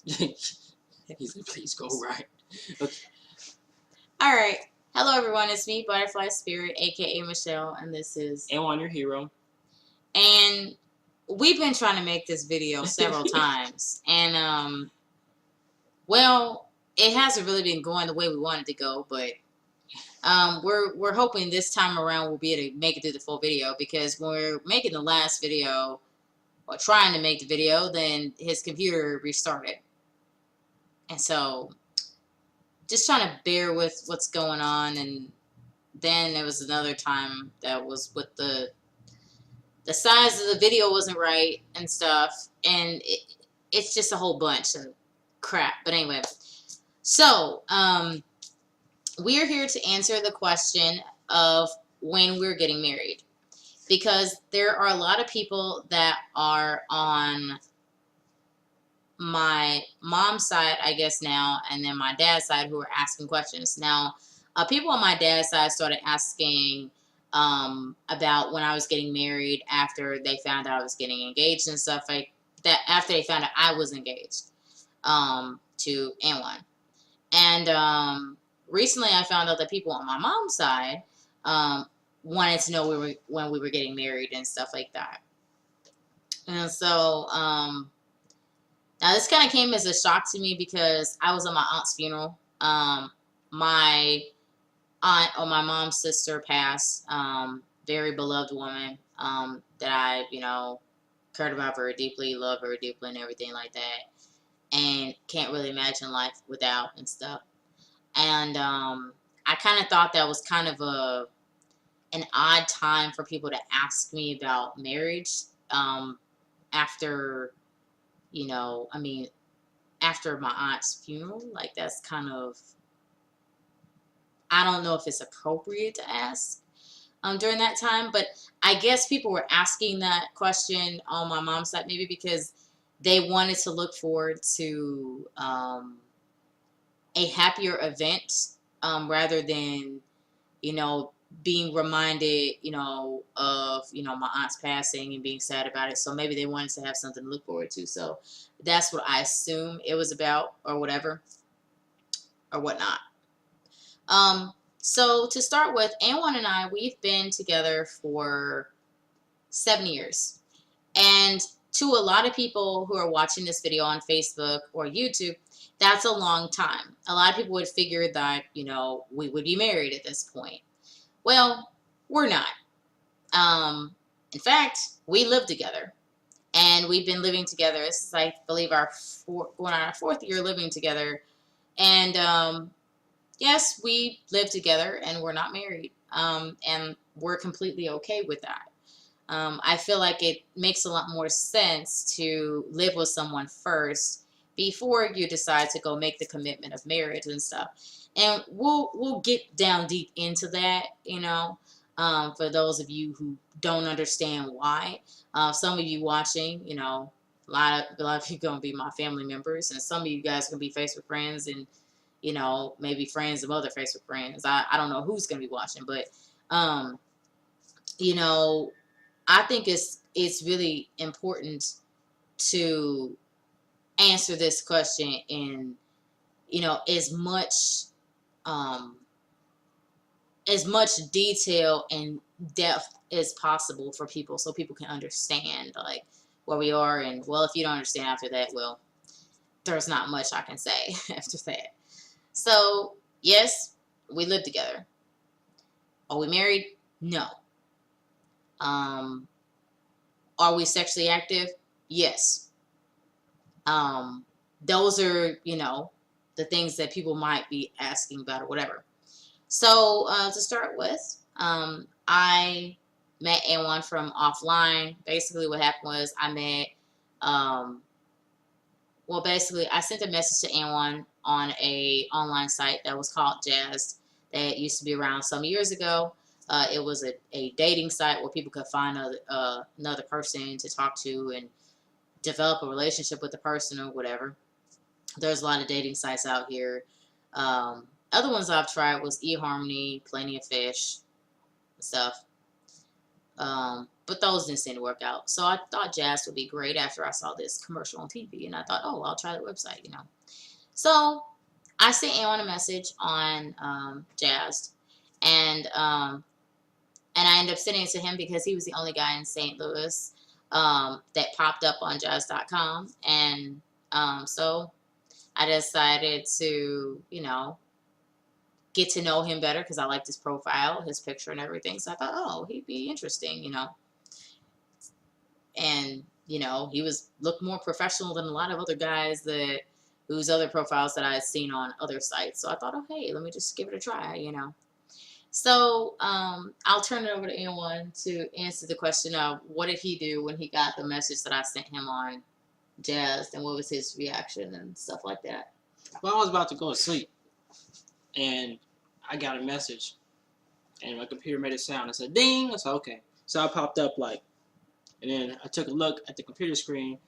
He said, please go right. Okay. Alright. Hello everyone, it's me, Butterfly Spirit, aka Michelle, and this is A1, your hero. And we've been trying to make this video several times. And well, it hasn't really been going the way we wanted to go, but we're hoping this time around we'll be able to make it through the full video, because when we're making the last video, or trying to make the video, then his computer restarted. And so just trying to bear with what's going on. And then there was another time that was with the size of the video wasn't right and stuff, and it's just a whole bunch of crap. But anyway, so we are here to answer the question of when we're getting married, because there are a lot of people that are on my mom's side, I guess now, and then my dad's side, who are asking questions. Now, people on my dad's side started asking about when I was getting married after they found out I was getting engaged and stuff like that, after they found out I was engaged to Anwan. And recently I found out that people on my mom's side wanted to know when we were getting married and stuff like that. And so now this kind of came as a shock to me, because I was at my aunt's funeral. My aunt, or my mom's sister, passed. Very beloved woman that I, cared about very deeply, loved very deeply, and everything like that. And can't really imagine life without and stuff. And I kind of thought that was kind of an odd time for people to ask me about marriage after, after my aunt's funeral. Like, that's kind of, I don't know if it's appropriate to ask during that time, but I guess people were asking that question on my mom's side, maybe because they wanted to look forward to a happier event rather than, being reminded, of, my aunt's passing and being sad about it. So maybe they wanted to have something to look forward to. So that's what I assume it was about, or whatever, or whatnot. So to start with, Anwan and I, we've been together for 7 years. And to a lot of people who are watching this video on Facebook or YouTube, that's a long time. A lot of people would figure that, we would be married at this point. Well, we're not. In fact, we live together. And we've been living together. This is, I believe, going on our 4th year living together. And yes, we live together and we're not married. And we're completely okay with that. I feel like it makes a lot more sense to live with someone first before you decide to go make the commitment of marriage and stuff. And we'll get down deep into that, for those of you who don't understand why. Some of you watching, a lot of you gonna be my family members, and some of you guys gonna be Facebook friends, and maybe friends of other Facebook friends. I don't know who's gonna be watching, but I think it's really important to answer this question in as much detail and depth as possible for people, so people can understand like where we are. And well, if you don't understand after that, well, there's not much I can say after that. So yes, we live together. Are we married? No. Are we sexually active? Yes. Those are, the things that people might be asking about or whatever. So to start with, I met Anwan from offline. Basically what happened was I met, basically I sent a message to Anwan on a online site that was called Jazz, that used to be around some years ago. It was a dating site where people could find another person to talk to and develop a relationship with the person or whatever. There's a lot of dating sites out here. Other ones I've tried was eHarmony, Plenty of Fish, stuff. but those didn't seem to work out. So I thought Jazz would be great after I saw this commercial on TV, and I thought, oh, I'll try the website, you know. So I sent Aaron a message on Jazz, and I ended up sending it to him because he was the only guy in St. Louis that popped up on Jazz.com, and so I decided to, you know, get to know him better because I liked his profile, his picture, and everything. So I thought, oh, he'd be interesting, you know. And you know, he looked more professional than a lot of other guys whose other profiles that I had seen on other sites. So I thought, oh hey, let me just give it a try, you know. So I'll turn it over to Anwan to answer the question of what did he do when he got the message that I sent him on Jazz, and what was his reaction and stuff like that. Well, I was about to go to sleep, and I got a message, and my computer made a sound. I said, ding! I said, okay. So I popped up, like, and then I took a look at the computer screen,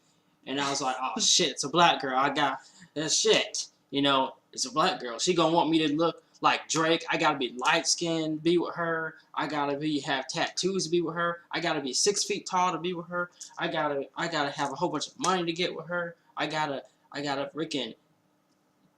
and I was like, oh, shit, it's a black girl. I got that shit. You know, it's a black girl. She gonna want me to look like Drake. I gotta be light-skinned to be with her. I gotta have tattoos to be with her. I gotta be 6 feet tall to be with her. I gotta have a whole bunch of money to get with her. I gotta freaking,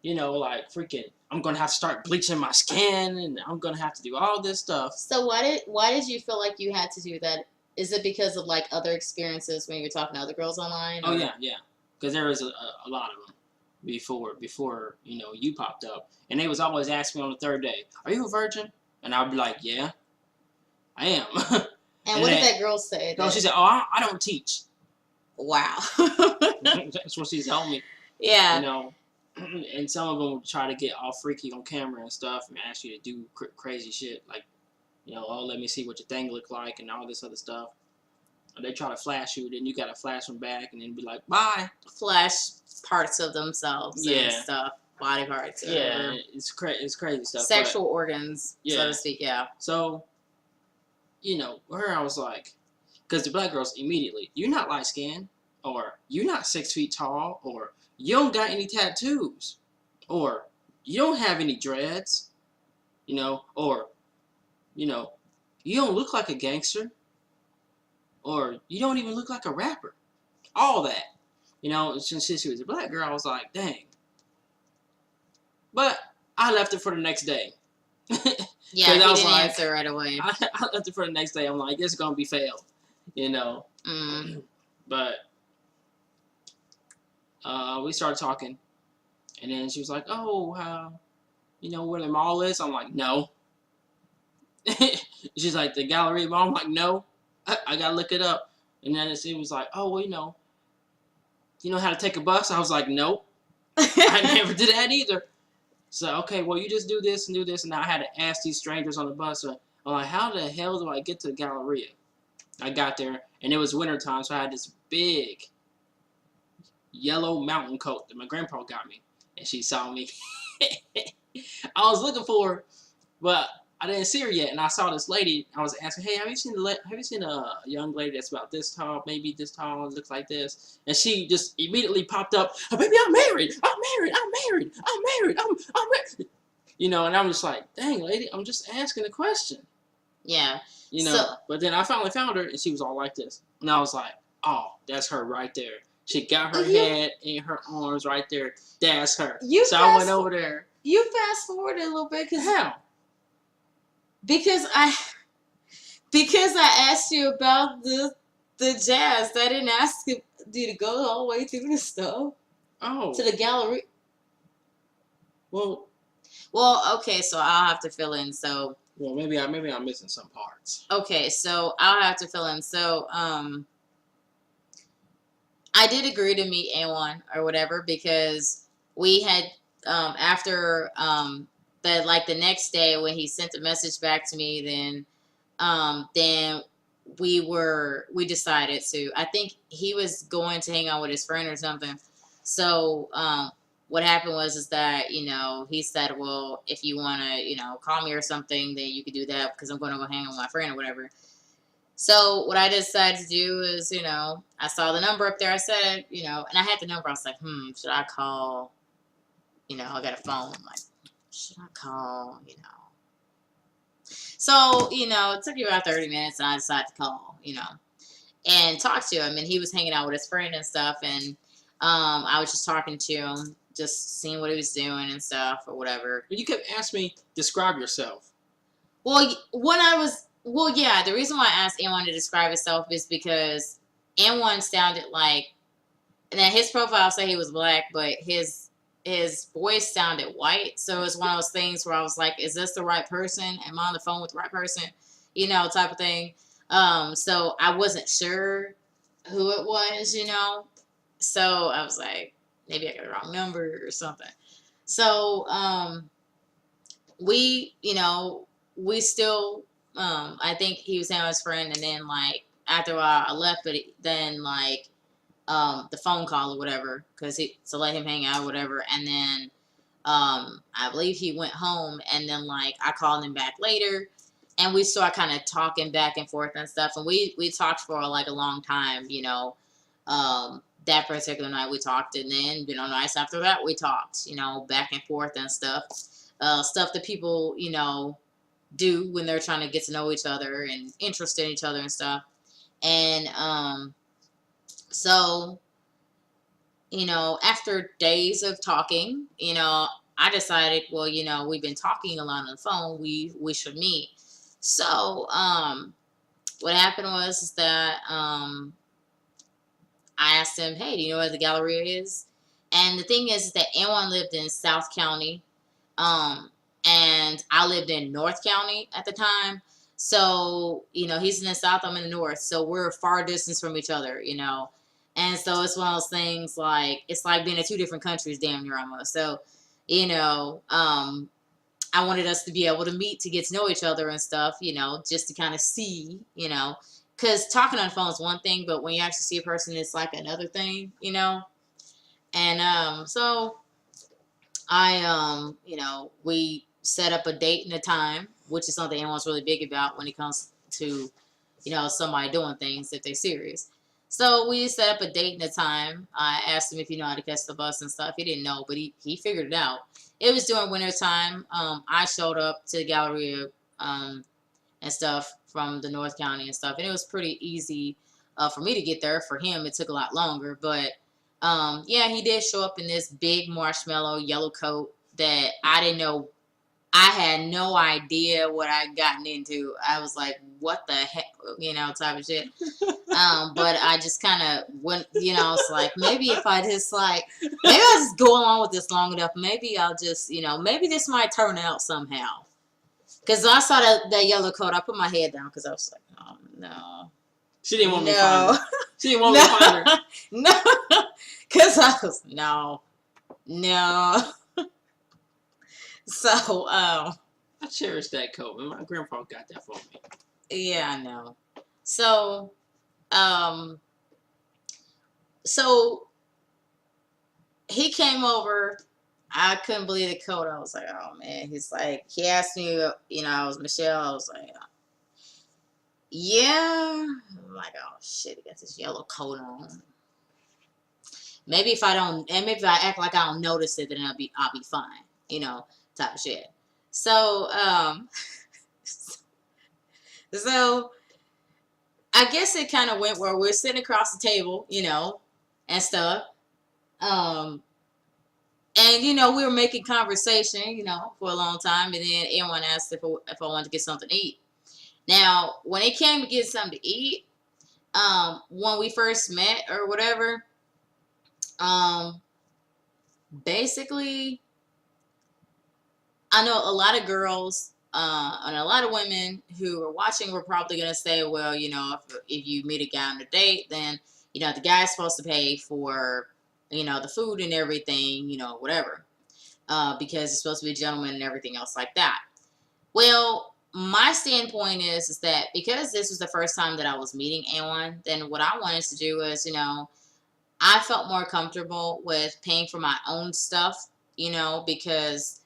you know, like freaking, I'm gonna have to start bleaching my skin, and I'm gonna have to do all this stuff. So why did you feel like you had to do that? Is it because of like other experiences when you were talking to other girls online? Or? Oh yeah, because there was a lot of them before you know you popped up, and they was always asking me on the third day, "Are you a virgin?" And I'd be like, "Yeah, I am." And what did that girl say? No, she said, "Oh, I don't teach." Wow. That's what she told me. Yeah. You know, and some of them would try to get all freaky on camera and stuff, and ask you to do crazy shit like, you know, oh, let me see what your thing look like and all this other stuff. Or they try to flash you, then you gotta flash them back, and then be like, bye. Flash parts of themselves and Yeah. stuff, body parts. Yeah, it's crazy stuff. Sexual organs, Yeah. so to speak. Yeah. So, you know, with her, I was like, because the black girls immediately, you're not light skinned, or you're not 6 feet tall, or you don't got any tattoos, or you don't have any dreads, you know, or, you know, you don't look like a gangster, or you don't even look like a rapper. All that. You know, since she was a black girl, I was like, dang. But I left it for the next day. Yeah, he didn't answer right away. I left it for the next day. I'm like, it's going to be failed. You know. But we started talking. And then she was like, oh, you know where the mall is? I'm like, no. She's like, the Galleria Mall? I'm like, no. I got to look it up. And then it was like, oh, well, you know how to take a bus? I was like, nope. I never did that either. So, okay, well, you just do this and do this. And I had to ask these strangers on the bus. I'm like, how the hell do I get to the Galleria? I got there, and it was wintertime, so I had this big yellow mountain coat that my grandpa got me. And she saw me. I was looking for her, but I didn't see her yet. And I saw this lady. I was asking, hey, have you seen a young lady that's about this tall, maybe this tall, looks like this? And she just immediately popped up, oh, baby, I'm married. You know, and I'm just like, dang, lady, I'm just asking a question. Yeah. You know, but then I finally found her, and she was all like this. And I was like, oh, that's her right there. She got her head and her arms right there. That's her. So I went over there. You fast forward a little bit. How? Because I asked you about the Jazz. I didn't ask you to go all the way through the stuff. Oh. To the gallery. Well, okay, so I'll have to fill in. So. Well, maybe I'm missing some parts. Okay, so I'll have to fill in. So, I did agree to meet A1 or whatever because we had after the next day when he sent the message back to me, then we decided to. I think he was going to hang out with his friend or something. So what happened was that, you know, he said, well, if you want to, you know, call me or something, then you could do that because I'm going to go hang out with my friend or whatever. So what I decided to do is, you know, I saw the number up there. I said, you know, and I had the number. I was like, should I call? You know, I got a phone. I'm like, should I call? You know. So, you know, it took me about 30 minutes and I decided to call, you know. and talked to him, and he was hanging out with his friend and stuff, and I was just talking to him, just seeing what he was doing and stuff or whatever. But you kept asking me, describe yourself. Well, yeah, the reason why I asked N1 to describe himself is because N1 sounded like, and then his profile said he was black, but his voice sounded white. So it was one of those things where I was like, is this the right person? Am I on the phone with the right person? You know, type of thing. So I wasn't sure who it was, you know. So I was like, maybe I got the wrong number or something. So we, you know, we still, I think he was hanging with his friend, and then like after a while I left, but then like the phone call or whatever, because to let him hang out or whatever, and then I believe he went home, and then like I called him back later, and we started kind of talking back and forth and stuff, and we talked for like a long time, you know. That particular night we talked, and then, you know, nights after that we talked, you know, back and forth and stuff. Stuff that people, you know, do when they're trying to get to know each other and interested in each other and stuff. And so, you know, after days of talking, you know, I decided, well, you know, we've been talking a lot on the phone, we should meet. So what happened was is that I asked him, hey, do you know where the Galleria is? And the thing is that N1 lived in South County, and I lived in North County at the time. So, you know, he's in the South, I'm in the North. So we're a far distance from each other, you know. And so it's one of those things like, it's like being in two different countries damn near almost. So, you know, I wanted us to be able to meet to get to know each other and stuff, you know, just to kind of see, you know. Because talking on the phone is one thing, but when you actually see a person, it's like another thing, you know. And so I, you know, we set up a date and a time, which is something everyone's really big about when it comes to, you know, somebody doing things if they're serious. So we set up a date and a time. I asked him if he knew how to catch the bus and stuff. He didn't know, but he figured it out. It was during winter time. I showed up to the Galleria and stuff from the North County and stuff, and it was pretty easy for me to get there. For him, it took a lot longer, but yeah, he did show up in this big marshmallow yellow coat that I didn't know. I had no idea what I'd gotten into. I was like, what the heck, you know, type of shit. But I just kind of went, you know, it's like, maybe if I just like, maybe I'll just go along with this long enough. Maybe I'll just, you know, maybe this might turn out somehow. Because I saw that yellow coat, I put my head down because I was like, oh, no. She didn't want me to find her. She didn't want me to find her. No. Because I was, no. So, I cherish that coat. My grandpa got that for me. Yeah, I know. So, so he came over. I couldn't believe the coat. I was like, oh man. He's like, he asked me, you know, I was Michelle. I was like, yeah. I'm like, oh shit, he got this yellow coat on. Maybe if I don't, and maybe if I act like I don't notice it, then I'll be fine, you know, type of shit. So, so I guess it kind of went where we're sitting across the table, you know, and stuff. And, you know, we were making conversation, you know, for a long time. And then everyone asked if I wanted to get something to eat. Now, when it came to get something to eat, when we first met or whatever, basically, I know a lot of girls and a lot of women who are watching were probably going to say, well, you know, if you meet a guy on a date, then, you know, the guy's supposed to pay for, you know, the food and everything, you know, whatever, because it's supposed to be a gentleman and everything else like that. Well, my standpoint is that because this was the first time that I was meeting anyone, then what I wanted to do is, you know, I felt more comfortable with paying for my own stuff, you know, because,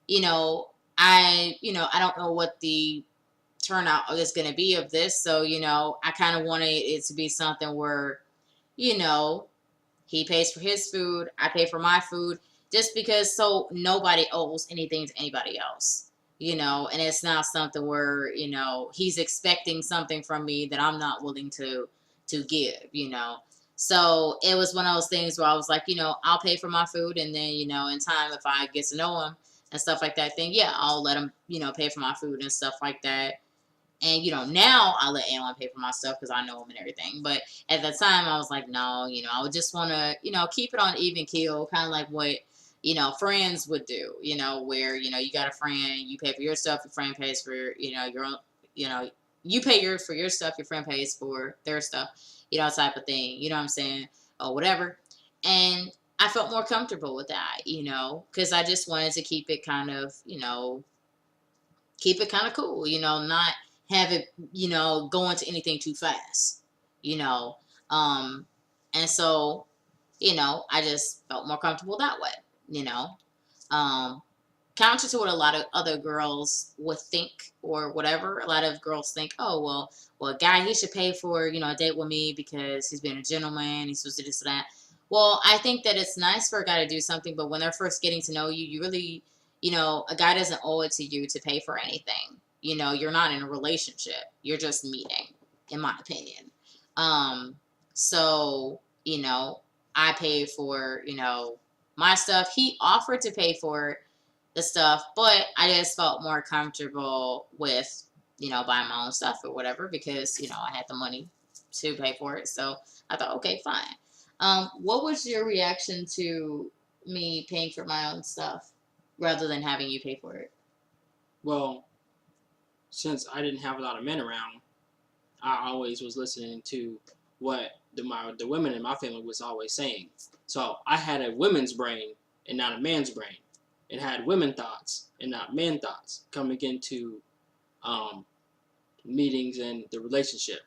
you know, I don't know what the turnout is going to be of this. So, you know, I kind of wanted it to be something where, you know, he pays for his food, I pay for my food, just because so nobody owes anything to anybody else, you know, and it's not something where, you know, he's expecting something from me that I'm not willing to to give, you know. So it was one of those things where I was like, you know, I'll pay for my food, and then, you know, in time, if I get to know him and stuff like that, then yeah, I'll let him, you know, pay for my food and stuff like that. And, you know, now I let anyone pay for my stuff because I know them and everything. But at the time, I was like, no, you know, I would just want to, you know, keep it on even keel, kind of like what, you know, friends would do, you know, where, you know, you got a friend, you pay for your stuff, your friend pays for, you know, your own, you know, you pay for your stuff, your friend pays for their stuff, you know, type of thing, you know what I'm saying, or whatever. And I felt more comfortable with that, you know, because I just wanted to keep it kind of, you know, keep it kind of cool, you know, not have it, you know, go into anything too fast, you know. Um, and so, you know, I just felt more comfortable that way, you know. Um, Counter to what a lot of other girls would think or whatever. A lot of girls think, oh, well, a guy, he should pay for, you know, a date with me because he's being a gentleman, he's supposed to do this or that. Well, I think that it's nice for a guy to do something, but when they're first getting to know you, you really, you know, a guy doesn't owe it to you to pay for anything. You know, you're not in a relationship. You're just meeting, in my opinion. Um, so, you know, I paid for, you know, my stuff. He offered to pay for the stuff, but I just felt more comfortable with, you know, buying my own stuff or whatever because, you know, I had the money to pay for it. So I thought, okay, fine. What was your reaction to me paying for my own stuff rather than having you pay for it? Well, since I didn't have a lot of men around, I always was listening to what the women in my family was always saying. So I had a women's brain and not a man's brain. It had women thoughts and not men thoughts coming into meetings and the relationship.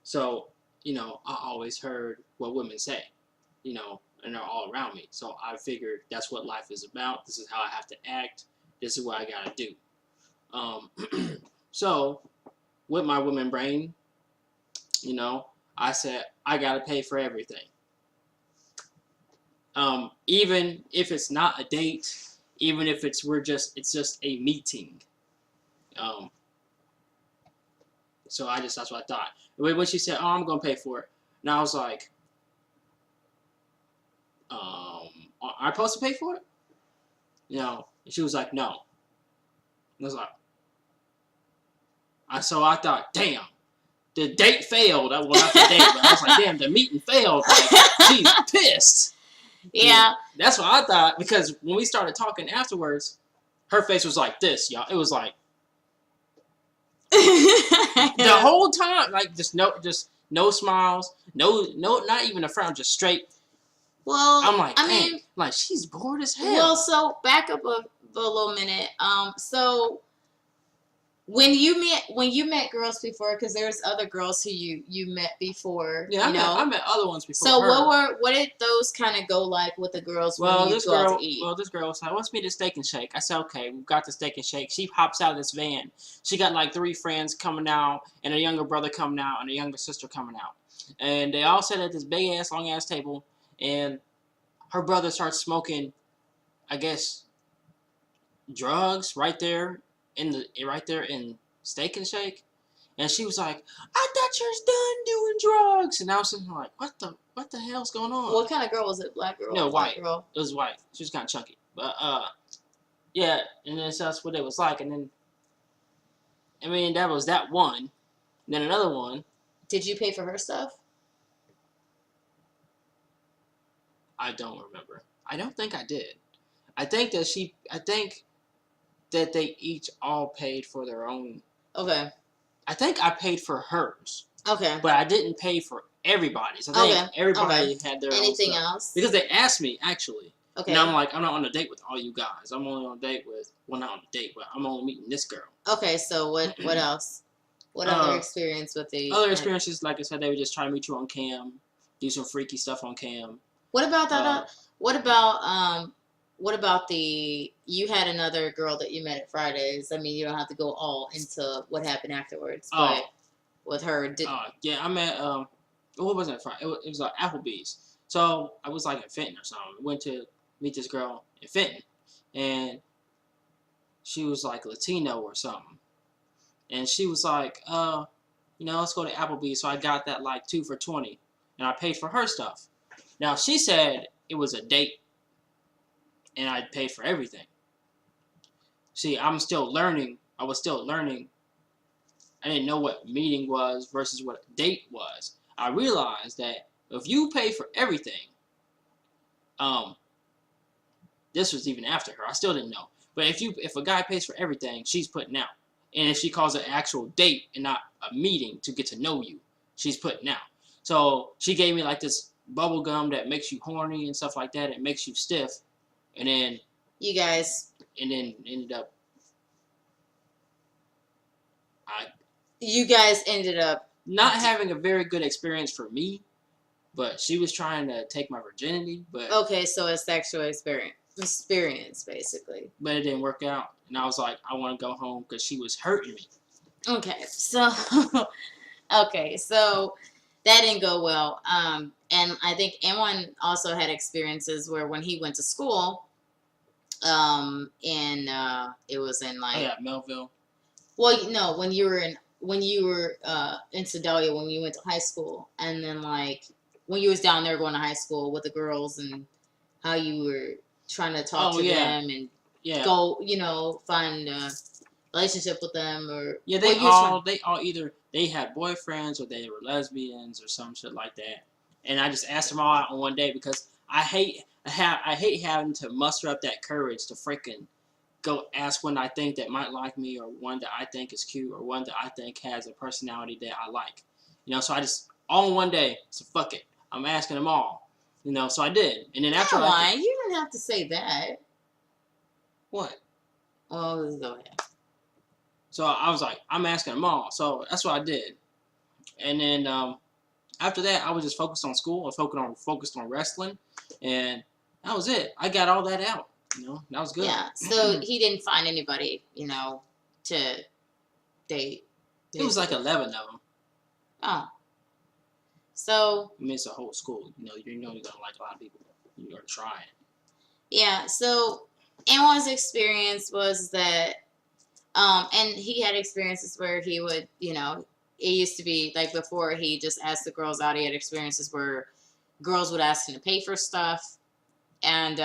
So, you know, I always heard what women say, you know, and they're all around me. So I figured that's what life is about. This is how I have to act. This is what I got to do. So with my women brain, you know, I said, I got to pay for everything. Even if it's not a date, even if it's just a meeting. So that's what I thought. When she said, "Oh, I'm gonna pay for it," and I was like, "Are I supposed to pay for it?" You know, and she was like, "No." And I was like, so I thought, damn, the date failed. Well, not the date, but I was like, damn, the meeting failed. Like, she's pissed. Yeah. That's what I thought, because when we started talking afterwards, her face was like this, y'all. It was like the whole time, like just no smiles, no, not even a frown, just straight. Well, I'm like, I dang, mean, like she's bored as hell. well, so back up a little minute. So when you met girls before, because there's other girls who you met before, Yeah, you know. I met other ones before. So her. what did those kind of go like with the girls when you this go girl, out to eat? Well, this girl was like, "Wants me to Steak and Shake." I said, "Okay, we've got the Steak and Shake." She hops out of this van. She got like 3 friends coming out, and a younger brother coming out, and a younger sister coming out, and they all sat at this big ass, long ass table, and her brother starts smoking, I guess, drugs right there in Steak and Shake. And she was like, "I thought you was done doing drugs." And I was sitting like, what the hell's going on? What kind of girl was it? Black girl? No, white white. Girl? It was white. She was kind of chunky. But, yeah. And then so that's what it was like. And then, I mean, that was that one. And then another one. Did you pay for her stuff? I don't remember. I don't think I did. I think that they each all paid for their own. Okay. I think I paid for hers. Okay. But I didn't pay for everybody's. I think everybody had their Anything own stuff. else? Because they asked me, actually. Okay. And I'm like, I'm not on a date with all you guys. I'm only on a date with, well, not on a date, but I'm only meeting this girl. Okay, so what else? What other experience with the... Other experiences, like I said, they would just try to meet you on cam, do some freaky stuff on cam. What about that? What about the... You had another girl that you met at Fridays. I mean, you don't have to go all into what happened afterwards, but with her... Yeah, I met... what was it? Friday? It was like Applebee's. So I was like in Fenton or something. Went to meet this girl in Fenton, and she was like Latino or something. And she was like, let's go to Applebee's. So I got that like 2 for $20, and I paid for her stuff. Now she said it was a date, and I paid for everything. See, I'm still learning. I was still learning. I didn't know what meeting was versus what date was. I realized that if you pay for everything, this was even after her. I still didn't know. But if a guy pays for everything, she's putting out. And if she calls it an actual date and not a meeting to get to know you, she's putting out. So she gave me like this bubble gum that makes you horny and stuff like that. It makes you stiff. And then You guys. ended up You guys ended up not having a very good experience for me, but she was trying to take my virginity, but okay. So a sexual experience basically. but it didn't work out. And I was like, I want to go home because she was hurting me. Okay, so okay, so that didn't go well. And I think Amon also had experiences where when he went to school, it was in Oh like, yeah, Melville. well, no, when you were in Sedalia when you went to high school, and then like when you was down there going to high school with the girls and how you were trying to talk Oh, to yeah. them and Yeah. go, find a relationship with them, or Yeah, well, you was they all either they had boyfriends or they were lesbians or some shit like that. And I just asked them all out on one day because I hate having to muster up that courage to freaking go ask one I think that might like me, or one that I think is cute, or one that I think has a personality that I like. So I just all in one day. So fuck it, I'm asking them all. So I did, and then after Caroline, you didn't have to say that. what? Oh, let's go ahead. So I was like, I'm asking them all. So that's what I did. And then after that, I was just focused on school. I was focused on wrestling, and that was it. I got all that out. That was good. Yeah. So he didn't find anybody, to date. It was like 11 of them. Oh. So. I mean, it's a whole school. You're gonna like a lot of people. You're trying. Yeah. So, Anwan's experience was that, and he had experiences where he would, it used to be like before he just asked the girls out. He had experiences where girls would ask him to pay for stuff, and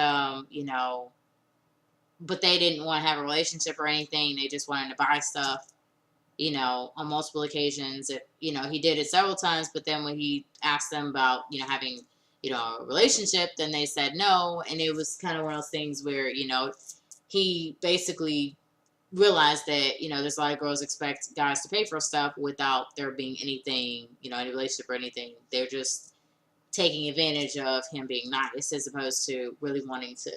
but they didn't want to have a relationship or anything. They just wanted to buy stuff, on multiple occasions. He did it several times, but then when he asked them about, having, a relationship, then they said no. And it was kind of one of those things where, he basically realized that, there's a lot of girls expect guys to pay for stuff without there being anything, any relationship or anything. They're just taking advantage of him being nice as opposed to really wanting to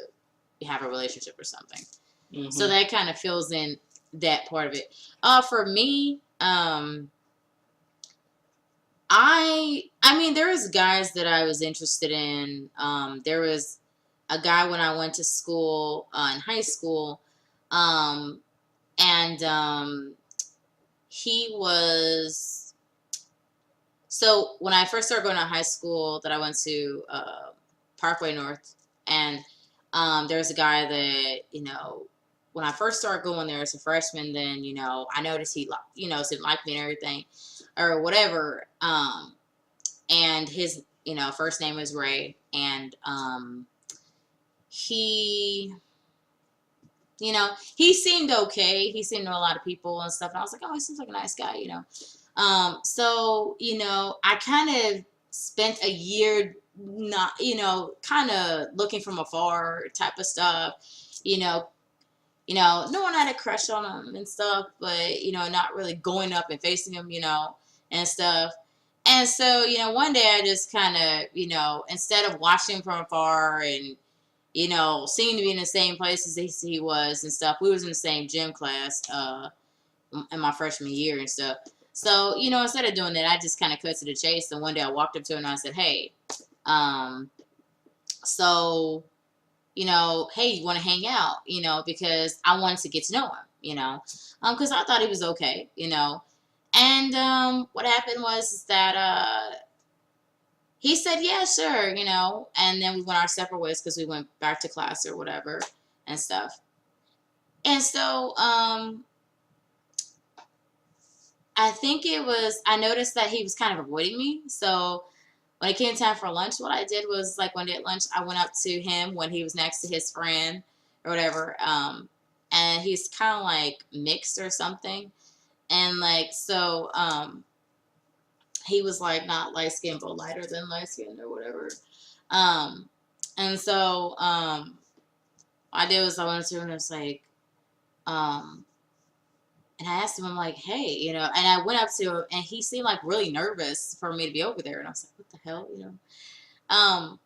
have a relationship or something. Mm-hmm. So that kind of fills in that part of it. For me, I mean, there was guys that I was interested in. There was a guy when I went to school, in high school, and he was, so when I first started going to high school that I went to, Parkway North, and there was a guy that, when I first started going there as a freshman, then, I noticed he, didn't like me and everything or whatever. And his, first name was Ray, and he, he seemed okay. He seemed to know a lot of people and stuff. And I was like, oh, he seems like a nice guy, So, I kind of spent a year not, kind of looking from afar type of stuff, no one had a crush on him and stuff, but, not really going up and facing him, and stuff. And so, one day I just kind of, instead of watching him from afar and, seemed to be in the same place as he was and stuff, we was in the same gym class, in my freshman year and stuff. So, instead of doing that, I just kind of cut to the chase. And one day I walked up to him and I said, hey, so, hey, you want to hang out, because I wanted to get to know him, because I thought he was okay, and what happened was that he said, yeah, sure, and then we went our separate ways because we went back to class or whatever and stuff. And so I think it was, I noticed that he was kind of avoiding me. So when it came time for lunch, what I did was like one day at lunch, I went up to him when he was next to his friend or whatever. And he's kind of like mixed or something. And like, so, he was like not light skinned, but lighter than light skinned or whatever. Um, and so, I did was I went to him and I was like, um, and I asked him, I'm like, hey, you know, and I went up to him and he seemed like really nervous for me to be over there. And I was like, what the hell, you know? Um,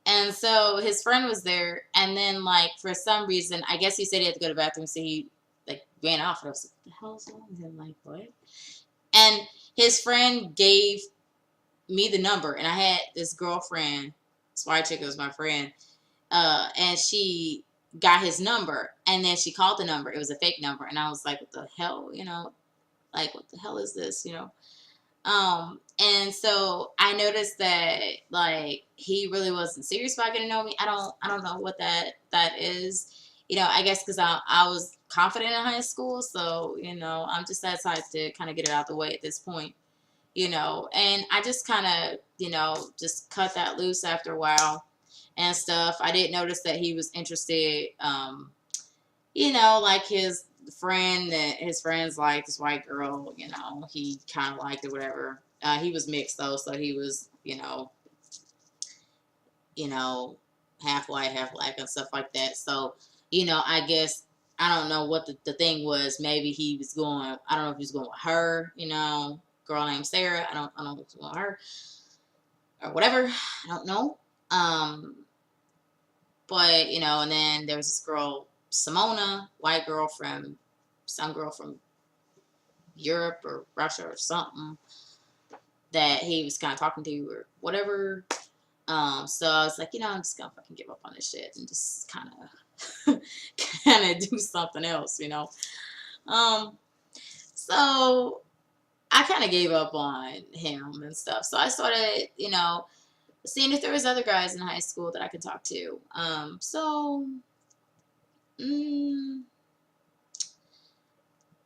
and so his friend was there. And then, like, for some reason, I guess he said he had to go to the bathroom. So he, like, ran off. And I was like, what the hell is wrong with him? Like, what? And his friend gave me the number. And I had this girlfriend, this white chick was my friend. And she got his number. And then she called the number. It was a fake number. And I was like, what the hell, you know? Like, what the hell is this, you know? And so I noticed that like he really wasn't serious about getting to know me. I don't know what that is. You know, I guess because I was confident in high school, so you know, I'm just that type to kind of get it out the way at this point. You know, and I just kind of, you know, just cut that loose after a while and stuff. I didn't notice that he was interested. You know, like his friends like this white girl, you know, he kind of liked it, whatever. He was mixed though, so he was, you know, half white, half black and stuff like that. So, you know, I guess I don't know what the thing was. Maybe he was going, I don't know if he was going with her, you know, girl named Sarah. I don't know if he was going with her or whatever. I don't know. Um, but, you know, and then there was this girl, Simona, white girl from, some girl from Europe or Russia or something that he was kind of talking to or whatever. So I was like, you know, I'm just gonna fucking give up on this shit and just kind of, kind of do something else, you know. Um, so I kind of gave up on him and stuff. So I started, you know, seeing if there was other guys in high school that I could talk to. Mm,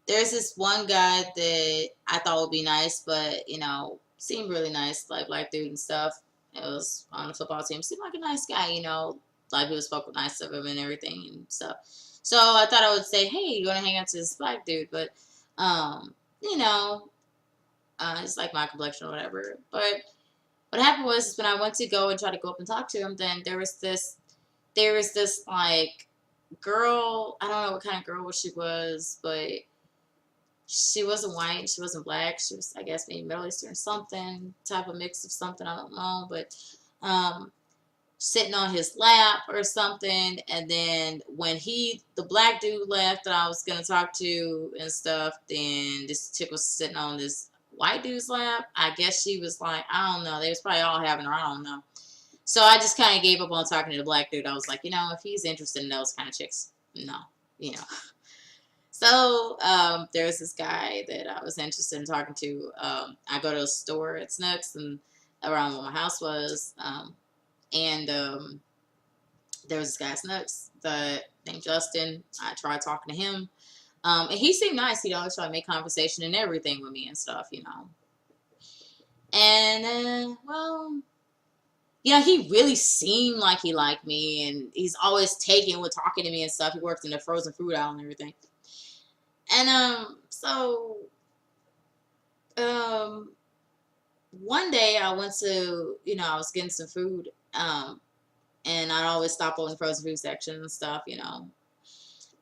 there's this one guy that I thought would be nice, but you know, seemed really nice, like black dude and stuff. It was on the football team. Seemed like a nice guy, you know, like people spoke nice of him and everything and stuff. So I thought I would say, hey, you want to hang out to this black dude? But, you know, it's like my complexion or whatever. But what happened was when I went to go and try to go up and talk to him, then there was this like girl. I don't know what kind of girl she was, but she wasn't white, she wasn't black, she was, I guess, maybe Middle Eastern, something type of mix of something, I don't know, but um, sitting on his lap or something. And then when the black dude left that I was gonna talk to and stuff, then this chick was sitting on this white dude's lap. I guess she was like, I don't know, they was probably all having her, I don't know. So I just kind of gave up on talking to the black dude. I was like, you know, if he's interested in those kind of chicks, no, you know. So there was this guy that I was interested in talking to. I go to a store at Snooks and around where my house was, and there was this guy at Snooks named Justin. I tried talking to him, and he seemed nice. He'd always try to make conversation and everything with me and stuff, you know. And well, you know, he really seemed like he liked me, and he's always taken with talking to me and stuff. He worked in the frozen food aisle and everything. And so um, one day I went to, you know, I was getting some food, and I'd always stop on the frozen food section and stuff, you know.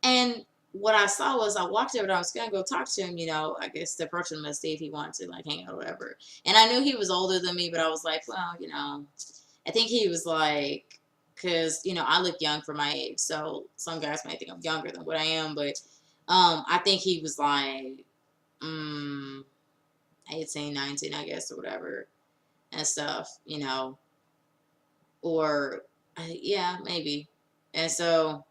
And what I saw was I walked over and I was gonna go talk to him, you know, I guess to approach him and see if he wanted to like hang out or whatever. And I knew he was older than me, but I was like, well, you know, I think he was like, because you know I look young for my age, so some guys might think I'm younger than what I am, but I think he was like, 18, 19, I guess, or whatever, and stuff, you know, or yeah, maybe. And so,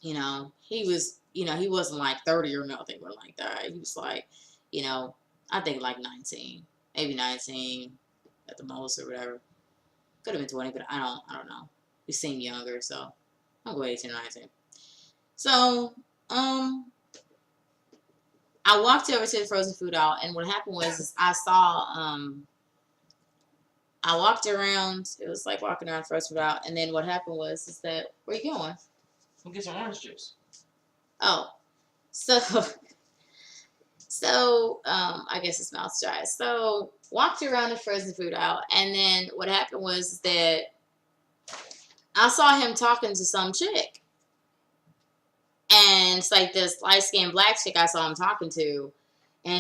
you know, he was, you know, he wasn't like 30 or nothing, or like that. He was like, you know, I think like 19, maybe 19 at the most, or whatever. Could have been 20, but I don't know. He seemed younger, so I'll go 18 or 19. So, I walked over to the frozen food aisle, and what happened was is I saw I walked around. It was like walking around the frozen food aisle, and then what happened was is that where you going? We'll get some orange juice. Oh, so I guess his mouth's dry. So walked around the frozen food aisle, and then what happened was that I saw him talking to some chick. And it's like this light-skinned black chick I saw him talking to. And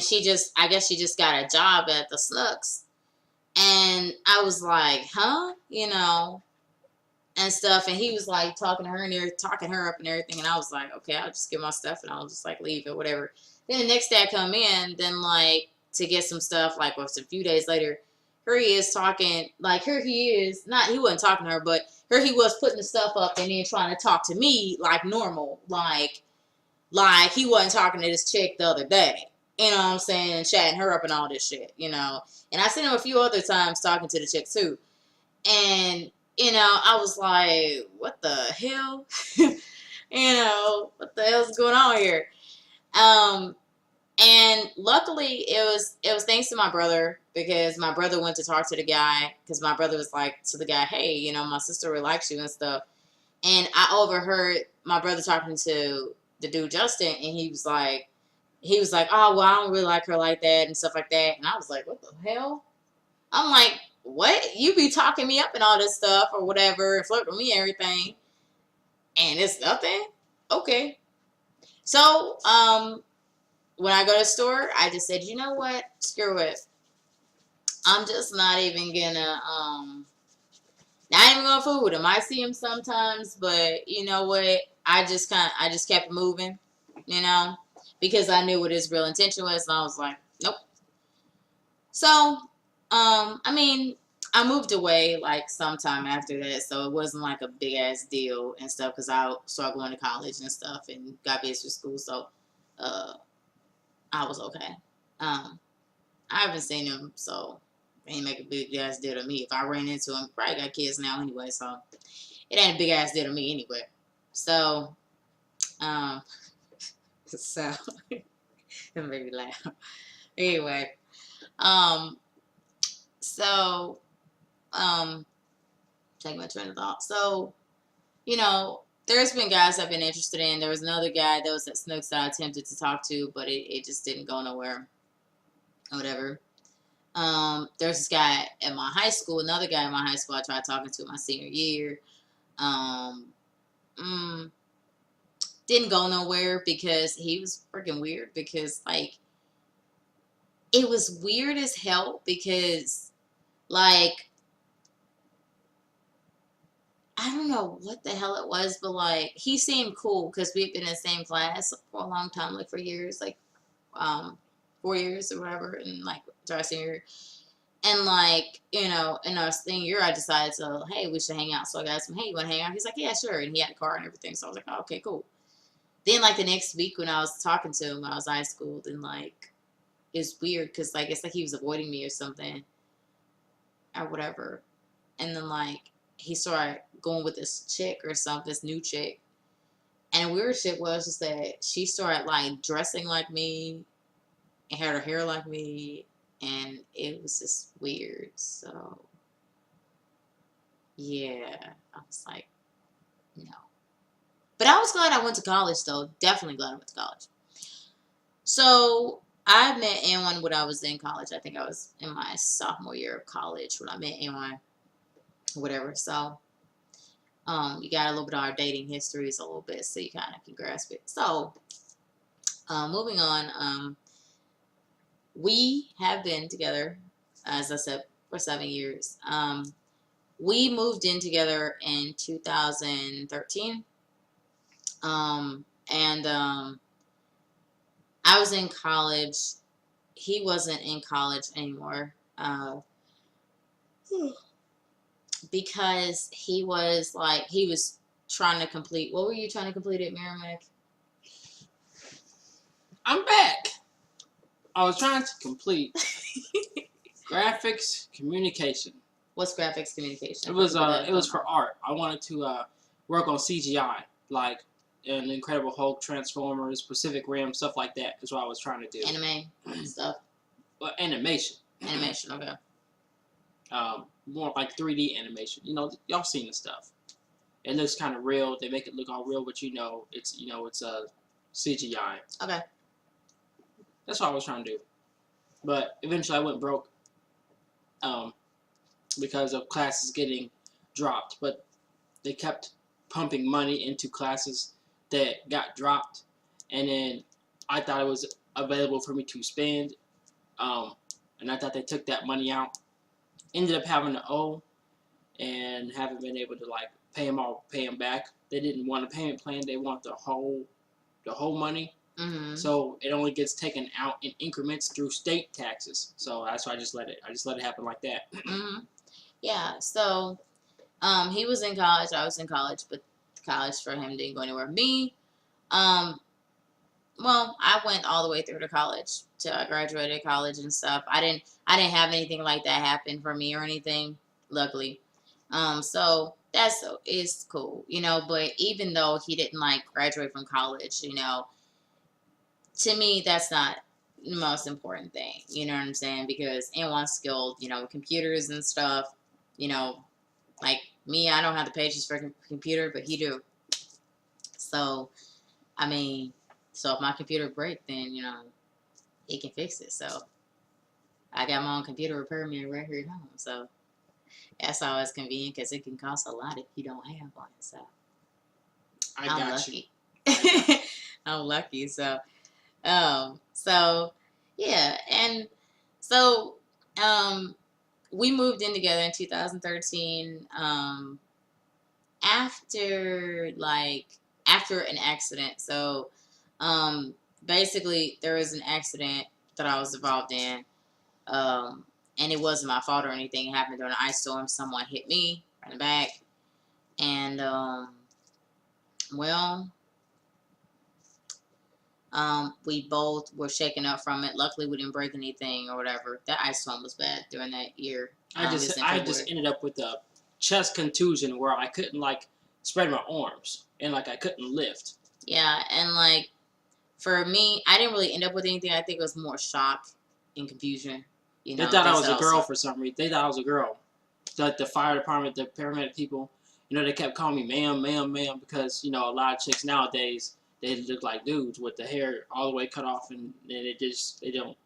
I guess she just got a job at the Snooks. And I was like, huh? You know, and stuff. And he was like talking to her and they're talking her up and everything. And I was like, okay, I'll just get my stuff and I'll just like leave it, whatever. Then the next day I come in, then like to get some stuff, like a few days later, here he is talking, like here he is, he wasn't talking to her, but here he was putting the stuff up and then trying to talk to me like normal, like he wasn't talking to this chick the other day. You know what I'm saying? And chatting her up and all this shit, you know. And I seen him a few other times talking to the chick too. And, you know, I was like, what the hell? You know, what the hell's going on here? And luckily it was thanks to my brother, because my brother went to talk to the guy, because my brother was like to the guy, hey, you know, my sister really likes you and stuff. And I overheard my brother talking to the dude Justin, and he was like, oh, well, I don't really like her like that and stuff like that. And I was like, what the hell? I'm like, what? You be talking me up and all this stuff or whatever, and flirt with me and everything, and it's nothing? Okay. So, when I go to the store, I just said, you know what? Screw it. I'm just not even gonna, fool with him. I see him sometimes, but you know what? I just kept moving, you know, because I knew what his real intention was, and I was like, nope. So, I mean, I moved away like sometime after that, so it wasn't like a big ass deal and stuff, because I started going to college and stuff and got busy with school, so, I was okay. I haven't seen him, so it ain't make a big ass deal to me. If I ran into him, probably got kids now anyway, so it ain't a big ass deal to me anyway. So, so it made me laugh. Anyway, so, take my train of thought. So, you know, there's been guys I've been interested in. There was another guy that was at Snooks that I attempted to talk to, but it just didn't go nowhere. Or whatever. There's this guy at my high school, another guy in my high school I tried talking to my senior year. Didn't go nowhere because he was freaking weird, because like it was weird as hell, because like I don't know what the hell it was, but like he seemed cool because we've been in the same class for a long time, like for years, like 4 years or whatever, and like to our senior year. And like, you know, in our senior year I decided to, hey, we should hang out. So I asked him, hey, you wanna hang out? He's like, yeah, sure. And he had a car and everything. So I was like, oh, okay, cool. Then like the next week when I was talking to him when I was in high school, then like it's weird because like it's like he was avoiding me or something or whatever. And then like he started going with this chick or something, this new chick. And the weird shit was just that she started like dressing like me and had her hair like me, and it was just weird. So yeah, I was like, no. But I was glad I went to college though. Definitely glad I went to college. So I met Anwan when I was in college. I think I was in my sophomore year of college when I met Anwan, whatever. So you got a little bit of our dating histories a little bit, so you kind of can grasp it. So moving on, we have been together, as I said, for 7 years. We moved in together in 2013. I was in college. He wasn't in college anymore. Because he was trying to complete. What were you trying to complete at Merrimack? I'm back. I was trying to complete graphics communication. What's graphics communication? It was for art. I wanted to work on CGI, like and Incredible Hulk, Transformers, Pacific Rim, stuff like that is what I was trying to do. Anime stuff. Well, animation. Animation, okay. More like 3D animation. You know, y'all seen the stuff. It looks kind of real. They make it look all real, but it's CGI. Okay. That's what I was trying to do. But eventually I went broke because of classes getting dropped. But they kept pumping money into classes that got dropped. And then I thought it was available for me to spend. And I thought they took that money out. Ended up having to owe and haven't been able to like pay them back. They didn't want a payment plan. They want the whole money. Mm-hmm. So it only gets taken out in increments through state taxes. So that's why I just let it happen like that. Mm-hmm. Yeah. So, he was in college. I was in college, but college for him didn't go anywhere. Me, well, I went all the way through to college till I graduated college and stuff. I didn't have anything like that happen for me or anything, luckily. So it's cool, you know. But even though he didn't like graduate from college, you know, to me that's not the most important thing. You know what I'm saying? Because anyone's skilled, you know, with computers and stuff. You know, like me, I don't have the patience for a computer, but he do. So, I mean. So if my computer breaks, then, you know, he can fix it. So I got my own computer repairman right here at home. So that's always convenient because it can cost a lot if you don't have one. So I'm lucky. I'm lucky. So, yeah. And so, we moved in together in 2013, after an accident. So, basically there was an accident that I was involved in, and it wasn't my fault or anything. It happened during an ice storm. Someone hit me in the back, and we both were shaken up from it. Luckily, we didn't break anything or whatever. That ice storm was bad during that year. I just ended up with a chest contusion where I couldn't like spread my arms and like I couldn't lift. Yeah, and like for me, I didn't really end up with anything. I think it was more shock and confusion. You know, they thought I was a girl for some reason. They thought I was a girl. Like the fire department, the paramedic people, you know, they kept calling me ma'am, ma'am, ma'am, because, you know, a lot of chicks nowadays, they look like dudes with the hair all the way cut off, and they don't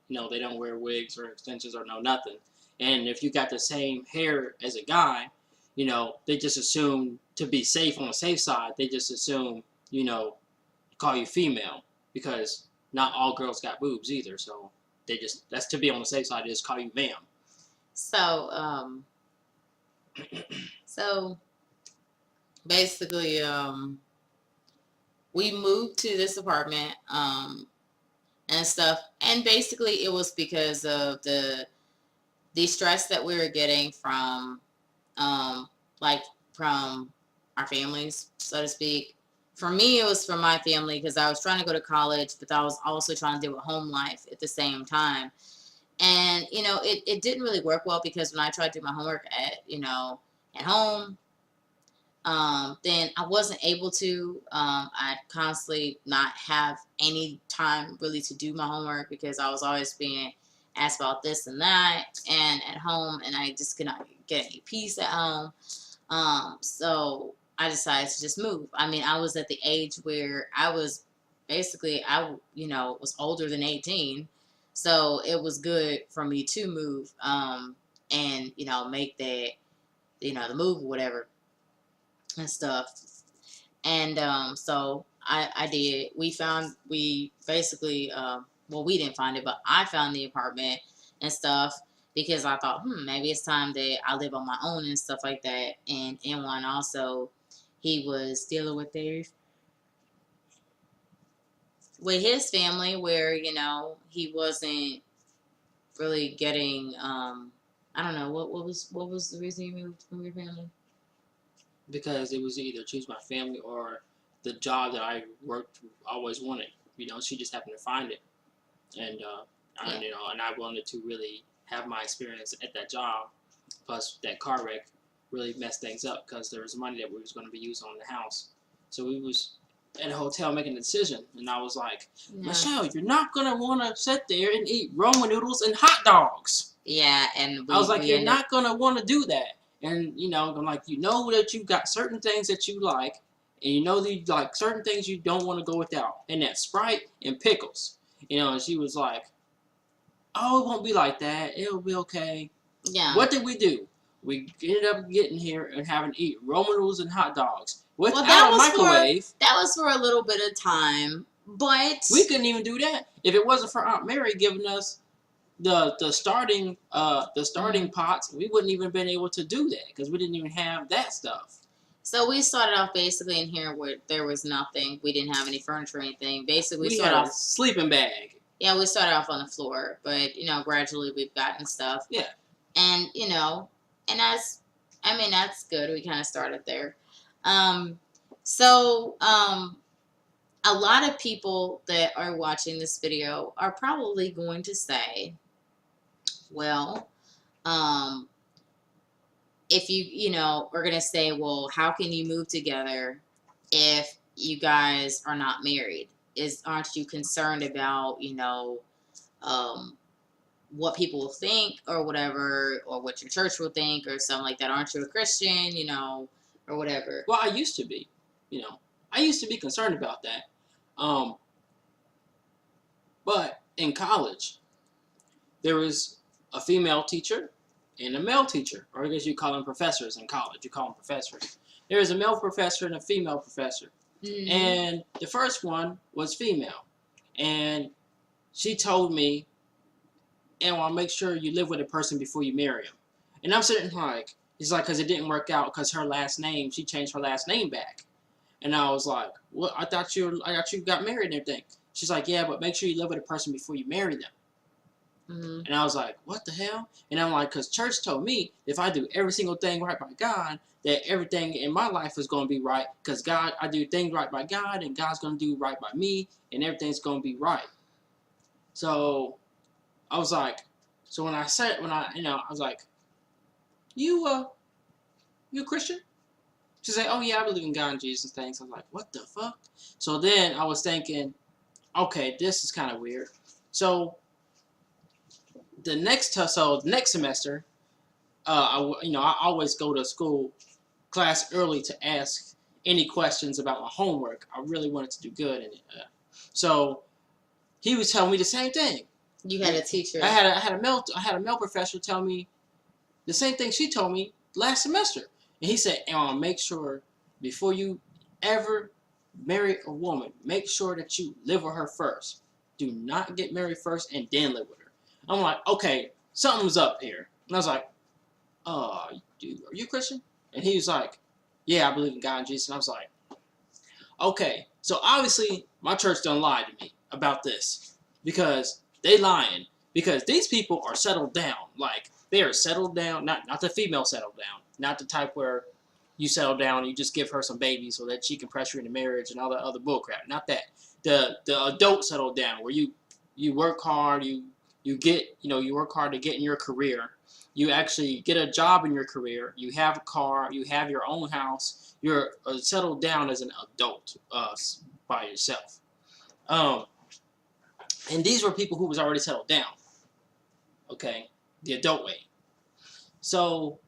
wear wigs or extensions or no nothing. And if you got the same hair as a guy, you know, they just assume, to be safe on the safe side, they just assume, you know, call you female, because not all girls got boobs either. So that's to be on the safe side, is call you ma'am. So, so basically, we moved to this apartment, and stuff. And basically it was because of the stress that we were getting from, from our families, so to speak. For me, it was from my family because I was trying to go to college, but I was also trying to deal with home life at the same time. And, you know, it didn't really work well because when I tried to do my homework at home, then I wasn't able to. I'd constantly not have any time really to do my homework because I was always being asked about this and that and at home, and I just could not get any peace at home. So I decided to just move. I mean, I was at the age where I was basically, was older than 18. So it was good for me to move, and, make that, the move or whatever and stuff. And so I did. We basically, we didn't find it, but I found the apartment and stuff because I thought, maybe it's time that I live on my own and stuff like that. And N1 also, he was dealing with his family where, he wasn't really getting, I don't know, what was the reason you moved from your family? Because it was either choose my family or the job that I always wanted. She just happened to find it. And, and I wanted to really have my experience at that job. Plus that car wreck really messed things up because there was money that we was going to be used on the house. So we was at a hotel making a decision, and I was like, Yeah. Michelle, you're not gonna want to sit there and eat Roman noodles and hot dogs. Yeah, and I was like, you're not gonna want to do that. And I'm like, you know that you've got certain things that you like, and you know that you like certain things you don't want to go without, and that's Sprite and pickles. And she was like, oh, it won't be like that. It'll be okay. Yeah. What did we do? We ended up getting here and having to eat Roman noodles and hot dogs without that a was microwave. That was for a little bit of time, but We couldn't even do that if it wasn't for Aunt Mary giving us the starting pots. We wouldn't even been able to do that because we didn't even have that stuff. So we started off basically in here where there was nothing. We didn't have any furniture or anything. Basically, we started off a sleeping bag. Yeah, we started off on the floor, but gradually we've gotten stuff. Yeah. And and that's good. We kind of started there. A lot of people that are watching this video are probably going to say, well, if you are going to say, well, how can you move together if you guys are not married? Aren't you concerned about, what people will think or whatever, or what your church will think or something like that? Aren't you a Christian, or whatever? Well, I used to be, I used to be concerned about that. But in college, there was a female teacher and a male teacher, or I guess you call them professors in college. You call them professors. There was a male professor and a female professor. Mm-hmm. And the first one was female. And she told me, and I'll make sure you live with a person before you marry him. And I'm sitting like, it's like, because it didn't work out because her last name, she changed her last name back. And I was like, well, I thought you got married and everything. She's like, yeah, but make sure you live with a person before you marry them. Mm-hmm. And I was like, what the hell? And I'm like, because church told me if I do every single thing right by God, that everything in my life is going to be right. Because I do things right by God, and God's going to do right by me, and everything's going to be right. So I was like, I was like, you a Christian? She's like, oh yeah, I believe in God and Jesus and things. I was like, what the fuck? So then I was thinking, okay, this is kind of weird. So the next semester, I always go to school class early to ask any questions about my homework. I really wanted to do good in it. So he was telling me the same thing. You had a teacher. I had a male professor tell me the same thing she told me last semester. And he said, make sure before you ever marry a woman, make sure that you live with her first. Do not get married first and then live with her. I'm like, okay, something's up here. And I was like, dude, are you a Christian? And he was like, yeah, I believe in God and Jesus. And I was like, okay. So obviously my church done lied to me about this because they lying. Because these people are settled down. Like, they are settled down. Not the female settled down. Not the type where you settle down and you just give her some babies so that she can pressure you into marriage and all that other bullcrap. Not that. The adult settled down where you work hard, you work hard to get in your career. You actually get a job in your career. You have a car. You have your own house. You're settled down as an adult by yourself. And these were people who was already settled down. Okay, the adult way. So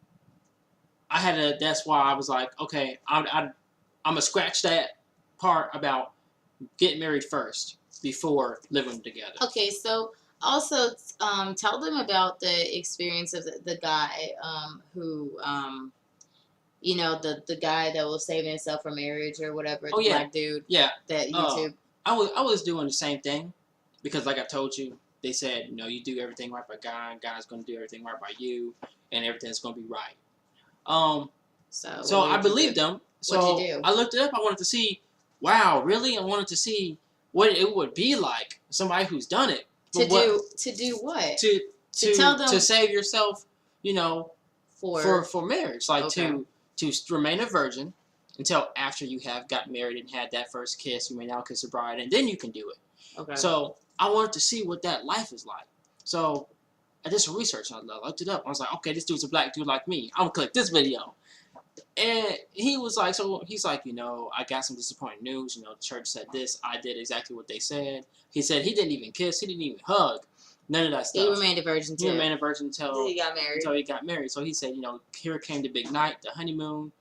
that's why I was like, okay, I'm gonna scratch that part about getting married first before living together. Okay, so also tell them about the experience of the guy who the guy that was saving himself for marriage or whatever. Oh, yeah. Black dude. Yeah. That YouTube. I was doing the same thing because, like I told you, they said, you do everything right by God. God's going to do everything right by you, and everything's going to be right. So I believed them. So what'd you do? I looked it up. I wanted to see, wow, really? I wanted to see what it would be like, somebody who's done it. To do what? To tell them to save yourself, for marriage, like okay. to remain a virgin until after you have got married and had that first kiss. You may now kiss the bride, and then you can do it. Okay. So I wanted to see what that life is like. So I did some research. I looked it up. I was like, okay, this dude's a black dude like me. I'm gonna click this video. And he was like, so he's like, I got some disappointing news. The church said this. I did exactly what they said. He said he didn't even kiss. He didn't even hug. None of that stuff. He remained a virgin He too. remained a virgin until he got married. Until he got married. So he said, here came the big night, the honeymoon.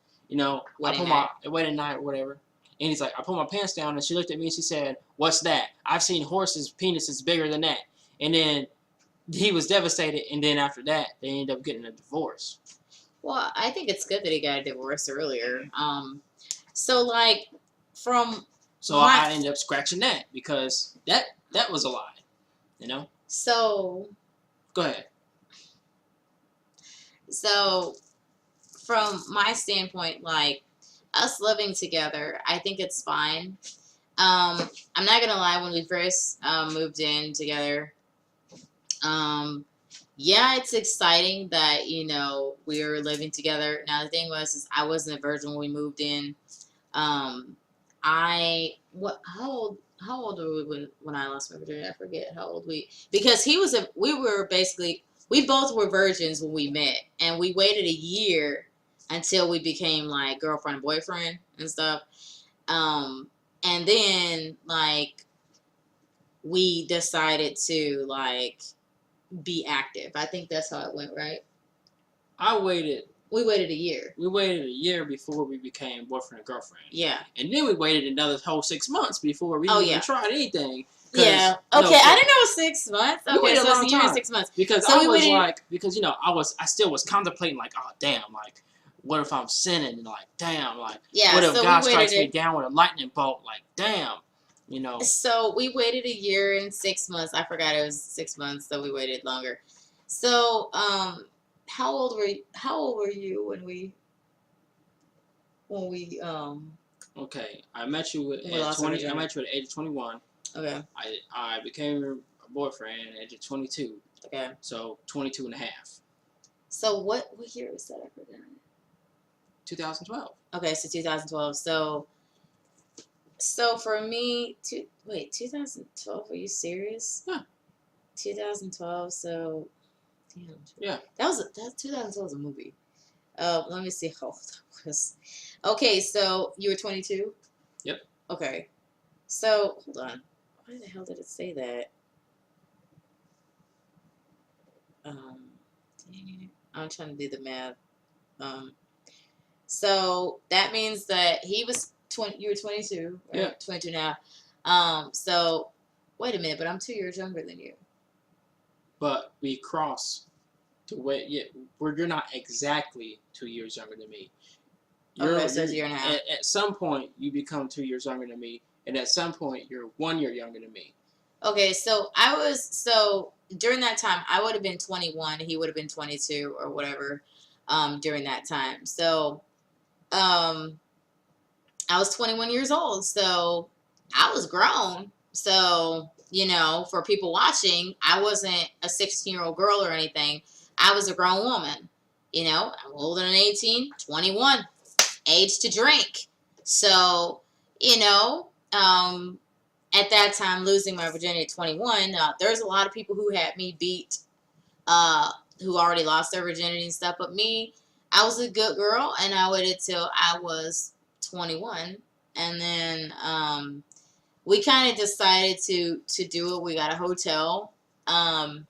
Wedding night or whatever. And he's like, I pulled my pants down, and she looked at me and she said, "What's that? I've seen horses' penises bigger than that." And then he was devastated. And then after that, they ended up getting a divorce. Well, I think it's good that he got a divorce earlier. So like from. So I ended up scratching that because that was a lie, So. Go ahead. So, from my standpoint, like us living together, I think it's fine. I'm not gonna lie. When we first moved in together, yeah, it's exciting that we were living together. Now the thing was, is I wasn't a virgin when we moved in. How old were we when I lost my virginity? I forget how old because we both were virgins when we met, and we waited a year until we became like girlfriend and boyfriend and stuff. And then like we decided to like be active. I think that's how it went, right? We waited a year. We waited a year before we became boyfriend and girlfriend. Yeah. And then we waited another whole 6 months before we even tried anything. Yeah. Okay. I didn't know 6 months. Okay, so it's a year and 6 months. Because I still was contemplating like, oh damn, like what if I'm sinning? And like, damn, like what if God strikes me down with a lightning bolt? Like, damn. So we waited a year and 6 months. I forgot it was 6 months, so we waited longer. So, how old were you when we Okay, I met you at 20. I met you at the age of 21. Okay. I became your boyfriend at the age of 22. Okay. So 22 and a half. So what year was that? I forgot. 2012. Okay, so 2012. So for me, 2012. Are you serious? Yeah. 2012. So, damn. Yeah. That 2012 was a movie. Let me see how old I was. Okay, so you were 22? Yep. Okay. So, hold on. Why the hell did it say that? I'm trying to do the math. So that means that he was you were 22, right? Yeah. 22 now. So wait a minute, but I'm 2 years younger than you. But we cross to you're not exactly 2 years younger than me. Okay, so it's a year and a half. At some point, you become 2 years younger than me, and at some point, you're 1 year younger than me. Okay, so during that time, I would have been 21, he would have been 22 or whatever, during that time. So, I was 21 years old, so I was grown. So, for people watching, I wasn't a 16-year-old girl or anything. I was a grown woman. I'm older than 18, 21, age to drink. So, at that time, losing my virginity at 21, there's a lot of people who had me beat, who already lost their virginity and stuff. But me, I was a good girl, and I waited till I was 21. And then we kind of decided to do it. We got a hotel, and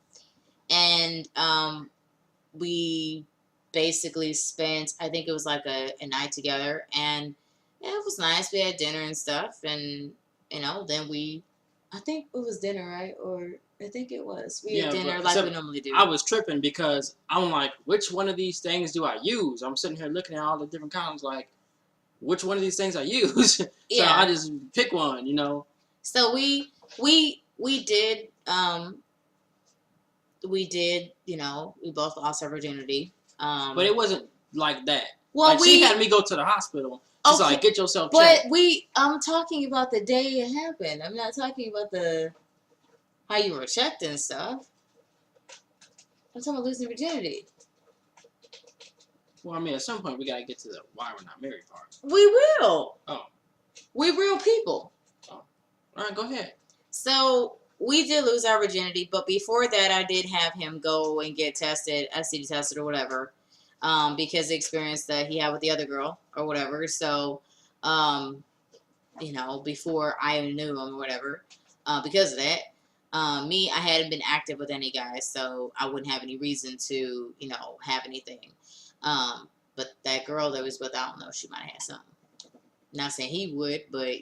we basically spent, I think it was like a night together, and yeah, it was nice. We had dinner and stuff, and then I think it was dinner, right? Or I think it was. We had dinner like we normally do. I was tripping because I'm like, which one of these things do I use? I'm sitting here looking at all the different kinds, like, which one of these things I use? So I just pick one, So we did, we both lost our virginity. But it wasn't like that. Well, she had me go to the hospital. She's like, get yourself checked. But I'm talking about the day it happened. I'm not talking about how you were checked and stuff. I'm talking about losing virginity. Well, I mean, at some point we gotta get to the why we're not married part. We will. Oh. We're real people. Oh. All right, go ahead. So we did lose our virginity, but before that, I did have him go and get tested, STD tested or whatever. because of the experience that he had with the other girl or whatever. So, um, before I even knew him or whatever, because of that. Me, I hadn't been active with any guys, so I wouldn't have any reason to, have anything. But that girl that was with, I don't know, she might have had something. Not saying he would, but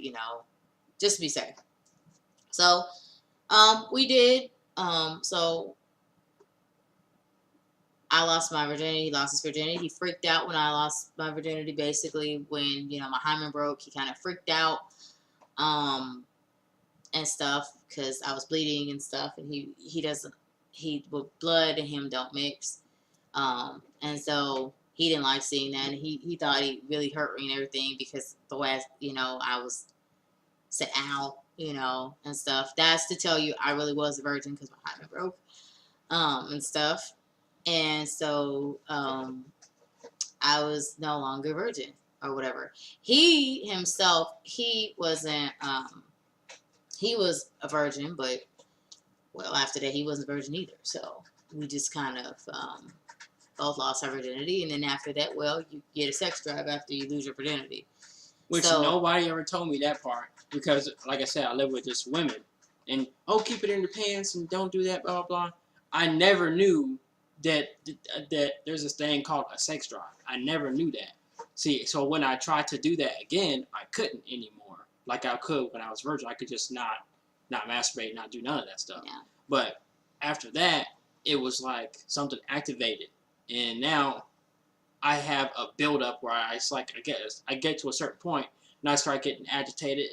just to be safe. So, we did. So I lost my virginity. He lost his virginity. He freaked out when I lost my virginity. Basically, when my hymen broke, he kind of freaked out, and stuff because I was bleeding and stuff, and he doesn't with blood and him don't mix, and so he didn't like seeing that, and he thought he really hurt me and everything because the way I was said ow, and stuff. That's to tell you I really was a virgin because my hymen broke, and stuff. And so I was no longer a virgin or whatever. He himself, he wasn't, he was a virgin, but well, after that, he wasn't a virgin either. So we just kind of both lost our virginity. And then after that, well, you get a sex drive after you lose your virginity. Which nobody ever told me that part because, like I said, I live with just women. And, keep it in your pants and don't do that, blah, blah, blah. I never knew that there's this thing called a sex drive. I never knew that. See, so when I tried to do that again, I couldn't anymore. Like I could when I was virgin. I could just not masturbate, not do none of that stuff. Yeah. But after that, it was like something activated. And now I have a buildup where I get to a certain point and I start getting agitated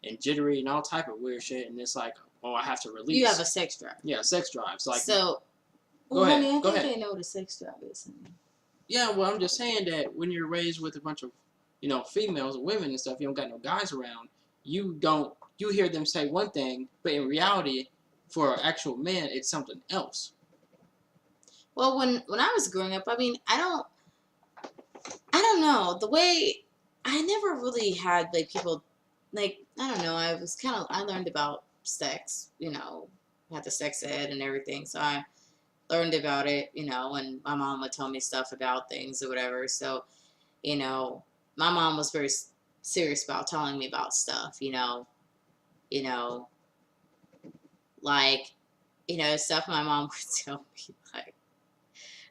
and jittery and all type of weird shit. And it's like, I have to release. You have a sex drive. Yeah, sex drive. It's like, so, go ahead. I Go think ahead. they know what a sex drive is. Yeah, well, I'm just saying that when you're raised with a bunch of, females and women and stuff, you don't got no guys around. You hear them say one thing, but in reality, for an actual man, it's something else. Well, when I was growing up, I mean, I don't know the way. I never really had like people, like I don't know. I learned about sex, had the sex ed and everything, so I learned about it, and my mom would tell me stuff about things or whatever. So, my mom was very serious about telling me about stuff, like, stuff my mom would tell me, like,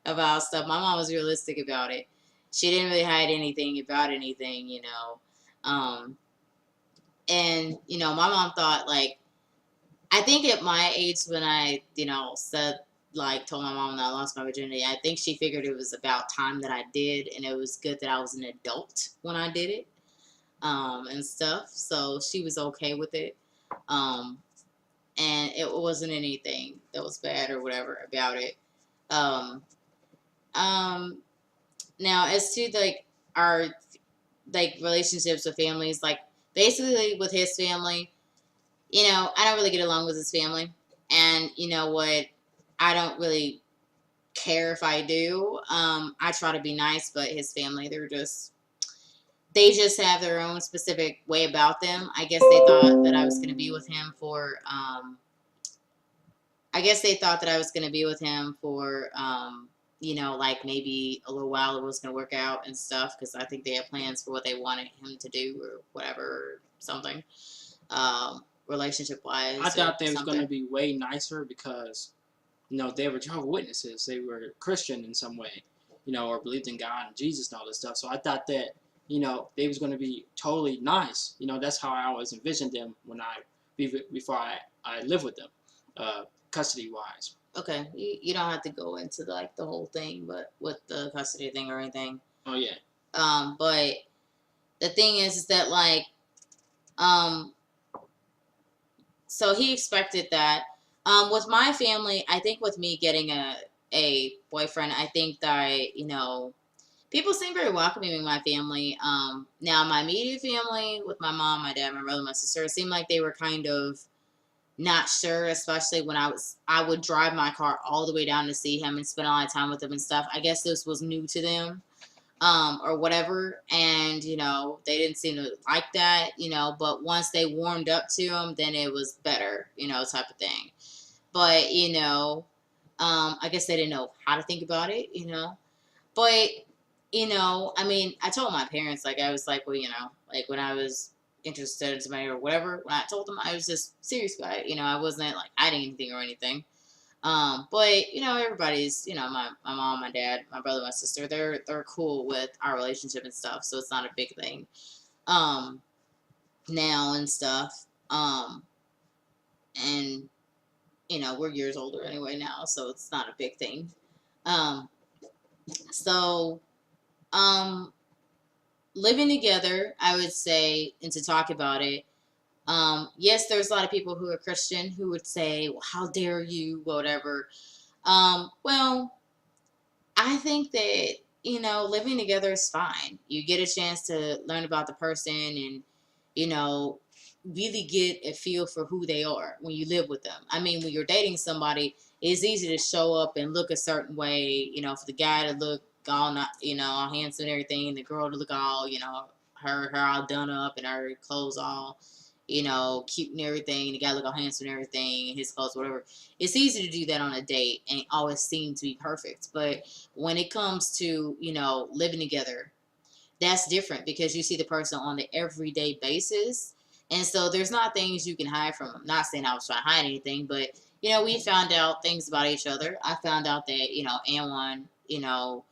about stuff. My mom was realistic about it. She didn't really hide anything about anything, and, my mom thought, like, I think at my age when I, told my mom that I lost my virginity, I think she figured it was about time that I did, and it was good that I was an adult when I did it, and stuff. So she was okay with it, and it wasn't anything that was bad or whatever about it. Now as to our relationships with families, basically with his family, I don't really get along with his family, and you know what? I don't really care if I do. I try to be nice, but his family, they just have their own specific way about them. I guess they thought that I was going to be with him for, maybe a little while it was going to work out and stuff, because I think they had plans for what they wanted him to do or whatever, or something, relationship-wise. I thought they was going to be way nicer because, they were Jehovah's Witnesses. They were Christian in some way, or believed in God and Jesus and all this stuff. So I thought that, they was going to be totally nice. That's how I always envisioned them before I lived with them, custody-wise. Okay, you don't have to go into the whole thing, but with the custody thing or anything. Oh yeah. But the thing is that so he expected that. With my family, I think with me getting a boyfriend, I think that people seem very welcoming in my family. Now my immediate family, with my mom, my dad, my brother, my sister, it seemed like they were kind of not sure, especially when I would drive my car all the way down to see him and spend a lot of time with him and stuff. I guess this was new to them, or whatever, and they didn't seem to like that, but once they warmed up to him, then it was better, type of thing. But I guess they didn't know how to think about it, But, you know, I mean, I told my parents, like, I was like, well, you know, like, when I was interested in somebody or whatever, when I told them, I was just serious about it. You know, I wasn't, like, hiding anything or anything. But, you know, everybody's, you know, my mom, my dad, my brother, my sister, they're cool with our relationship and stuff, so it's not a big thing. Um, Now and stuff. And, you know, we're years older anyway now, so it's not a big thing. Um, so, um, Living together, I would say, and to talk about it, yes, there's a lot of people who are Christian who would say, well, how dare you, whatever. Well, I think that, you know, living together is fine. You get a chance to learn about the person and, you know, really get a feel for who they are when you live with them. I mean, when you're dating somebody, it's easy to show up and look a certain way, you know, for the guy to look all not, you know, all handsome and everything, and the girl to look all, you know, her all done up and her clothes all, you know, cute and everything. The guy look all handsome and everything, his clothes, whatever. It's easy to do that on a date and always seem to be perfect. But when it comes to, you know, living together, that's different because you see the person on the everyday basis. And so there's not things you can hide from them. Not saying I was trying to hide anything, but, you know, we found out things about each other. I found out that, you know, Anwan, you know,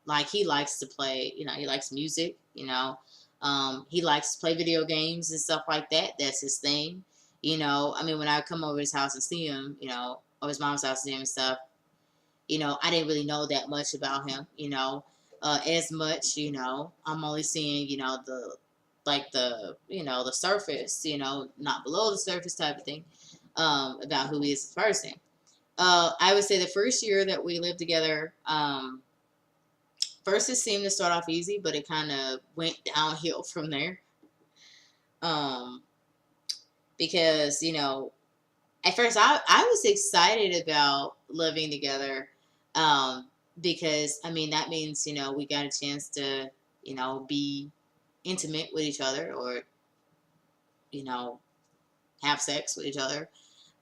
like he likes to play, you know, he likes music, you know, he likes to play video games and stuff like that. That's his thing. You know, I mean, when I come over his house and see him, you know, or his mom's house and see him and stuff, you know, I didn't really know that much about him, you know, as much, you know, I'm only seeing, you know, you know, the surface, you know, not below the surface type of thing, about who he is as a person. I would say the first year that we lived together, first it seemed to start off easy, but it kind of went downhill from there. Um, because, you know, at first I was excited about living together, um, because I mean that means, you know, we got a chance to, you know, be intimate with each other, or, you know, have sex with each other,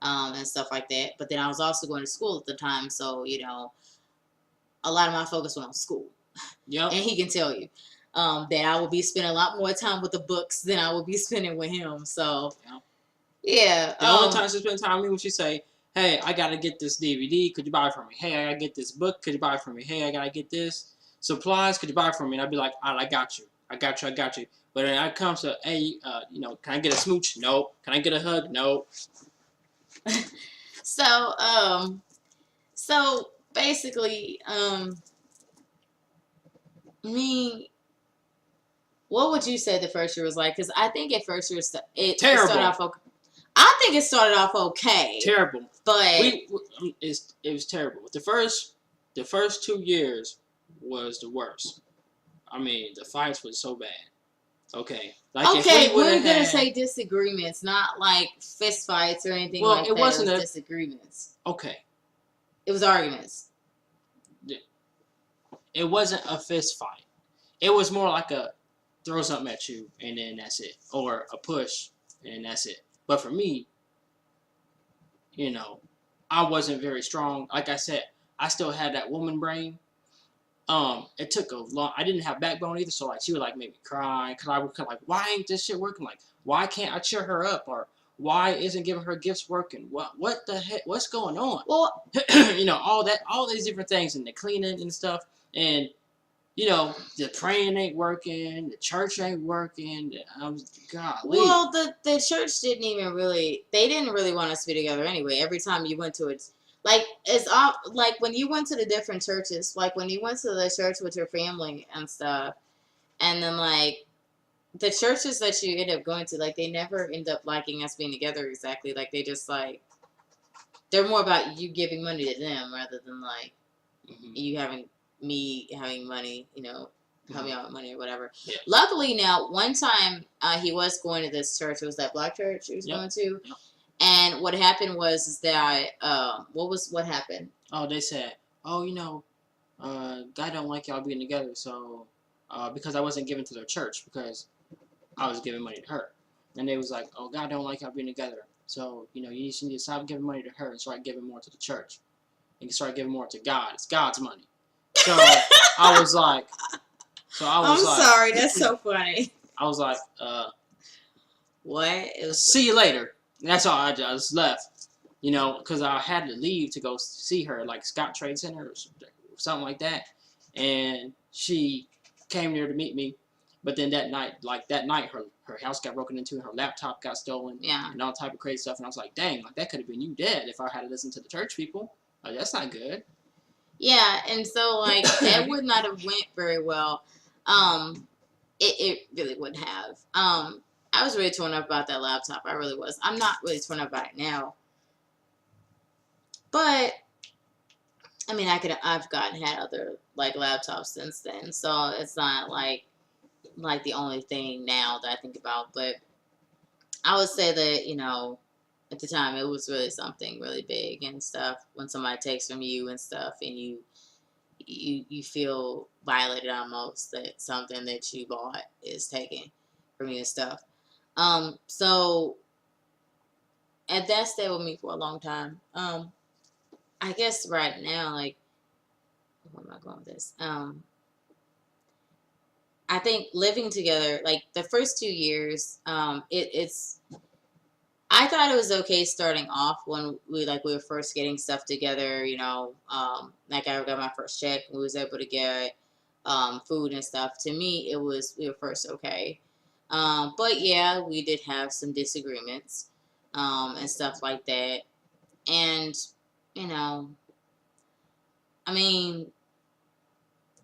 and stuff like that. But then I was also going to school at the time, so, you know, a lot of my focus went on school. Yep. And he can tell you, that I will be spending a lot more time with the books than I will be spending with him. So Yep. yeah. The only time she spent time with me when she say, "Hey, I gotta get this DVD. Could you buy it for me? Hey, I gotta get this book. Could you buy it for me? Hey, I gotta get this supplies. Could you buy it for me?" And I'd be like, "All right, I got you. I got you. I got you." But when it comes to, hey, you know, can I get a smooch? No. Can I get a hug? No. So, so basically, me, what would you say the first year was like? Because I think at first year it Terrible. started off okay. I think it started off okay. Terrible. But it was terrible. The first 2 years was the worst. I mean, the fights was so bad. Okay. Like okay, if we we're gonna had, say disagreements, not like fist fights or anything well, like it that. wasn't It was a disagreements. okay. It was arguments. It wasn't a fist fight. It was more like a throw something at you and then that's it, or a push and that's it. But for me, you know, I wasn't very strong. Like I said, I still had that woman brain. It took a long. I didn't have backbone either, so like she would like make me cry because I would like, why ain't this shit working? Like, why can't I cheer her up? Or why isn't giving her gifts working? What the heck? What's going on? Well, You know, all these different things and the cleaning and stuff, and you know, the praying ain't working, the church ain't working. Golly. well, the church didn't even really. They didn't really want us to be together anyway. Every time you went to it, like it's all like when you went to the different churches, like when you went to the church with your family and stuff, and then like the churches that you end up going to, like they never end up liking us being together exactly. Like they just like they're more about you giving money to them rather than like you having me having money, you know, help me out with money or whatever. Yeah. Luckily now, one time he was going to this church. It was that black church he was going to. Yep. And what happened was is that what happened? Oh, they said, oh, you know, God don't like y'all being together, so because I wasn't giving to their church because I was giving money to her, and they was like, oh, God don't like y'all being together, so you know you need to stop giving money to her and start giving more to the church, and start giving more to God. It's God's money. So I was like, I'm sorry, that's so funny. I was like, What? It was see you later. And that's all. I just left. You know, because I had to leave to go see her, like Scott Trade Center or something like that. And she came there to meet me. But then that night, her house got broken into, and her laptop got stolen, yeah. and all type of crazy stuff. And I was like, dang, like that could have been you dead if I had to listen to the church people. Like that's not good. Yeah, and so like that would not have went very well. It really wouldn't have. I was really torn up about that laptop. I really was. I'm not really torn up about it now. But I mean, I've had other like laptops since then, so it's not like the only thing now that I think about. But I would say that, you know, at the time it was really something really big and stuff when somebody takes from you and stuff, and you feel violated almost that something that you bought is taken from you and stuff. So and that stayed with me for a long time. I guess right now, like, where am I going with this? I think living together, like the first 2 years, it's. I thought it was okay starting off when we were first getting stuff together. You know, like I got my first check, and we was able to get food and stuff. To me, we were first okay. But yeah, we did have some disagreements and stuff like that. And you know, I mean,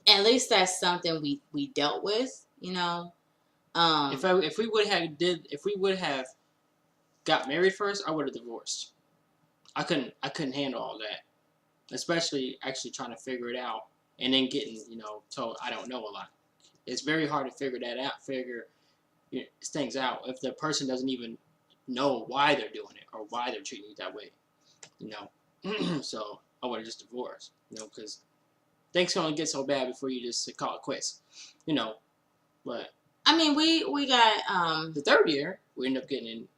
at least that's something we dealt with. You know, If we would have got married first, I would have divorced. I couldn't handle all that, especially actually trying to figure it out and then getting told I don't know a lot. It's very hard to figure things out if the person doesn't even know why they're doing it or why they're treating you that way. So I would have just divorced. Because things can only get so bad before you just call it quits. But I mean, we got the third year we ended up getting in.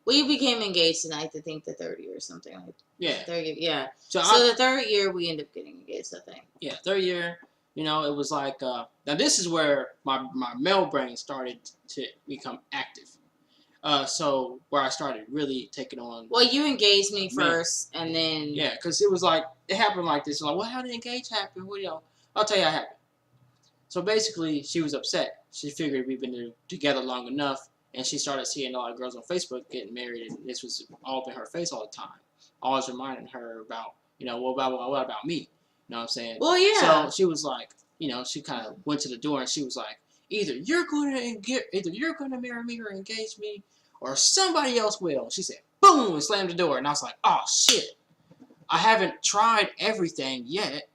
We became engaged in, I think, the third year or something like. Yeah. Third year, yeah. So the third year we ended up getting engaged, I think. Yeah, third year. It was like now this is where my male brain started to become active. So where I started really taking on. Well, you engaged me first, and then. Yeah, because it was like it happened like this. Like, well, how did engage happen? Well, I'll tell you how it happened. So basically, she was upset. She figured we've been together long enough, and she started seeing a lot of girls on Facebook getting married, and this was all up in her face all the time. Always reminding her about, what about me? You know what I'm saying? Well, yeah. So she was like, she kind of went to the door, and she was like, either you're gonna marry me or engage me, or somebody else will. She said, boom, and slammed the door, and I was like, oh shit, I haven't tried everything yet.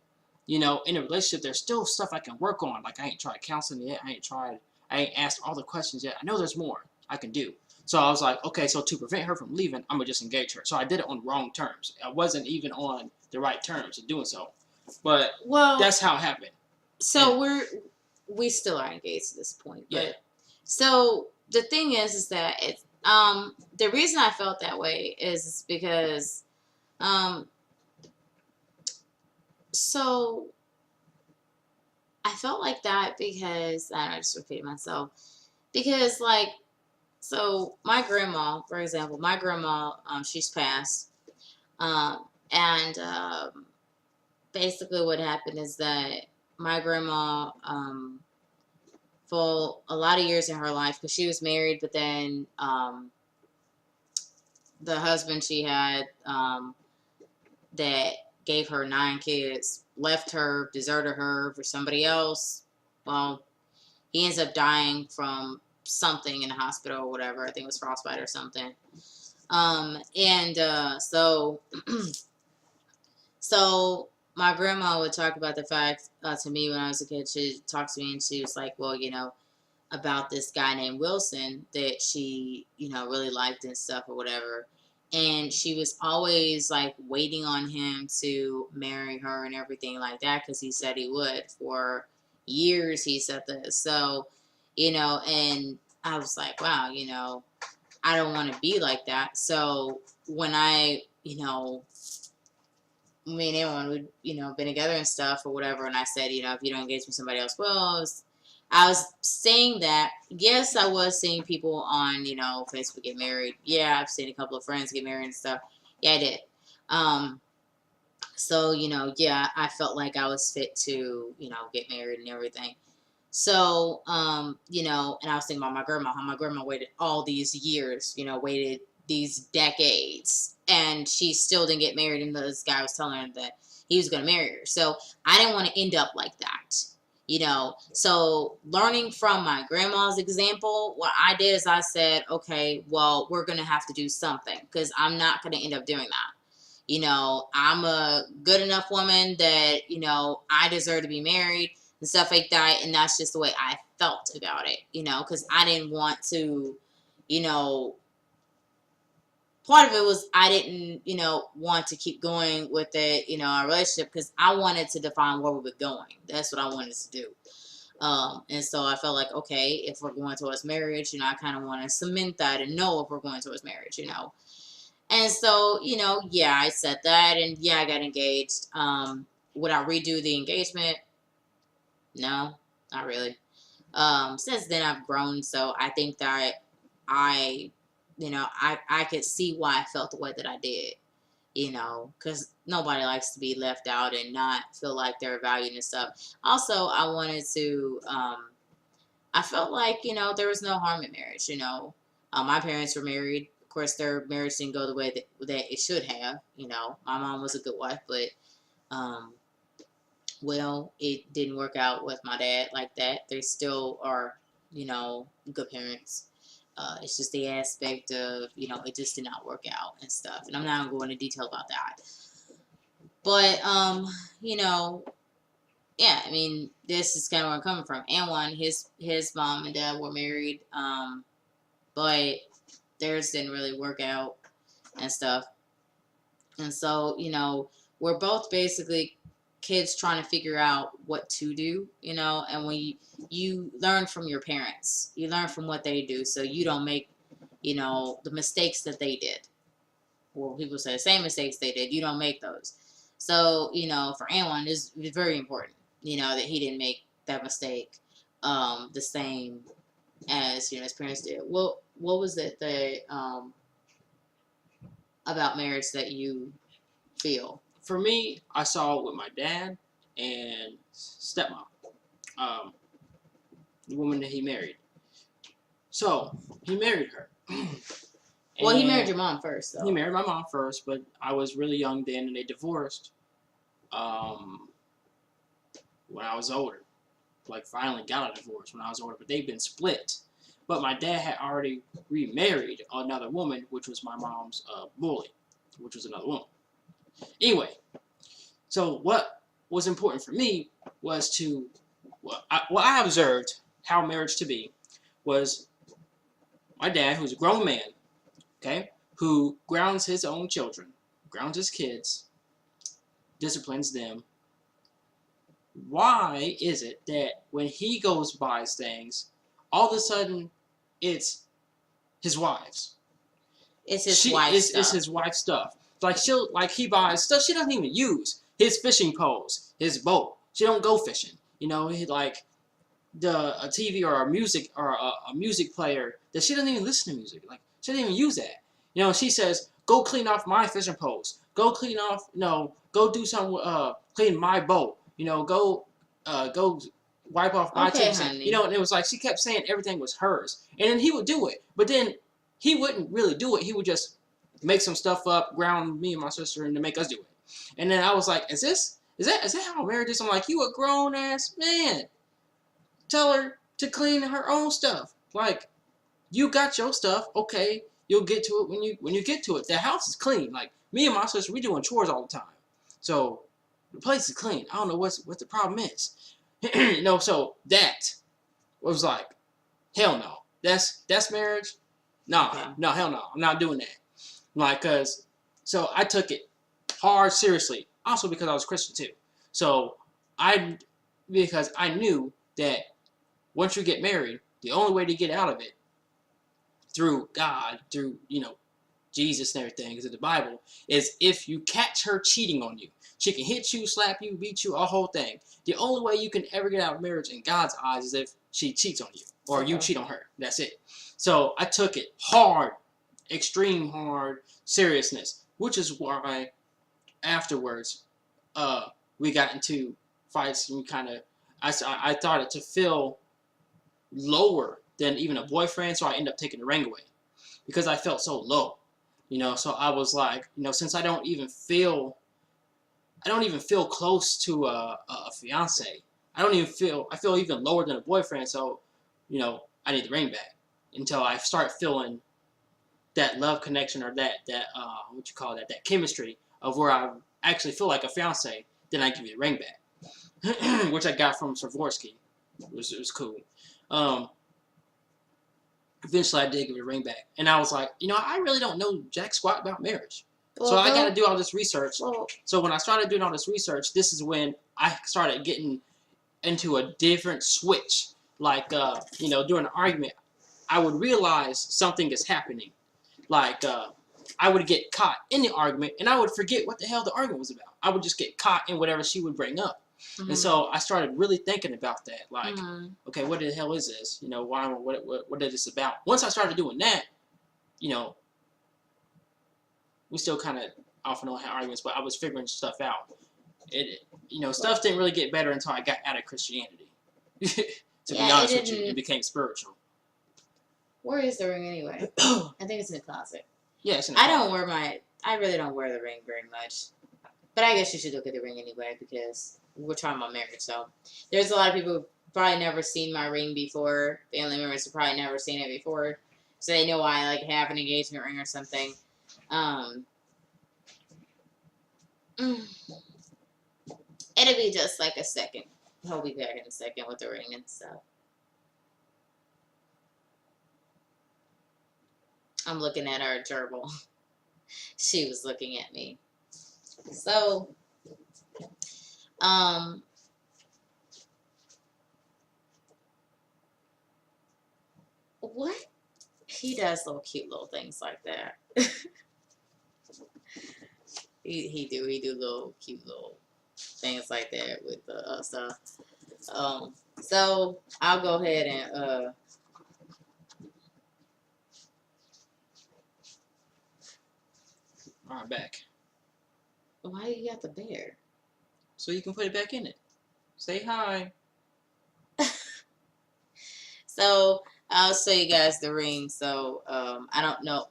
In a relationship, there's still stuff I can work on. Like I ain't tried counseling yet. I ain't asked all the questions yet. I know there's more I can do. So I was like, okay, so to prevent her from leaving, I'm going to just engage her. So I did it on wrong terms. I wasn't even on the right terms of doing so. But that's how it happened. So we still are engaged at this point. But, yeah. So the thing is that it's, the reason I felt that way is because, so I felt like that because, I just repeated myself, because so my grandma, for example, she's passed, and basically what happened is that my grandma, for a lot of years in her life, because she was married, but then the husband she had that gave her 9 kids left her, deserted her for somebody else. Well, he ends up dying from something in the hospital or whatever. I think it was frostbite or something. So my grandma would talk about the fact to me when I was a kid. She talked to me and she was like, well, about this guy named Wilson that she, really liked and stuff or whatever. And she was always waiting on him to marry her and everything like that because he said he would. For years he said this. So, and I was like, wow, I don't want to be like that. So when I me and anyone would, been together and stuff or whatever, and I said, if you don't engage with somebody else, well, I was saying that, yes, I was seeing people on, Facebook get married. Yeah, I've seen a couple of friends get married and stuff. Yeah, I did. Um, so, yeah, I felt like I was fit to, get married and everything. So, and I was thinking about my grandma, how my grandma waited all these years, waited these decades, and she still didn't get married, and this guy was telling her that he was going to marry her. So I didn't want to end up like that, So learning from my grandma's example, what I did is I said, okay, well, we're going to have to do something, because I'm not going to end up doing that. I'm a good enough woman that, I deserve to be married and stuff like that. And that's just the way I felt about it, because I didn't want to, part of it was I didn't, want to keep going with it, our relationship, because I wanted to define where we were going. That's what I wanted to do. And so I felt like, okay, if we're going towards marriage, I kind of want to cement that and know if we're going towards marriage, And so, yeah, I said that, and yeah, I got engaged. Would I redo the engagement? No, not really. Since then I've grown, so I think that I, I could see why I felt the way that I did, because nobody likes to be left out and not feel like they're valued and stuff. Also, I wanted to, I felt like, there was no harm in marriage, my parents were married. Of course, their marriage didn't go the way that it should have, my mom was a good wife, but, well, it didn't work out with my dad like that. They still are, good parents. It's just the aspect of, it just did not work out and stuff. And I'm not going to go into detail about that. But, yeah, I mean, this is kind of where I'm coming from. And one, his mom and dad were married, but theirs didn't really work out and stuff. And so, we're both basically kids trying to figure out what to do, and when you learn from your parents, you learn from what they do, so you don't make, the mistakes that they did. Well, people say the same mistakes they did, you don't make those. So, for anyone, it's very important, that he didn't make that mistake, the same as, his parents did. What was it that, about marriage that you feel? For me, I saw it with my dad and stepmom, the woman that he married. So he married her. Well, he married your mom first, though. He married my mom first, but I was really young then, and they divorced when I was older. Like, finally got a divorce when I was older, but they've been split. But my dad had already remarried another woman, which was my mom's bully, which was another woman. Anyway, so what was important for me was to, what I observed how marriage to be was my dad, who's a grown man, okay, who grounds his own children, grounds his kids, disciplines them. Why is it that when he goes buys things, all of a sudden it's his wife's? It's his wife's stuff. It's his wife's stuff. He buys stuff she doesn't even use. His fishing poles, his boat. She don't go fishing. He a TV or a music player that she doesn't even listen to music. Like, she doesn't even use that. She says, go clean off my fishing poles. Go clean off, go do some, clean my boat. Go wipe off my tips. And it was like she kept saying everything was hers. And then he would do it. But then he wouldn't really do it. He would just make some stuff up, ground me and my sister, and to make us do it. And then I was like, is that how marriage is? I'm like, you a grown ass man. Tell her to clean her own stuff. Like, you got your stuff, okay, you'll get to it when you get to it. The house is clean. Like, me and my sister, we doing chores all the time. So the place is clean. I don't know what the problem is. So that was like, hell no. That's marriage? No, Okay. no, hell no. I'm not doing that. Like, so I took it hard, seriously. Also because I was Christian too. So because I knew that once you get married, the only way to get out of it through God, through, Jesus and everything, because in the Bible, is if you catch her cheating on you, she can hit you, slap you, beat you, a whole thing. The only way you can ever get out of marriage in God's eyes is if she cheats on you or you cheat on her. That's it. So I took it hard, extreme hard seriousness, which is why afterwards we got into fights and we kind of I started to feel lower than even a boyfriend, so I ended up taking the ring away because I felt so low, so I was like, since I don't even feel close to a fiance. I feel even lower than a boyfriend, so I need the ring back until I start feeling that love connection or that that chemistry of where I actually feel like a fiance. Then I give you the ring back, which I got from Swarovski. It was cool. Eventually I did give it a ring back, and I was like, I really don't know jack squat about marriage. So I got to do all this research. So when I started doing all this research, this is when I started getting into a different switch. Like, during an argument, I would realize something is happening. Like, I would get caught in the argument, and I would forget what the hell the argument was about. I would just get caught in whatever she would bring up. And so I started really thinking about that. Like, okay, what the hell is this? Why? What is this about? Once I started doing that, we still kind of off and on had arguments, but I was figuring stuff out. Stuff didn't really get better until I got out of Christianity. To be honest with you, it became spiritual. Where is the ring anyway? I think it's in the closet. Yeah, it's in the closet. I really don't wear the ring very much. But I guess you should look at the ring anyway because we're talking about marriage. So there's a lot of people who've probably never seen my ring before. Family members have probably never seen it before. So they know I have an engagement ring or something. It'll be just like a second. He'll be back in a second with the ring and stuff. I'm looking at our gerbil. She was looking at me. So, what? He does little cute little things like that. he do little cute little things like that with the stuff. So I'll go ahead and Alright, back. why you got the bear? So you can put it back in it. Say hi. So I'll show you guys the ring. So I don't know.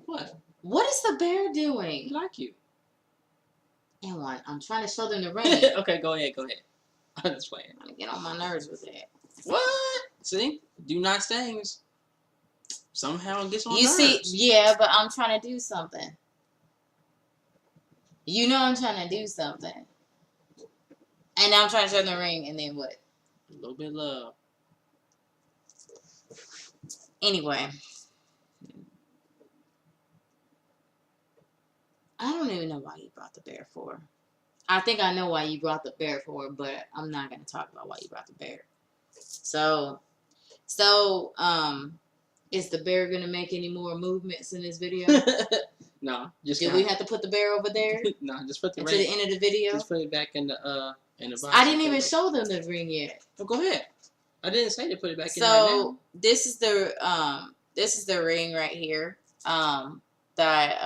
What? What is the bear doing? I like you. And what? I'm trying to show them the ring. Okay, go ahead. I'm just playing. I'm gonna get on my nerves with that. What? See? Do nice things. Somehow it gets on You nerves. see, yeah, but I'm trying to do something. You know I'm trying to do something. And now I'm trying to show them the ring, and then what? A little bit of love. Anyway. I don't even know why you brought the bear for. I think I know why you brought the bear for, but I'm not going to talk about why you brought the bear. So, is the bear going to make any more movements in this video? No. Just Do we have to put the bear over there? No, just put the Until ring. the end of the video? Just put it back in the box. I didn't even show them the ring yet. Oh, go ahead. I didn't say to put it back in right now. So this is the ring right here. That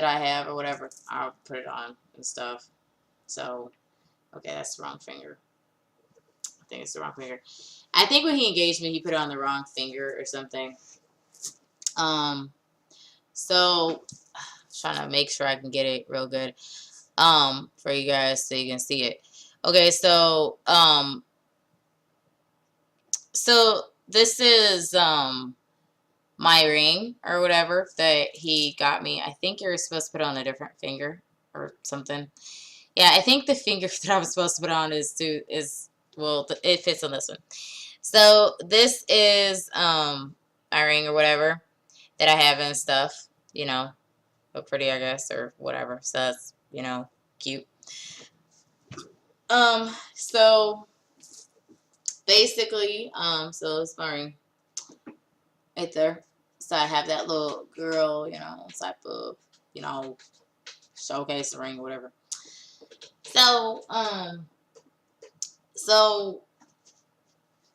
I have or whatever. I'll put it on and stuff. So, okay, that's the wrong finger. I think it's the wrong finger. I think when he engaged me, he put it on the wrong finger or something. So trying to make sure I can get it real good. For you guys so you can see it. Okay, so this is my ring or whatever that he got me. I think you're supposed to put on a different finger or something. Yeah, I think the finger that I was supposed to put on it fits on this one. So this is my ring or whatever that I have and stuff, look pretty, I guess, or whatever. So that's, cute. So basically, so it's my ring right there. So I have that little girl, type of, showcase ring or whatever. So, so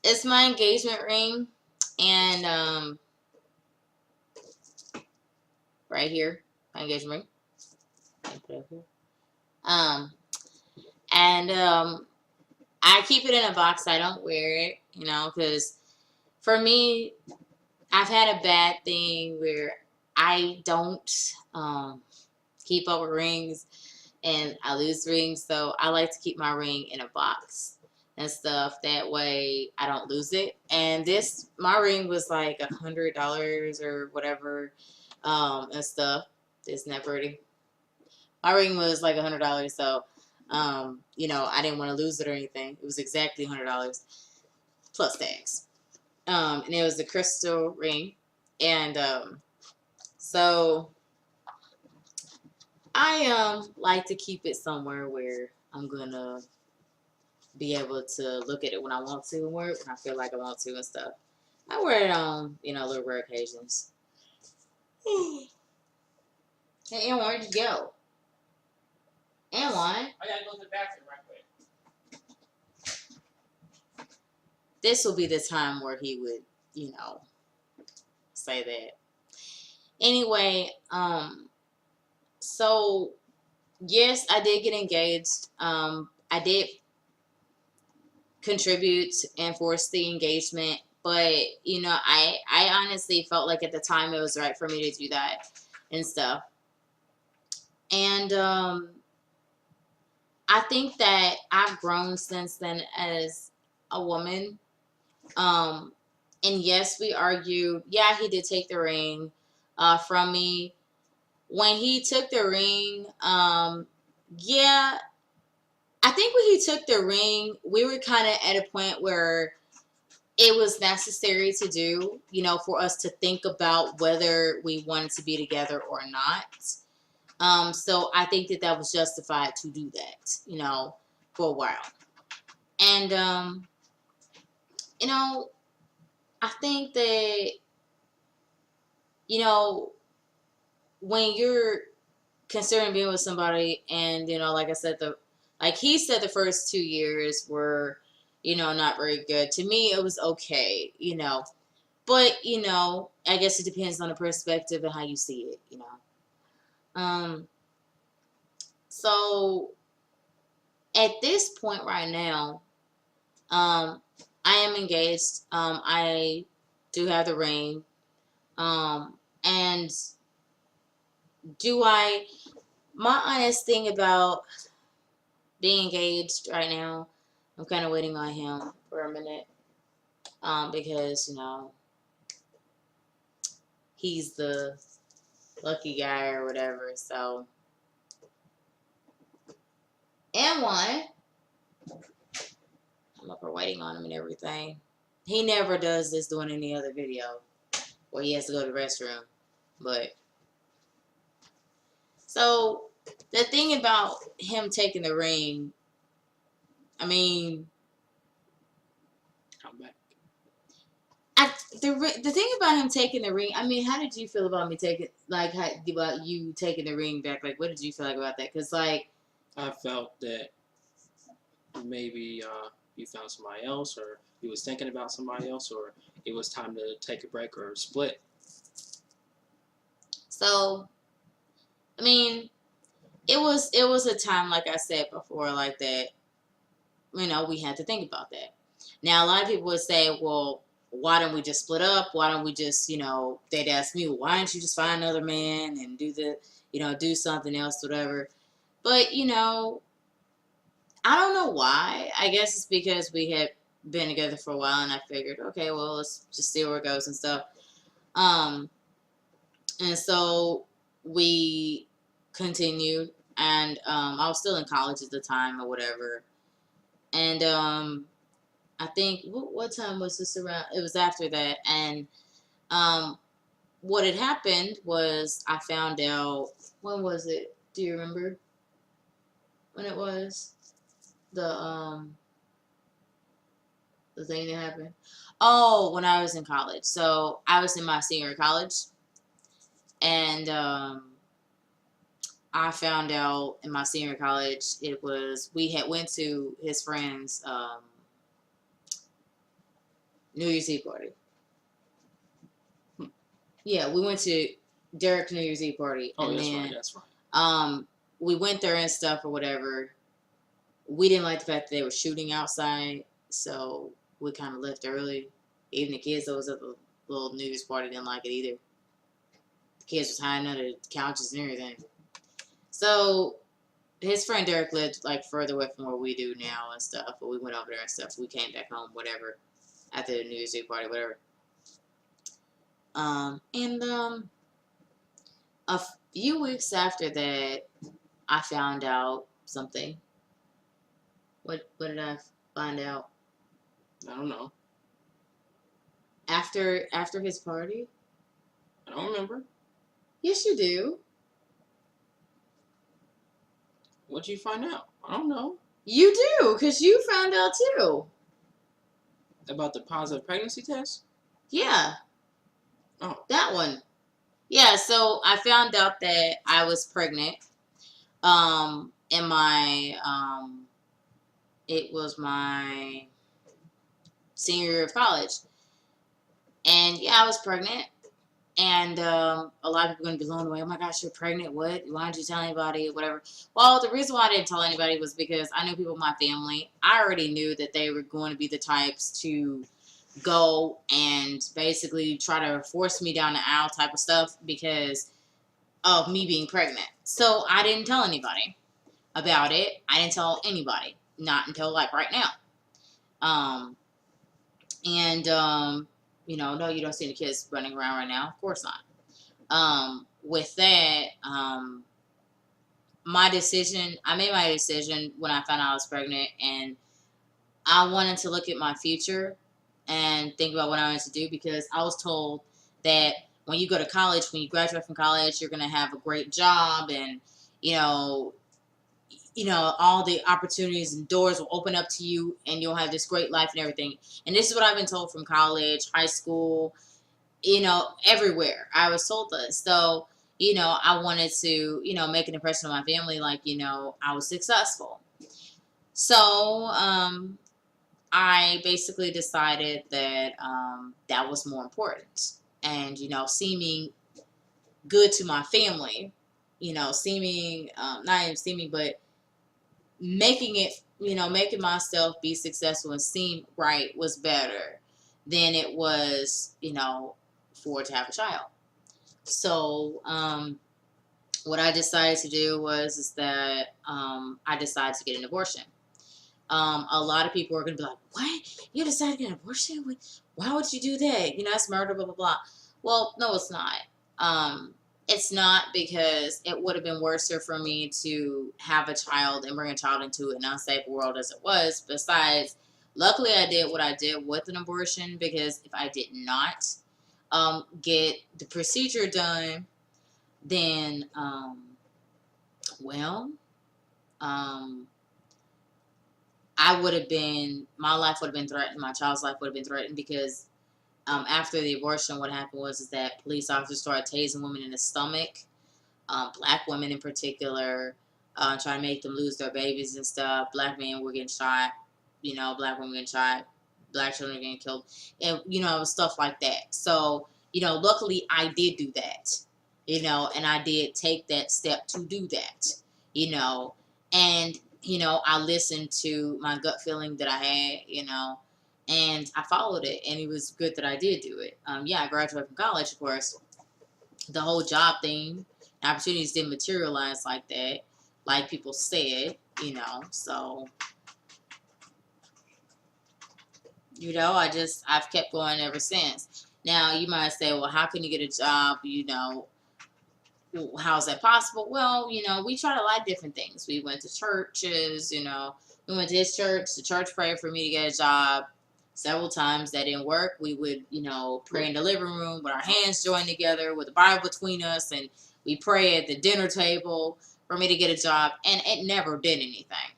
it's my engagement ring, and right here, my engagement ring. And I keep it in a box. I don't wear it, because for me, I've had a bad thing where I don't keep up with rings, and I lose rings. So I like to keep my ring in a box and stuff. That way I don't lose it. And my ring was like $100 or whatever, and stuff. It's not pretty. My ring was like $100, so I didn't want to lose it or anything. It was exactly $100 plus tax. And it was a crystal ring, and so I like to keep it somewhere where I'm gonna be able to look at it when I want to and wear it when I feel like I want to and stuff. I wear it on little rare occasions. Hey, Aaron, where'd you go? Aaron, I gotta go to the bathroom right quick. this will be the time where he would, say that. Anyway, so yes, I did get engaged. I did contribute and force the engagement, but I honestly felt like at the time it was right for me to do that and stuff. And I think that I've grown since then as a woman. And yes, we argued. Yeah, he did take the ring from me. When he took the ring, yeah, I think when he took the ring, we were kind of at a point where it was necessary to do, for us to think about whether we wanted to be together or not. So I think that was justified to do that, for a while. And, I think that, when you're considering being with somebody and, like I said, like he said, the first 2 years were, not very good. To me, it was okay, but, I guess it depends on the perspective and how you see it. Um, so at this point right now, I am engaged. I do have the ring. And my honest thing about being engaged right now, I'm kind of waiting on him for a minute. Because, he's the lucky guy or whatever. So, and one, I'm up here waiting on him and everything. He never does this doing any other video where he has to go to the restroom. But, so, the thing about him taking the ring, I mean, Come back. The thing about him taking the ring, I mean, how did you feel about me about you taking the ring back? Like, what did you feel like about that? Because, like, I felt that maybe you found somebody else, or you was thinking about somebody else, or it was time to take a break or split. So, I mean, it was a time, like I said before, like that, we had to think about that. Now, a lot of people would say, well, why don't we just split up? Why don't we just, they'd ask me, well, why don't you just find another man and do something else, whatever. But, I don't know why. I guess it's because we had been together for a while and I figured, okay, well, let's just see where it goes and stuff. And so we continued, and I was still in college at the time or whatever. And I think what time was this around? It was after that, and what had happened was I found out. When was it? Do you remember when it was? The The thing that happened. Oh, when I was in college. So I was in my senior year of college, and I found out in my senior year of college it was we had went to his friend's New Year's Eve party. Yeah, we went to Derek's New Year's Eve party, Oh, and that's then right. That's right. we went there and stuff or whatever. We didn't like the fact that they were shooting outside, so we kind of left early. Even the kids that was at the little New Year's party didn't like it either. The kids was hiding under the couches and everything. So his friend Derek lived like further away from where we do now and stuff, but we went over there and stuff. We came back home, whatever, after the New Year's Eve party, whatever. And a few weeks after that, I found out something. What did I find out? I don't know. After his party? I don't remember. Yes, you do. What'd you find out? I don't know. You do, because you found out too. About the positive pregnancy test? Yeah. Oh. That one. Yeah, so I found out that I was pregnant. In my it was my senior year of college. And yeah, I was pregnant. And a lot of people are going to be blown away. Oh my gosh, you're pregnant. What? Why didn't you tell anybody? Whatever. Well, the reason why I didn't tell anybody was because I knew people in my family. I already knew that they were going to be the types to go and basically try to force me down the aisle type of stuff because of me being pregnant. So I didn't tell anybody about it. I didn't tell anybody. Not until like right now. No, you don't see the kids running around right now. Of course not. With that, I made my decision when I found out I was pregnant, and I wanted to look at my future and think about what I wanted to do because I was told that when you go to college, when you graduate from college, you're going to have a great job and, all the opportunities and doors will open up to you and you'll have this great life and everything. And this is what I've been told from college, high school, everywhere. I was told this. So, I wanted to, make an impression on my family like, I was successful. So, I basically decided that that was more important. And, seeming good to my family, seeming, not even seeming, but making it, making myself be successful and seem right was better than it was, for to have a child. So, what I decided to do is that I decided to get an abortion. A lot of people are going to be like, what? You decided to get an abortion? Why would you do that? That's murder, blah, blah, blah. Well, no, it's not. It's not because it would have been worse for me to have a child and bring a child into an unsafe world as it was. Besides, luckily I did what I did with an abortion because if I did not get the procedure done, then, my life would have been threatened, my child's life would have been threatened because after the abortion, what happened was that police officers started tasing women in the stomach, black women in particular, trying to make them lose their babies and stuff. Black men were getting shot, black women getting shot, black children getting killed, and, it was stuff like that. So, luckily I did do that, and I did take that step to do that, and, I listened to my gut feeling that I had, and I followed it, and it was good that I did do it. I graduated from college, of course. The whole job thing, opportunities didn't materialize like that, like people said, so, I've kept going ever since. Now, you might say, well, how can you get a job, how is that possible? Well, we tried a lot of different things. We went to churches, we went to his church. The church prayed for me to get a job several times. That didn't work. We would, pray in the living room with our hands joined together with the Bible between us, and we pray at the dinner table for me to get a job, and it never did anything,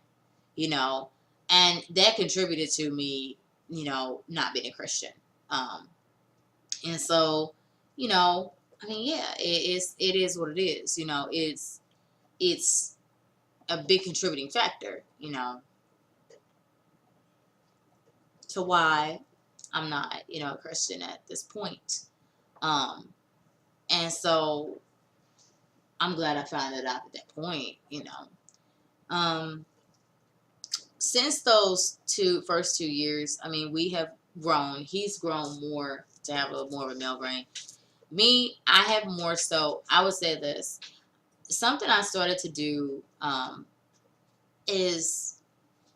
and that contributed to me not being a Christian. And so, I mean, yeah, it is what it is. It's a big contributing factor, to why I'm not, a Christian at this point. Um, and so I'm glad I found it out at that point. Um, since those first 2 years, I mean, we have grown. He's grown more to have more of a male brain. Me, I have more so. I would say this. Something I started to do is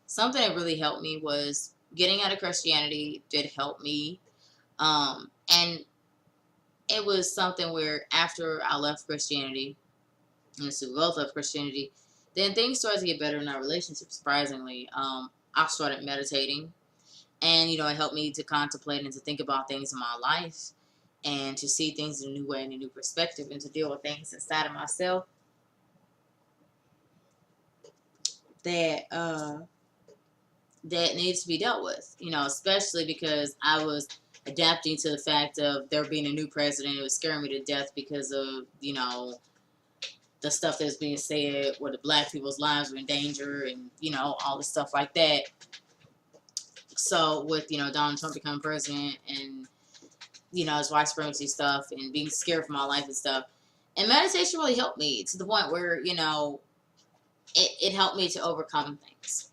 something that really helped me was getting out of Christianity did help me. And it was something where after I left Christianity, and so we both left Christianity, then things started to get better in our relationship, surprisingly. I started meditating, and, it helped me to contemplate and to think about things in my life and to see things in a new way and a new perspective and to deal with things inside of myself that that needs to be dealt with, especially because I was adapting to the fact of there being a new president. It was scaring me to death because of, the stuff that's being said where the black people's lives were in danger and, all the stuff like that. So with, Donald Trump becoming president and, his white supremacy stuff and being scared for my life and stuff. And meditation really helped me to the point where, it helped me to overcome things.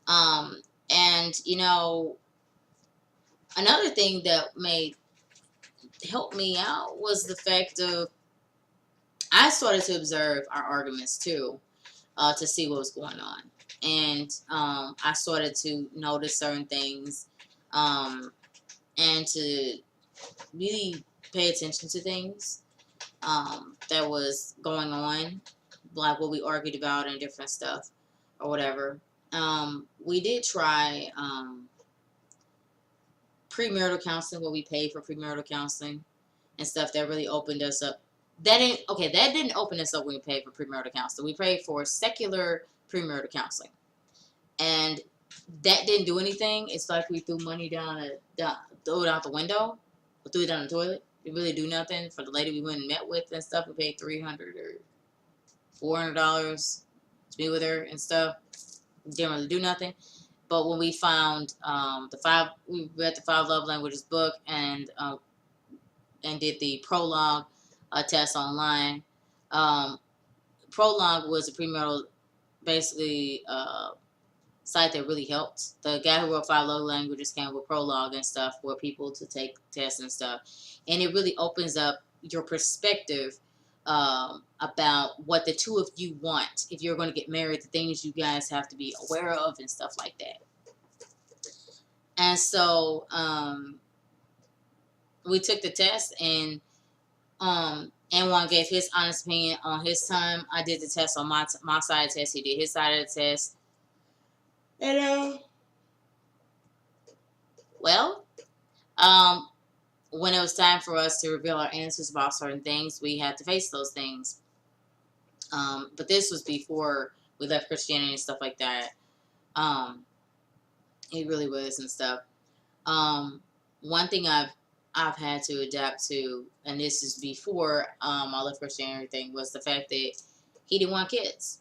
And, another thing that help me out was the fact of I started to observe our arguments too, to see what was going on. And I started to notice certain things and to really pay attention to things that was going on, like what we argued about and different stuff or whatever. We did try premarital counseling, where we paid for premarital counseling and stuff. That really opened us up. That didn't open us up when we paid for premarital counseling. We paid for secular premarital counseling, and that didn't do anything. It's like we threw money threw it out the window, or threw it down the toilet. It really do nothing. For the lady we went and met with and stuff, we paid $300 or $400 to be with her and stuff. Didn't really do nothing. But when we found we read the 5 Love Languages book and did the prologue test online. Prologue was a premarital, basically, site that really helped. The guy who wrote 5 Love Languages came with prologue and stuff for people to take tests and stuff. And it really opens up your perspective about what the two of you want. If you're going to get married, the things you guys have to be aware of and stuff like that. And so we took the test, and Anwan gave his honest opinion on his time. I did the test on my side of the test. He did his side of the test. And when it was time for us to reveal our answers about certain things, we had to face those things. But this was before we left Christianity and stuff like that. It really was and stuff. One thing I've had to adapt to, and this is before I left Christianity and everything, was the fact that he didn't want kids.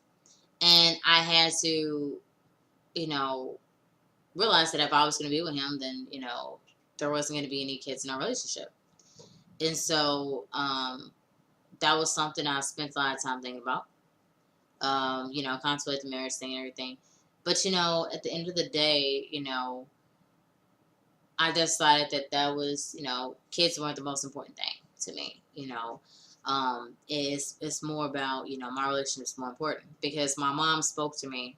And I had to, realize that if I was going to be with him, then, there wasn't going to be any kids in our relationship. And so that was something I spent a lot of time thinking about. Contemplate the marriage thing and everything. But, at the end of the day, I decided that was, kids weren't the most important thing to me, It's more about, my relationship is more important. Because my mom spoke to me,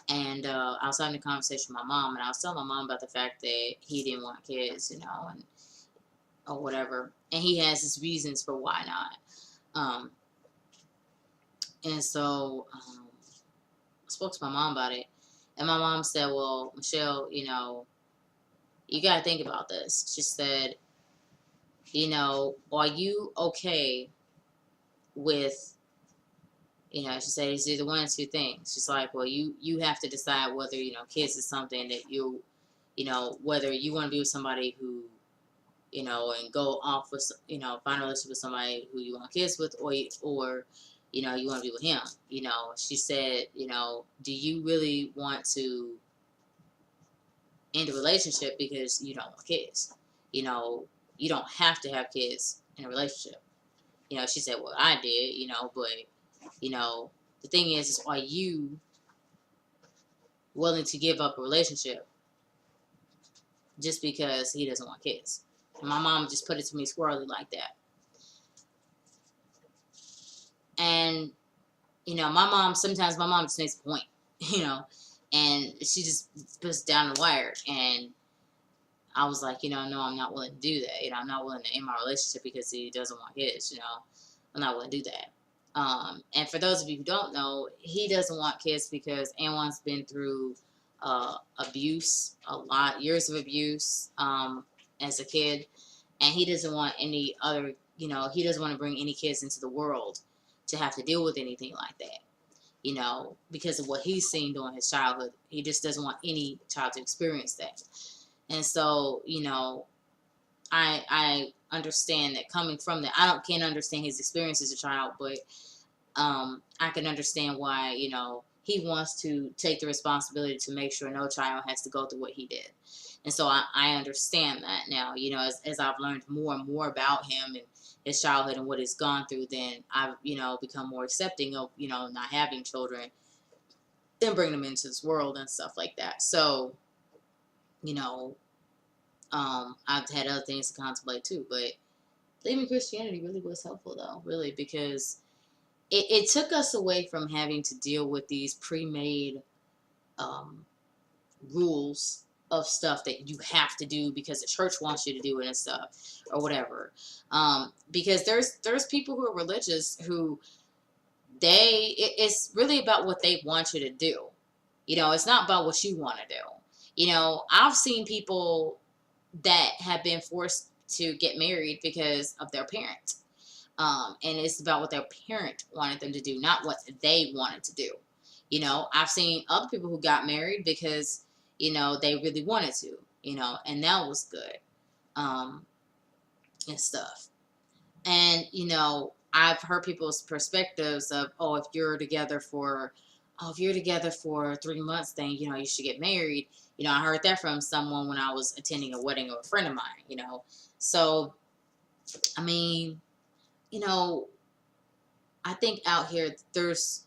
and I was having a conversation with my mom, and I was telling my mom about the fact that he didn't want kids, or whatever. And he has his reasons for why not. And so I spoke to my mom about it. And my mom said, well, Michelle, you got to think about this. She said, are you okay with, she said, it's either one or two things. She's like, well, you have to decide whether, kids is something that you whether you want to be with somebody who, and go off with, find a relationship with somebody who you want kids with, or you want to be with him. She said, do you really want to end a relationship because you don't want kids? You don't have to have kids in a relationship. She said, well, I did, but, the thing is are you willing to give up a relationship just because he doesn't want kids? And my mom just put it to me squarely like that. And, sometimes my mom just makes a point, and she just puts down the wire. And I was like, no, I'm not willing to do that. I'm not willing to end my relationship because he doesn't want kids. I'm not willing to do that. And for those of you who don't know, he doesn't want kids because Anwan's been through abuse, years of abuse as a kid, and he doesn't want any other, he doesn't want to bring any kids into the world to have to deal with anything like that, because of what he's seen during his childhood. He just doesn't want any child to experience that. And so, I understand that coming from that. Can't understand his experience as a child, but I can understand why, he wants to take the responsibility to make sure no child has to go through what he did. And so I understand that now, as I've learned more and more about him and his childhood and what he's gone through, then I've, become more accepting of, not having children and bring them into this world and stuff like that. So, I've had other things to contemplate too, but leaving Christianity really was helpful though, really, because it took us away from having to deal with these pre-made rules of stuff that you have to do because the church wants you to do it and stuff or whatever. Because there's people who are religious who it's really about what they want you to do. It's not about what you want to do. I've seen people that have been forced to get married because of their parent. And it's about what their parent wanted them to do, not what they wanted to do. I've seen other people who got married because, they really wanted to, and that was good, and stuff. And, I've heard people's perspectives of, if you're together for 3 months, then, you should get married. I heard that from someone when I was attending a wedding of a friend of mine, So, I mean, I think out here there's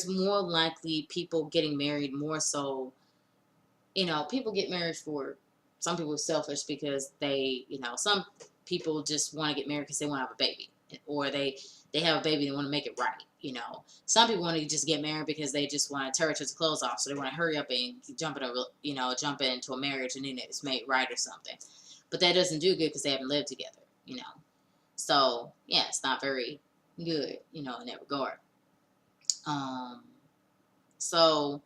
more likely people getting married more so, people get married for, some people are selfish because they, some people just want to get married because they want to have a baby, or they have a baby and want to make it right. Some people want to just get married because they just want to tear each other's clothes off, so they want to hurry up and jump into a marriage and then it's made right or something. But that doesn't do good because they haven't lived together. So yeah, it's not very good, in that regard. So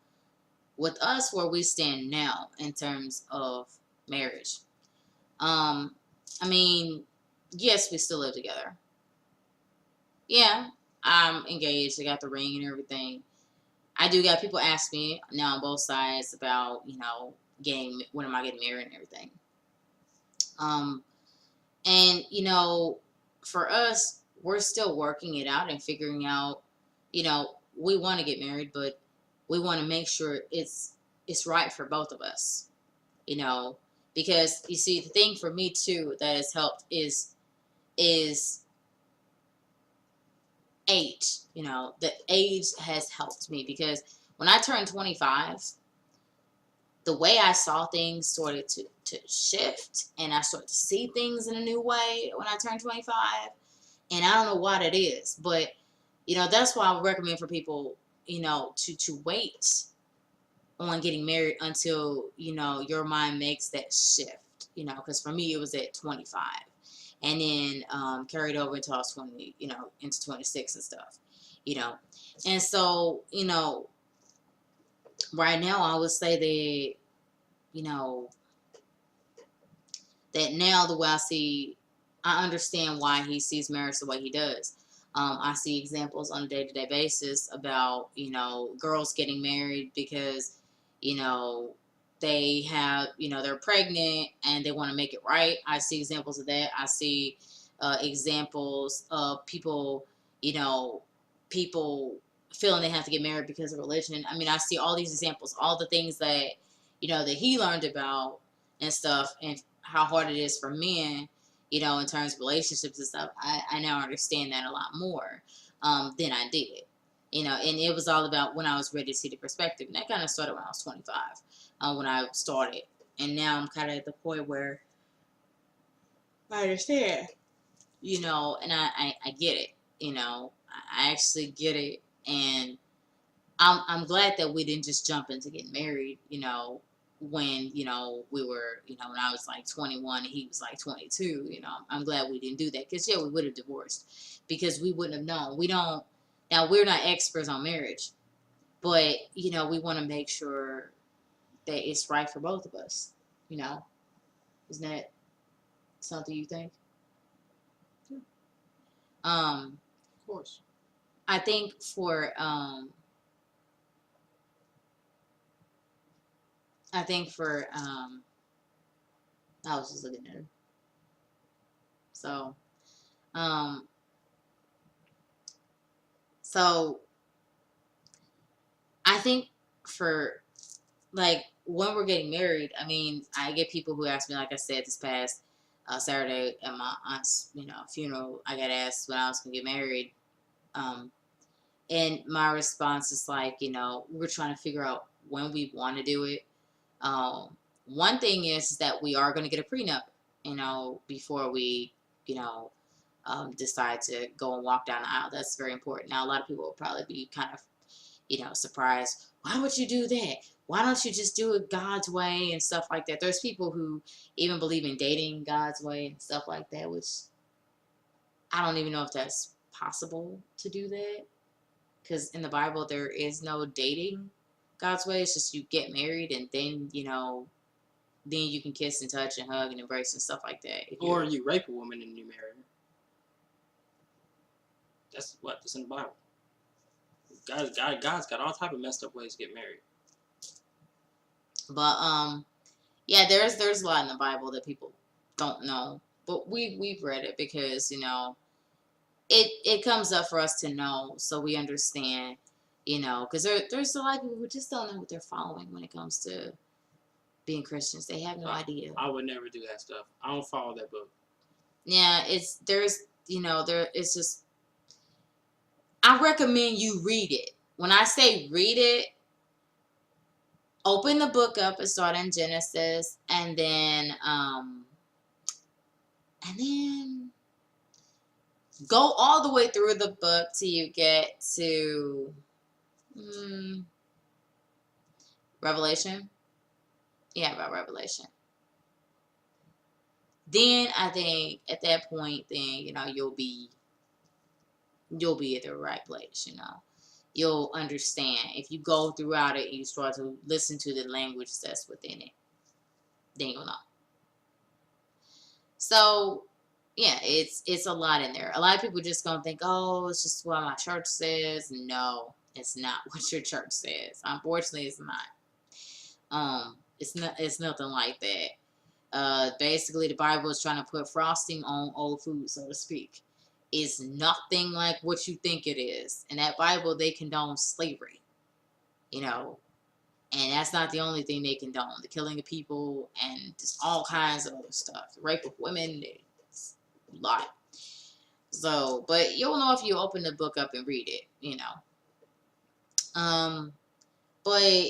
with us, where we stand now in terms of marriage, I mean, yes, we still live together. Yeah, I'm engaged. I got the ring and everything. I do got people ask me now on both sides about, when am I getting married and everything. And, for us, we're still working it out and figuring out, we want to get married, but we want to make sure it's right for both of us, because you see, the thing for me too that has helped is age. The age has helped me, because when I turned 25, the way I saw things started to shift, and I started to see things in a new way when I turned 25. And I don't know why that is, but that's why I would recommend for people, to wait on getting married until your mind makes that shift. Because for me it was at 25, and then carried over until I was 20, into 26 and stuff, and so right now I would say that that now the way I understand why he sees marriage the way he does. I see examples on a day-to-day basis about, girls getting married because, they have, they're pregnant and they want to make it right. I see examples of that. I see examples of people, people feeling they have to get married because of religion. I mean, I see all these examples, all the things that, that he learned about and stuff, and how hard it is for men, in terms of relationships and stuff. I now understand that a lot more than I did. And it was all about when I was ready to see the perspective. And that kind of started when I was 25, when I started. And now I'm kind of at the point where I understand, and I get it, I actually get it. And I'm glad that we didn't just jump into getting married, when, we were, when I was like 21 and he was like 22, I'm glad we didn't do that. Because, yeah, we would have divorced because we wouldn't have known. Now, we're not experts on marriage, but, we want to make sure that it's right for both of us, Isn't that something you think? Yeah. Of course. I think I was just looking at it. So, um, so I think for, like, when we're getting married, I mean, I get people who ask me, like I said, this past Saturday at my aunt's, funeral, I got asked when I was gonna get married. And my response is like, we're trying to figure out when we want to do it. One thing is that we are going to get a prenup, before we, decide to go and walk down the aisle. That's very important. Now, a lot of people will probably be kind of, surprised. Why would you do that? Why don't you just do it God's way and stuff like that? There's people who even believe in dating God's way and stuff like that, which I don't even know if that's possible to do that. Because in the Bible, there is no dating God's way. It's just you get married and then, then you can kiss and touch and hug and embrace and stuff like that. Or you rape a woman and you marry her. That's in the Bible. God's got all type of messed up ways to get married. But yeah, there's a lot in the Bible that people don't know, but we've read it because it comes up for us to know, so we understand, because there's a lot of people who just don't know what they're following when it comes to being Christians. They have no idea. I would never do that stuff. I don't follow that book. Yeah, it's just, I recommend you read it. When I say read it, open the book up and start in Genesis, and then go all the way through the book till you get to Revelation. Yeah, about Revelation. Then I think at that point, then you'll be at the right place. You'll understand if you go throughout it and you start to listen to the language that's within it. Then you'll know. So yeah, it's a lot in there. A lot of people just gonna think, oh, it's just what my church says. No, it's not what your church says. Unfortunately, it's not. It's nothing like that. Basically, the Bible is trying to put frosting on old food, so to speak. It's nothing like what you think it is. In that Bible, they condone slavery, and that's not the only thing they condone. The killing of people and just all kinds of other stuff. The rape of women, it's a lot. So, but you'll know if you open the book up and read it, But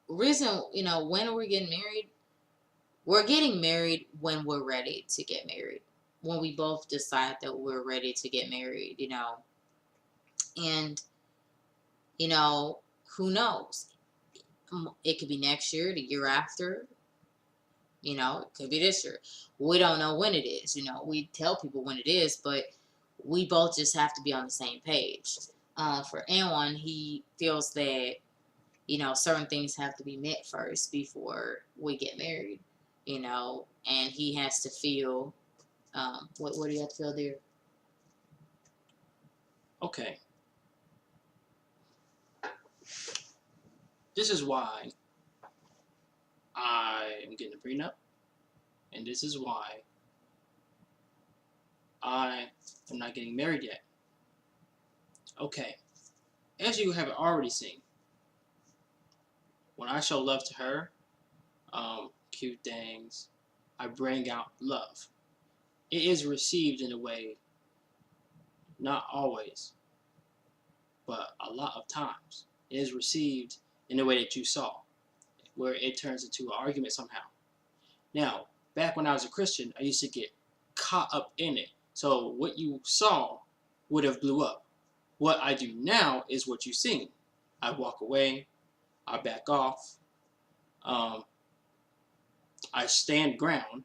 reason, when are we getting married? We're getting married when we're ready to get married. When we both decide that we're ready to get married, And, who knows? It could be next year, the year after. It could be this year. We don't know when it is. We tell people when it is, but we both just have to be on the same page. For anyone, he feels that, certain things have to be met first before we get married, and he has to feel, what do you have to feel there? Okay. This is why I am getting a prenup, and this is why I am not getting married yet. Okay, as you have already seen, when I show love to her, cute things, I bring out love. It is received in a way, not always, but a lot of times. It is received in the way that you saw, where it turns into an argument somehow. Now, back when I was a Christian, I used to get caught up in it. So what you saw would have blew up. What I do now is what you've seen. I walk away, I back off, I stand ground,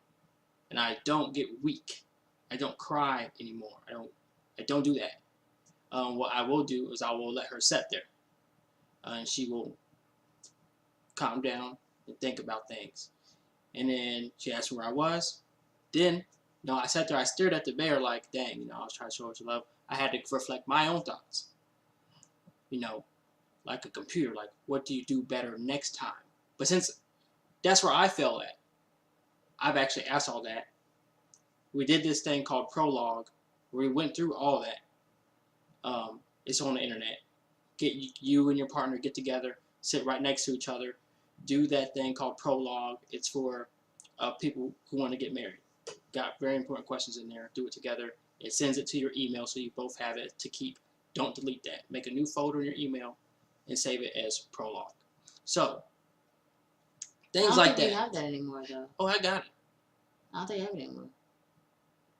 and I don't get weak. I don't cry anymore. I don't do that. What I will do is I will let her sit there, and she will calm down and think about things. And then she asked me where I was. Then, I sat there. I stared at the bear like, dang, I was trying to show her some love. I had to reflect my own thoughts. Like a computer. Like, what do you do better next time? But since that's where I fell at, I've actually asked all that. We did this thing called Prologue, where we went through all that. It's on the internet. Get you and your partner get together, sit right next to each other, do that thing called Prologue. It's for people who want to get married. Got very important questions in there. Do it together. It sends it to your email so you both have it to keep. Don't delete that. Make a new folder in your email and save it as Prologue. So, things like that. I don't think you have that anymore, though. Oh, I got it. I don't think I have it anymore.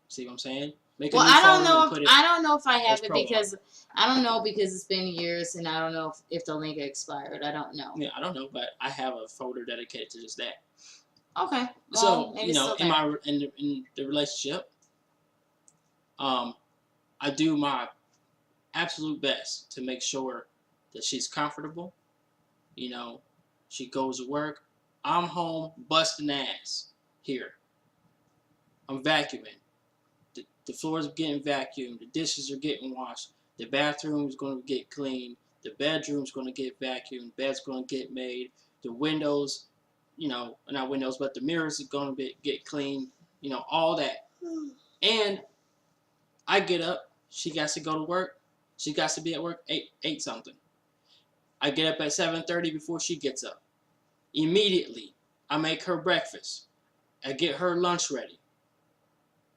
See what I'm saying? Make well, I don't know if I have it because it's been years and I don't know if the link expired. I don't know. Yeah, I don't know, but I have a folder dedicated to just that. Okay. Well, so in the relationship, I do my absolute best to make sure that she's comfortable. She goes to work. I'm home busting ass here. I'm vacuuming. The floors are getting vacuumed. The dishes are getting washed. The bathroom is going to get cleaned. The bedroom's going to get vacuumed. Bed's going to get made. The windows, not windows, but the mirrors are going to get cleaned. All that. And I get up. She got to go to work. She got to be at work 8 something. I get up at 7:30 before she gets up. Immediately, I make her breakfast. I get her lunch ready.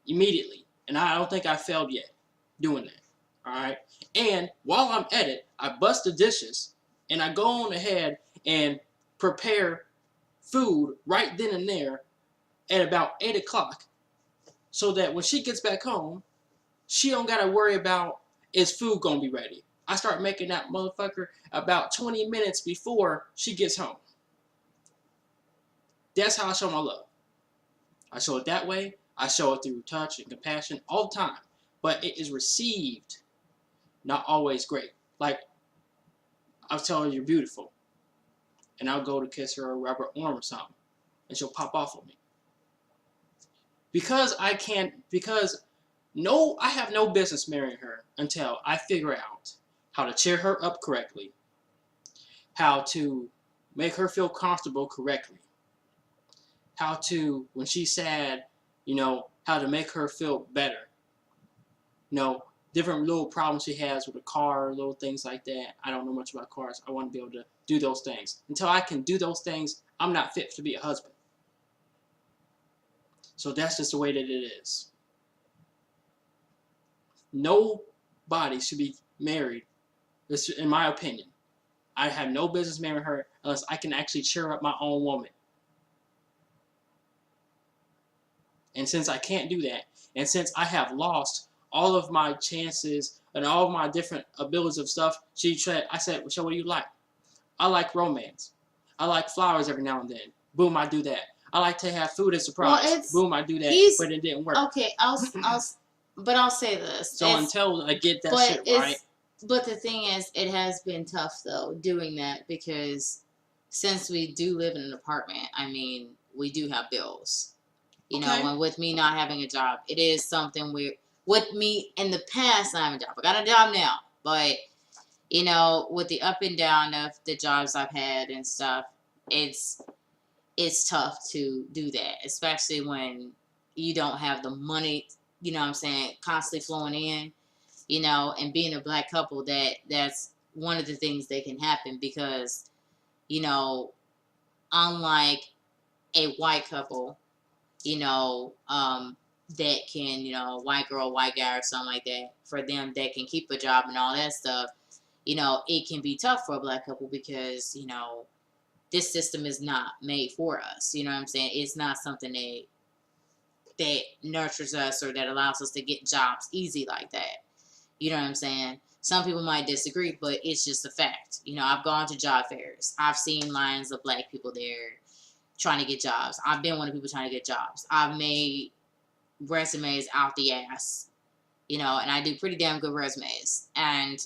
Immediately. And I don't think I failed yet doing that. Alright? And while I'm at it, I bust the dishes and I go on ahead and prepare food right then and there at about 8 o'clock so that when she gets back home, she don't got to worry about is food going to be ready. I start making that motherfucker about 20 minutes before she gets home. That's how I show my love. I show it that way. I show it through touch and compassion all the time. But it is received not always great. Like, I'll tell her you're beautiful. And I'll go to kiss her or rub her arm or something. And she'll pop off on me. I have no business marrying her until I figure out how to cheer her up correctly. How to make her feel comfortable correctly. How to, when she's sad, how to make her feel better. Different little problems she has with a car, little things like that. I don't know much about cars. I want to be able to do those things. Until I can do those things, I'm not fit to be a husband. So that's just the way that it is. Nobody should be married, this in my opinion. I have no business marrying her unless I can actually cheer up my own woman. And since I can't do that, and since I have lost all of my chances and all of my different abilities of stuff, I said, so what do you like? I like romance. I like flowers every now and then. Boom, I do that. I like to have food as a surprise. Boom, I do that, but it didn't work. Okay, I'll say this. So until I get that shit right. But the thing is, it has been tough, though, doing that, because since we do live in an apartment, we do have bills. And with me not having a job, it is something weird. With me in the past, I have a job. I got a job now. But, with the up and down of the jobs I've had and stuff, it's it's tough to do that, especially when you don't have the money, you know what I'm saying, constantly flowing in, and being a black couple, that's one of the things that can happen because, you know, unlike a white couple, that can, white girl, white guy or something like that, for them that can keep a job and all that stuff, it can be tough for a black couple because, this system is not made for us. You know what I'm saying? It's not something that nurtures us or that allows us to get jobs easy like that. You know what I'm saying? Some people might disagree, but it's just a fact. I've gone to job fairs. I've seen lines of black people there trying to get jobs. I've been one of the people trying to get jobs. I've made resumes out the ass, and I do pretty damn good resumes. And,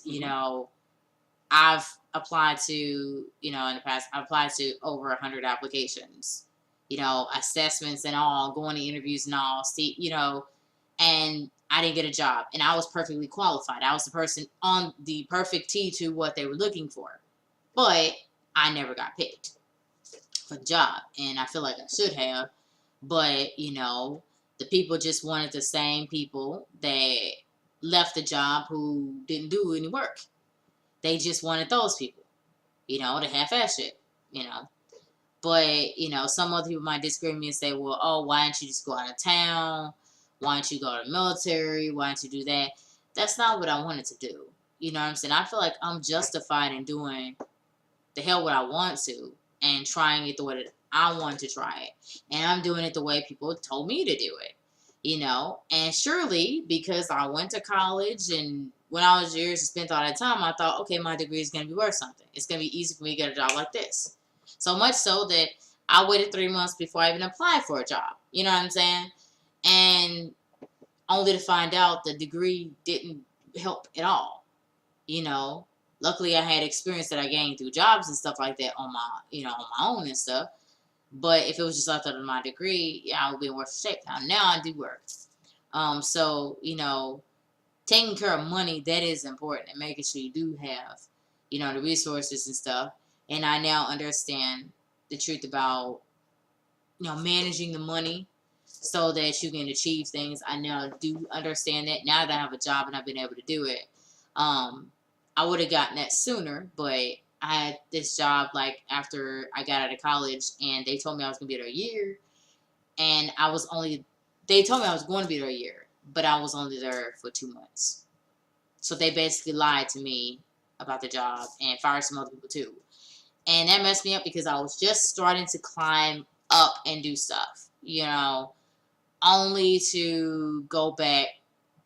I've applied to, in the past, I've applied to over 100 applications, assessments and all, going to interviews and all, and I didn't get a job. And I was perfectly qualified. I was the person on the perfect tee to what they were looking for. But I never got picked for the job. And I feel like I should have. But, the people just wanted the same people that left the job who didn't do any work. They just wanted those people, to half-ass shit, But, some other people might disagree with me and say, well, oh, why don't you just go out of town? Why don't you go to the military? Why don't you do that? That's not what I wanted to do. You know what I'm saying? I feel like I'm justified in doing the hell what I want to and trying it the way that I want to try it. And I'm doing it the way people told me to do it, And surely, because I went to college and when I was years and spent all that time, I thought, okay, my degree is going to be worth something. It's going to be easy for me to get a job like this. So much so that I waited 3 months before I even applied for a job. You know what I'm saying? And only to find out the degree didn't help at all. Luckily I had experience that I gained through jobs and stuff like that on my own and stuff. But if it was just left out of my degree, yeah, I would be in worse shape. Now I do work. So, taking care of money, that is important, and making sure you do have, the resources and stuff. And I now understand the truth about, managing the money so that you can achieve things. I now do understand that now that I have a job and I've been able to do it. I would have gotten that sooner, but I had this job like after I got out of college, and they told me I was going to be there a year, and they told me I was going to be there a year, but I was only there for 2 months. So they basically lied to me about the job and fired some other people too. And that messed me up because I was just starting to climb up and do stuff, only to go back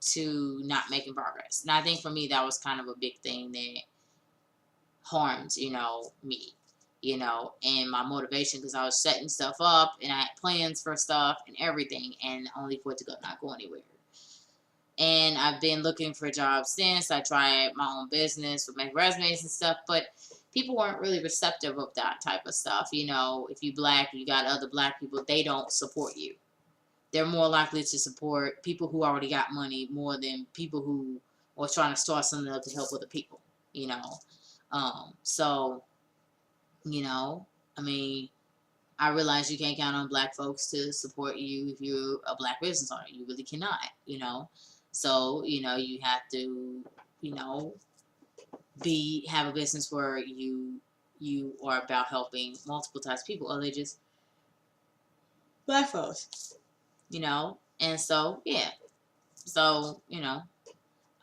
to not making progress. And I think for me, that was kind of a big thing that harmed, me, and my motivation, because I was setting stuff up and I had plans for stuff and everything, and only for it to not go anywhere. And I've been looking for jobs since. I tried my own business with my resumes and stuff, but people weren't really receptive of that type of stuff. If you black, you got other black people, they don't support you. They're more likely to support people who already got money more than people who are trying to start something up to help other people, So, I mean, I realize you can't count on black folks to support you if you're a black business owner. You really cannot, So, you have to, have a business where you are about helping multiple types of people, other than just black folks, And so, yeah. So,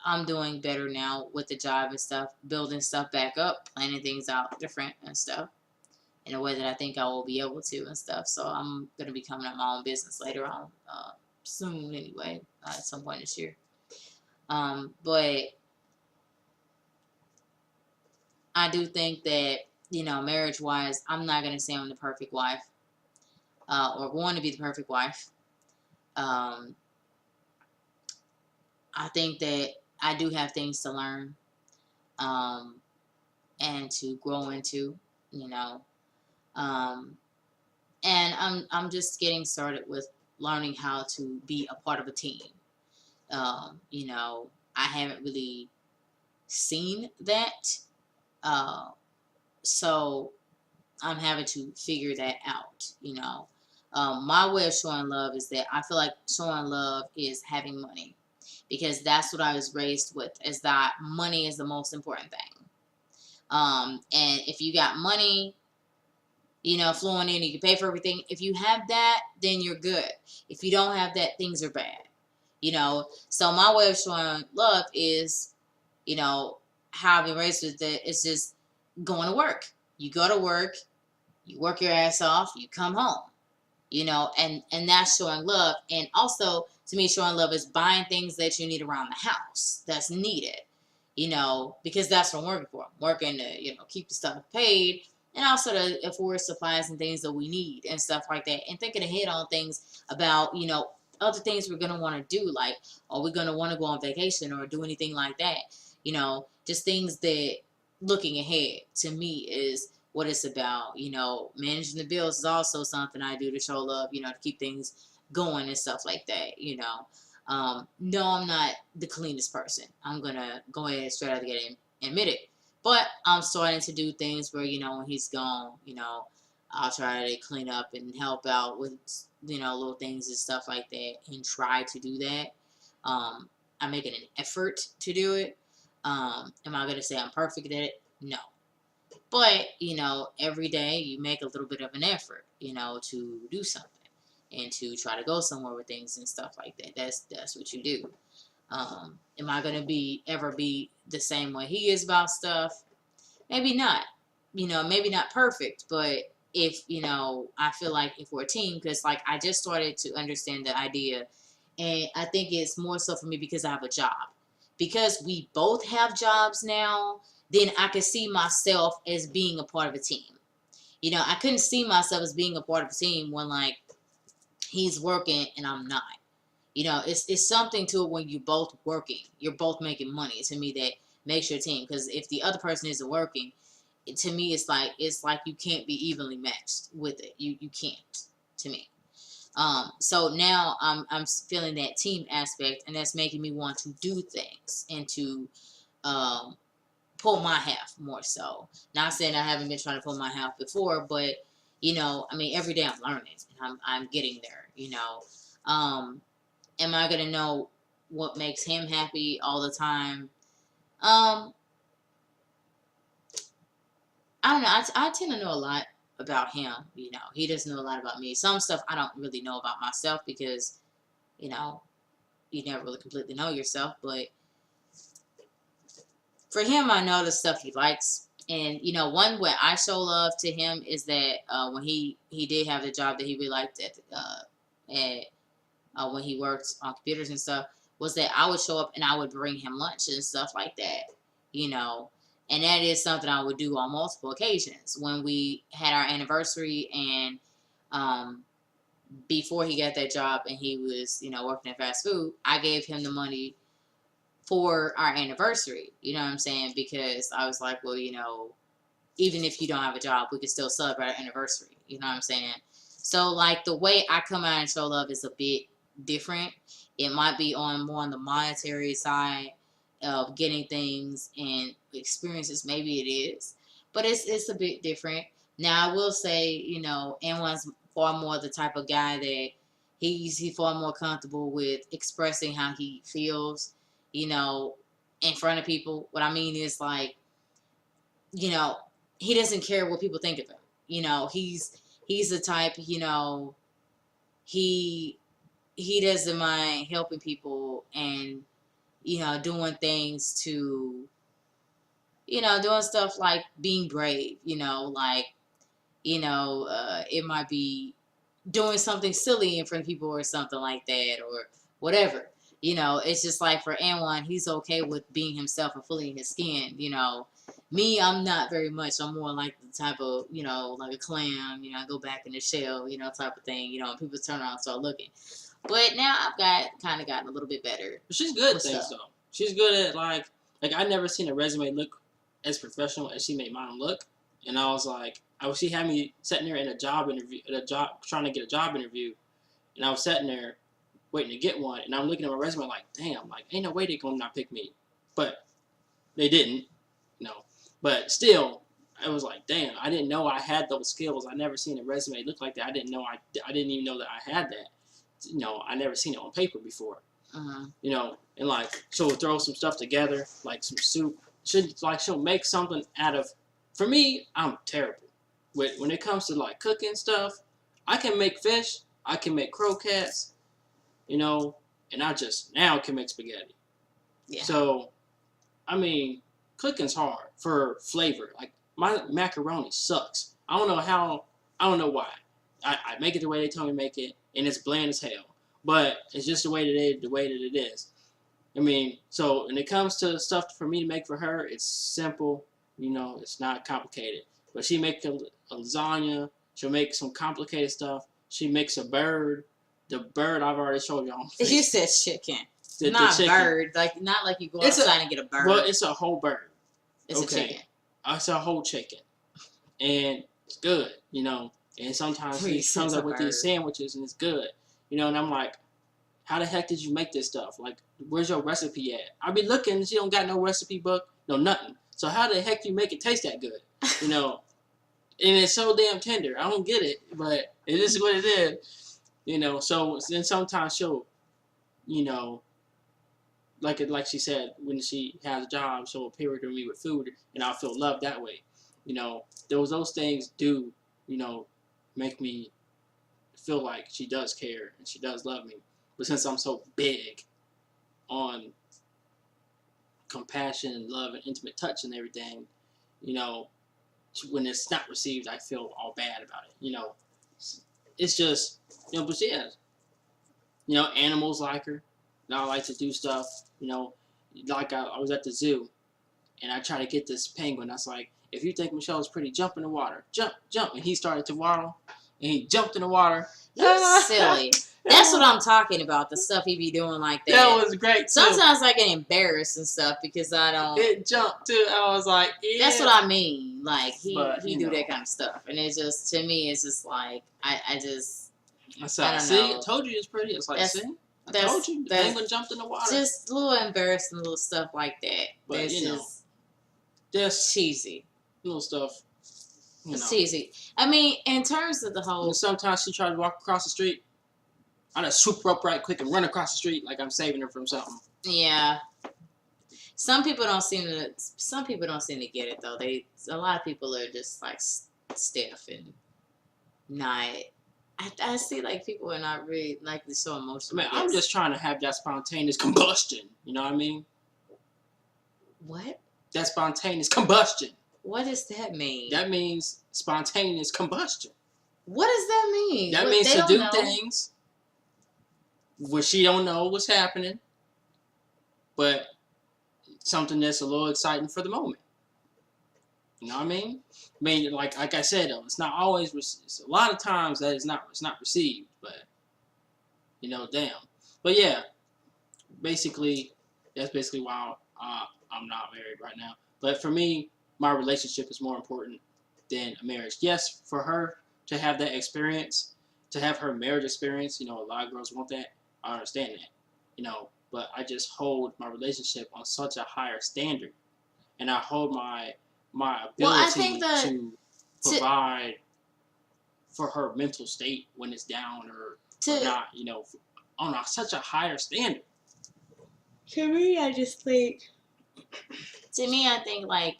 I'm doing better now with the job and stuff, building stuff back up, planning things out different and stuff in a way that I think I will be able to and stuff. So I'm going to be coming up my own business later on, soon anyway, at some point this year. But I do think that, marriage-wise, I'm not going to say I'm the perfect wife or going to be the perfect wife. I think that I do have things to learn and to grow into, and I'm just getting started with learning how to be a part of a team. I haven't really seen that, so I'm having to figure that out. My way of showing love is that I feel like showing love is having money, because that's what I was raised with, is that money is the most important thing. And if you got money, flowing in, you can pay for everything. If you have that, then you're good. If you don't have that, things are bad. So my way of showing love is, how I've been raised with it. It's just going to work. You go to work, you work your ass off, you come home. And that's showing love. And also, to me, showing love is buying things that you need around the house that's needed. Because that's what I'm working for. I'm working to, keep the stuff paid, and also to afford supplies and things that we need and stuff like that. And thinking ahead on things about, other things we're going to want to do. Like, are we going to want to go on vacation or do anything like that? Just things that looking ahead to me is what it's about. Managing the bills is also something I do to show love, to keep things going and stuff like that. No, I'm not the cleanest person. I'm going to go ahead straight out the gate and admit it. But I'm starting to do things where, when he's gone, I'll try to clean up and help out with, little things and stuff like that, and try to do that. I'm making an effort to do it. Am I going to say I'm perfect at it? No. But, every day you make a little bit of an effort, to do something and to try to go somewhere with things and stuff like that. That's what you do. Am I going to ever be the same way he is about stuff? Maybe not. Maybe not perfect, but if, I feel like if we're a team, because like I just started to understand the idea, and I think it's more so for me because I have a job. Because we both have jobs now, then I could see myself as being a part of a team. I couldn't see myself as being a part of a team when like he's working and I'm not. It's something to it when you're both working, you're both making money. To me, that makes your team. Because if the other person isn't working, to me, it's like you can't be evenly matched with it. You can't, to me. So now I'm feeling that team aspect, and that's making me want to do things and to pull my half more so. Not saying I haven't been trying to pull my half before, but every day I'm learning and I'm getting there. Am I gonna know what makes him happy all the time? I don't know. I tend to know a lot about him. He doesn't know a lot about me. Some stuff I don't really know about myself because, you never really completely know yourself. But for him, I know the stuff he likes. And, one way I show love to him is that when he did have the job that he really liked when he worked on computers and stuff, was that I would show up and I would bring him lunch and stuff like that, and that is something I would do on multiple occasions. When we had our anniversary and before he got that job and he was, working at fast food, I gave him the money for our anniversary, you know what I'm saying? Because I was like, well, even if you don't have a job, we could still celebrate our anniversary, you know what I'm saying? So, like, the way I come out and show love is a bit different. It might be more on the monetary side of getting things and experiences. Maybe it is, but it's a bit different. Now I will say, Anwan's far more the type of guy that he's far more comfortable with expressing how he feels, in front of people. What I mean is, like, he doesn't care what people think of him. He's the type, he doesn't mind helping people and, doing things to, doing stuff like being brave, it might be doing something silly in front of people or something like that or whatever. It's just like for Anwan, he's okay with being himself and fully in his skin. Me, I'm not very much. I'm more like the type of, like a clam, I go back in the shell, type of thing, and people turn around and start looking. But now I've kind of gotten a little bit better. But she's good at things, though. She's good at, like I never seen a resume look as professional as she made mine look. And I was like, she had me sitting there in a job interview, trying to get a job interview. And I was sitting there waiting to get one. And I'm looking at my resume like, damn, like, ain't no way they're going to not pick me. But they didn't, But still, I was like, damn, I didn't know I had those skills. I never seen a resume look like that. I didn't know I didn't even know that I had that. You know, I never seen it on paper before. You know, and like she'll throw some stuff together, like some soup. She'll make something out of. For me, I'm terrible when it comes to like cooking stuff. I can make fish. I can make croquettes. You know, and I just now can make spaghetti. Yeah. So, I mean, cooking's hard for flavor. Like my macaroni sucks. I don't know how. I don't know why. I make it the way they tell me to make it, and it's bland as hell. But it's just the way that it is. I mean, so when it comes to stuff for me to make for her, it's simple. You know, it's not complicated. But she makes a lasagna. She'll make some complicated stuff. She makes a bird. The bird I've already showed you on. You said chicken. The Not chicken. bird. Like not like you go outside and get a bird. Well, it's a whole bird. It's a chicken. It's a whole chicken. And it's good, you know. And sometimes he comes up with these sandwiches and it's good. You know, and I'm like, how the heck did you make this stuff? Like, where's your recipe at? I be looking, she don't got no recipe book, no nothing. So how the heck you make it taste that good? You know, and it's so damn tender. I don't get it, but it is what it is. You know, so then sometimes she'll, you know, like she said, when she has a job, she'll appear to me with food, and I'll feel loved that way. You know, those things do, you know, make me feel like she does care and she does love me. But since I'm so big on compassion and love and intimate touch and everything, you know, when it's not received, I feel all bad about it. You know, it's just, you know, but yeah, you know, animals like her. Now I like to do stuff, you know, like I was at the zoo and I try to get this penguin. I was like, if you think Michelle's pretty, jump in the water. Jump, jump. And he started to waddle and he jumped in the water. You're silly. That's what I'm talking about. The stuff he be doing like that. That was great too. Sometimes I get embarrassed and stuff because I don't. It jumped too. I was like, yeah. That's what I mean. Like he do know. that kind of stuff, and it's just to me, it's just like I just. That's I see. I told you it's pretty. It's like, see, I told you the penguin jumped in the water. Just little embarrassing little stuff like that. But that's you know, just cheesy. Little stuff. You know. It's cheesy. I mean, in terms of the whole. And sometimes she tried to walk across the street. I just swoop her up right quick and run across the street like I'm saving her from something. Yeah. Some people don't seem to get it though. A lot of people are just like stiff and not. I see like people are not really like so emotional. Man, I'm just trying to have that spontaneous combustion. You know what I mean? What? That spontaneous combustion. What does that mean? That means spontaneous combustion. What does that mean? That means to do things where she don't know what's happening, but something that's a little exciting for the moment. You know what I mean? I mean, like I said though, it's not always. It's a lot of times that it's not received, but you know, damn. But yeah, basically, that's basically why I'm not married right now. But for me, my relationship is more important than a marriage. Yes, for her to have that experience, to have her marriage experience, you know, a lot of girls want that. I understand that, you know, but I just hold my relationship on such a higher standard, and I hold my ability to provide for her mental state when it's down or not, you know, on such a higher standard. To me, I think like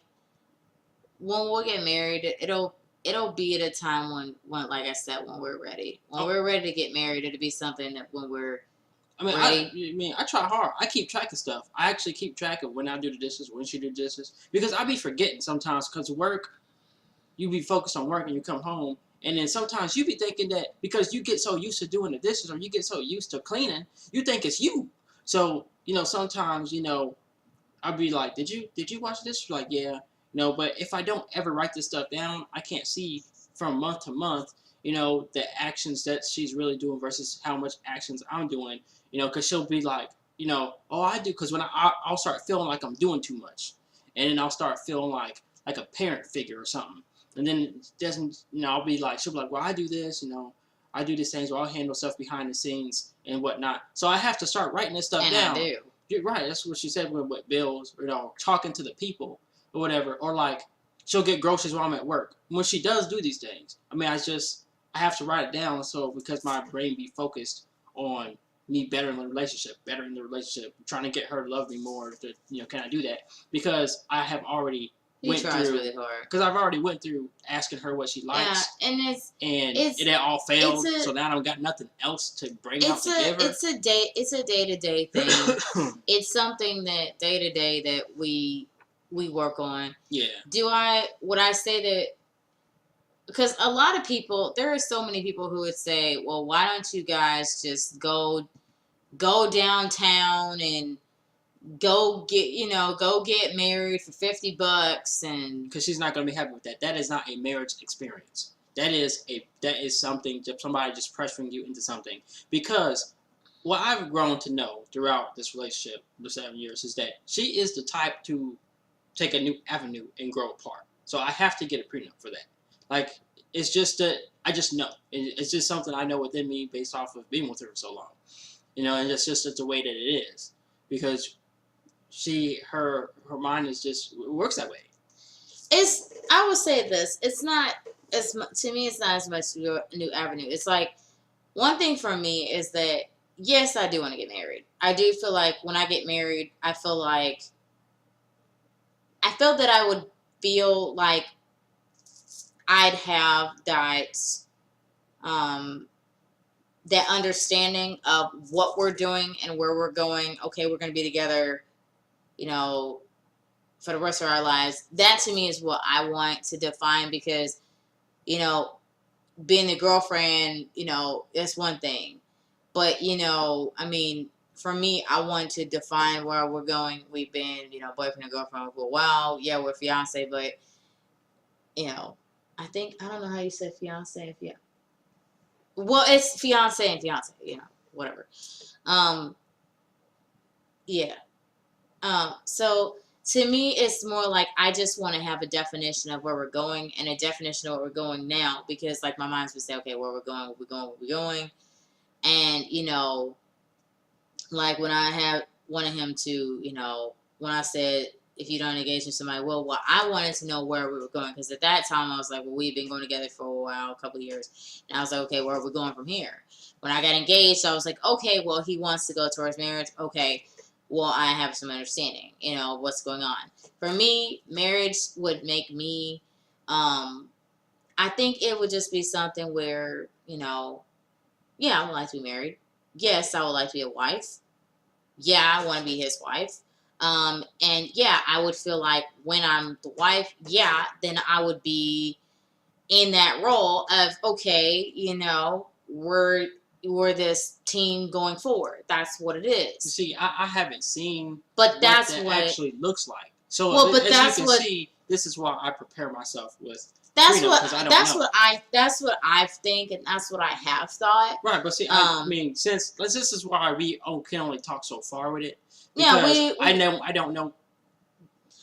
when we'll get married, it'll be at a time when like I said, when we're ready. When we're ready to get married, it'll be something that when we're ready. I try hard. I keep track of stuff. I actually keep track of when I do the dishes, when she do the dishes, because I be forgetting sometimes because work, you be focused on work and you come home, and then sometimes you be thinking that because you get so used to doing the dishes or you get so used to cleaning, you think it's you. So, you know, sometimes, you know, I'll be like, did you wash this? Like, yeah. No, but if I don't ever write this stuff down, I can't see from month to month, you know, the actions that she's really doing versus how much actions I'm doing, you know, because she'll be like, you know, oh, I do, because when I'll start feeling like I'm doing too much, and then I'll start feeling like a parent figure or something, and then it doesn't, you know, I'll be like, she'll be like, well, I do this, you know, I do these things, or I'll handle stuff behind the scenes and whatnot, so I have to start writing this stuff down. I do. You're right, that's what she said with bills, or, you know, talking to the people, or whatever, or like she'll get groceries while I'm at work. When she does do these things, I mean, I have to write it down so because my brain be focused on me bettering the relationship, trying to get her to love me more. To, can I do that? Because I have already He went tries through. really hard. Because I've already went through asking her what she likes. Yeah, and it all failed. So now I don't got nothing else to bring out to give her. It's a day-to-day thing. It's something that day-to-day that we work on. Yeah. Would I say that, because a lot of people, there are so many people who would say, well, why don't you guys just go downtown and go get married for $50 and because she's not going to be happy with that. That is not a marriage experience. That is something that somebody just pressuring you into something. Because what I've grown to know throughout this relationship, the 7 years, is that she is the type to take a new avenue and grow apart. So I have to get a prenup for that. Like, it's just that I just know. It's just something I know within me based off of being with her for so long. And it's just the way that it is. Because her mind is just, it works that way. I would say this, it's not to me, it's not as much a new avenue. It's like, one thing for me is that, yes, I do want to get married. I do feel like when I get married, I feel that I would feel like I'd have that understanding of what we're doing and where we're going. Okay, we're going to be together, for the rest of our lives. That to me is what I want to define, because, being the girlfriend, it's one thing. But, I mean, for me, I want to define where we're going. We've been, boyfriend and girlfriend for a while. Yeah, we're fiance, but, I don't know how you said fiance. Well, it's fiance and fiance, whatever. Yeah. So to me, it's more like I just want to have a definition of where we're going and a definition of where we're going now, because like my mind's would say, okay, where we're going, where we're going. And, like when I wanted him to, when I said, if you don't engage with somebody, well, I wanted to know where we were going, because at that time I was like, well, we've been going together for a while, a couple of years, and I was like, okay, where are we going from here? When I got engaged, I was like, okay, well, he wants to go towards marriage. Okay, well, I have some understanding, what's going on. For me, marriage would make me, I think it would just be something where, yeah, I would like to be married. Yes, I would like to be a wife. Yeah, I want to be his wife. And yeah, I would feel like when I'm the wife, yeah, then I would be in that role of, okay, we're this team going forward. That's what it is. See, I haven't seen but that's what that what actually looks like. So well, but as that's you can what see, this is why I prepare myself with. That's freedom, that's what I think, and that's what I have thought. Right, but see, I mean, since this is why we can only talk so far with it. Yeah, I don't know.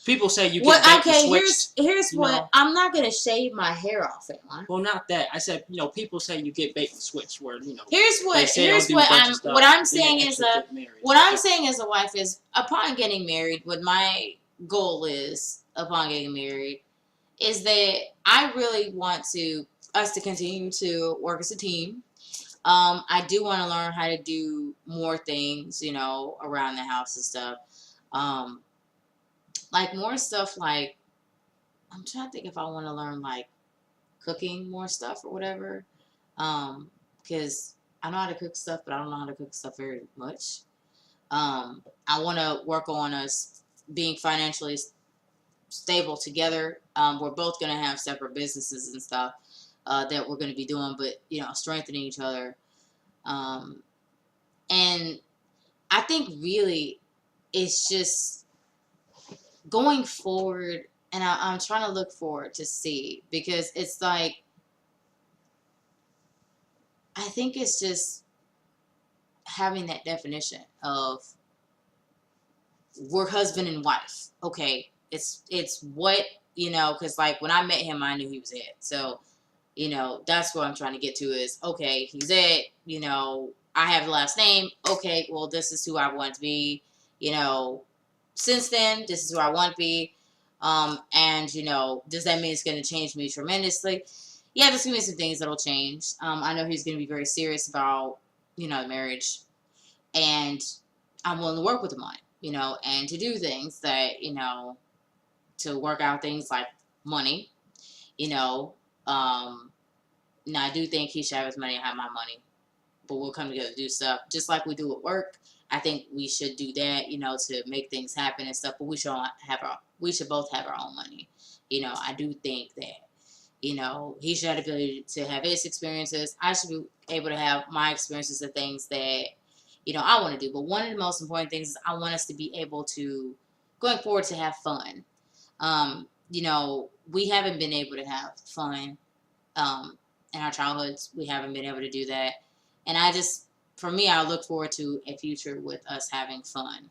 People say you can switch. Here's what I'm not gonna shave my hair off, Alan. Well, not that. I said, people say you get bait and switch, where Here's what I'm saying as a wife is, upon getting married, what my goal is upon getting married is that I really want us to continue to work as a team. I do want to learn how to do more things, around the house and stuff. Like more stuff like, I'm trying to think if I want to learn like cooking more stuff or whatever. Because I know how to cook stuff, but I don't know how to cook stuff very much. I want to work on us being financially stable together. We're both going to have separate businesses and stuff that we're going to be doing, but strengthening each other. And I think really it's just going forward, and I'm trying to look forward to see, because it's like, I think it's just having that definition of we're husband and wife. Okay, it's what, because like when I met him, I knew he was it. So, that's what I'm trying to get to is, okay, he's it, I have the last name. Okay, well, this is who I want to be, since then, this is who I want to be. And, does that mean it's going to change me tremendously? Yeah, there's going to be some things that'll change. I know he's going to be very serious about, the marriage. And I'm willing to work with him on it, and to do things that, to work out things like money, now I do think he should have his money and have my money, but we'll come together to do stuff just like we do at work. I think we should do that, to make things happen and stuff. But we should both have our own money. I do think that, he should have the ability to have his experiences. I should be able to have my experiences of things that, I want to do. But one of the most important things is I want us to be able to, going forward, to have fun. We haven't been able to have fun in our childhoods. We haven't been able to do that. And for me, I look forward to a future with us having fun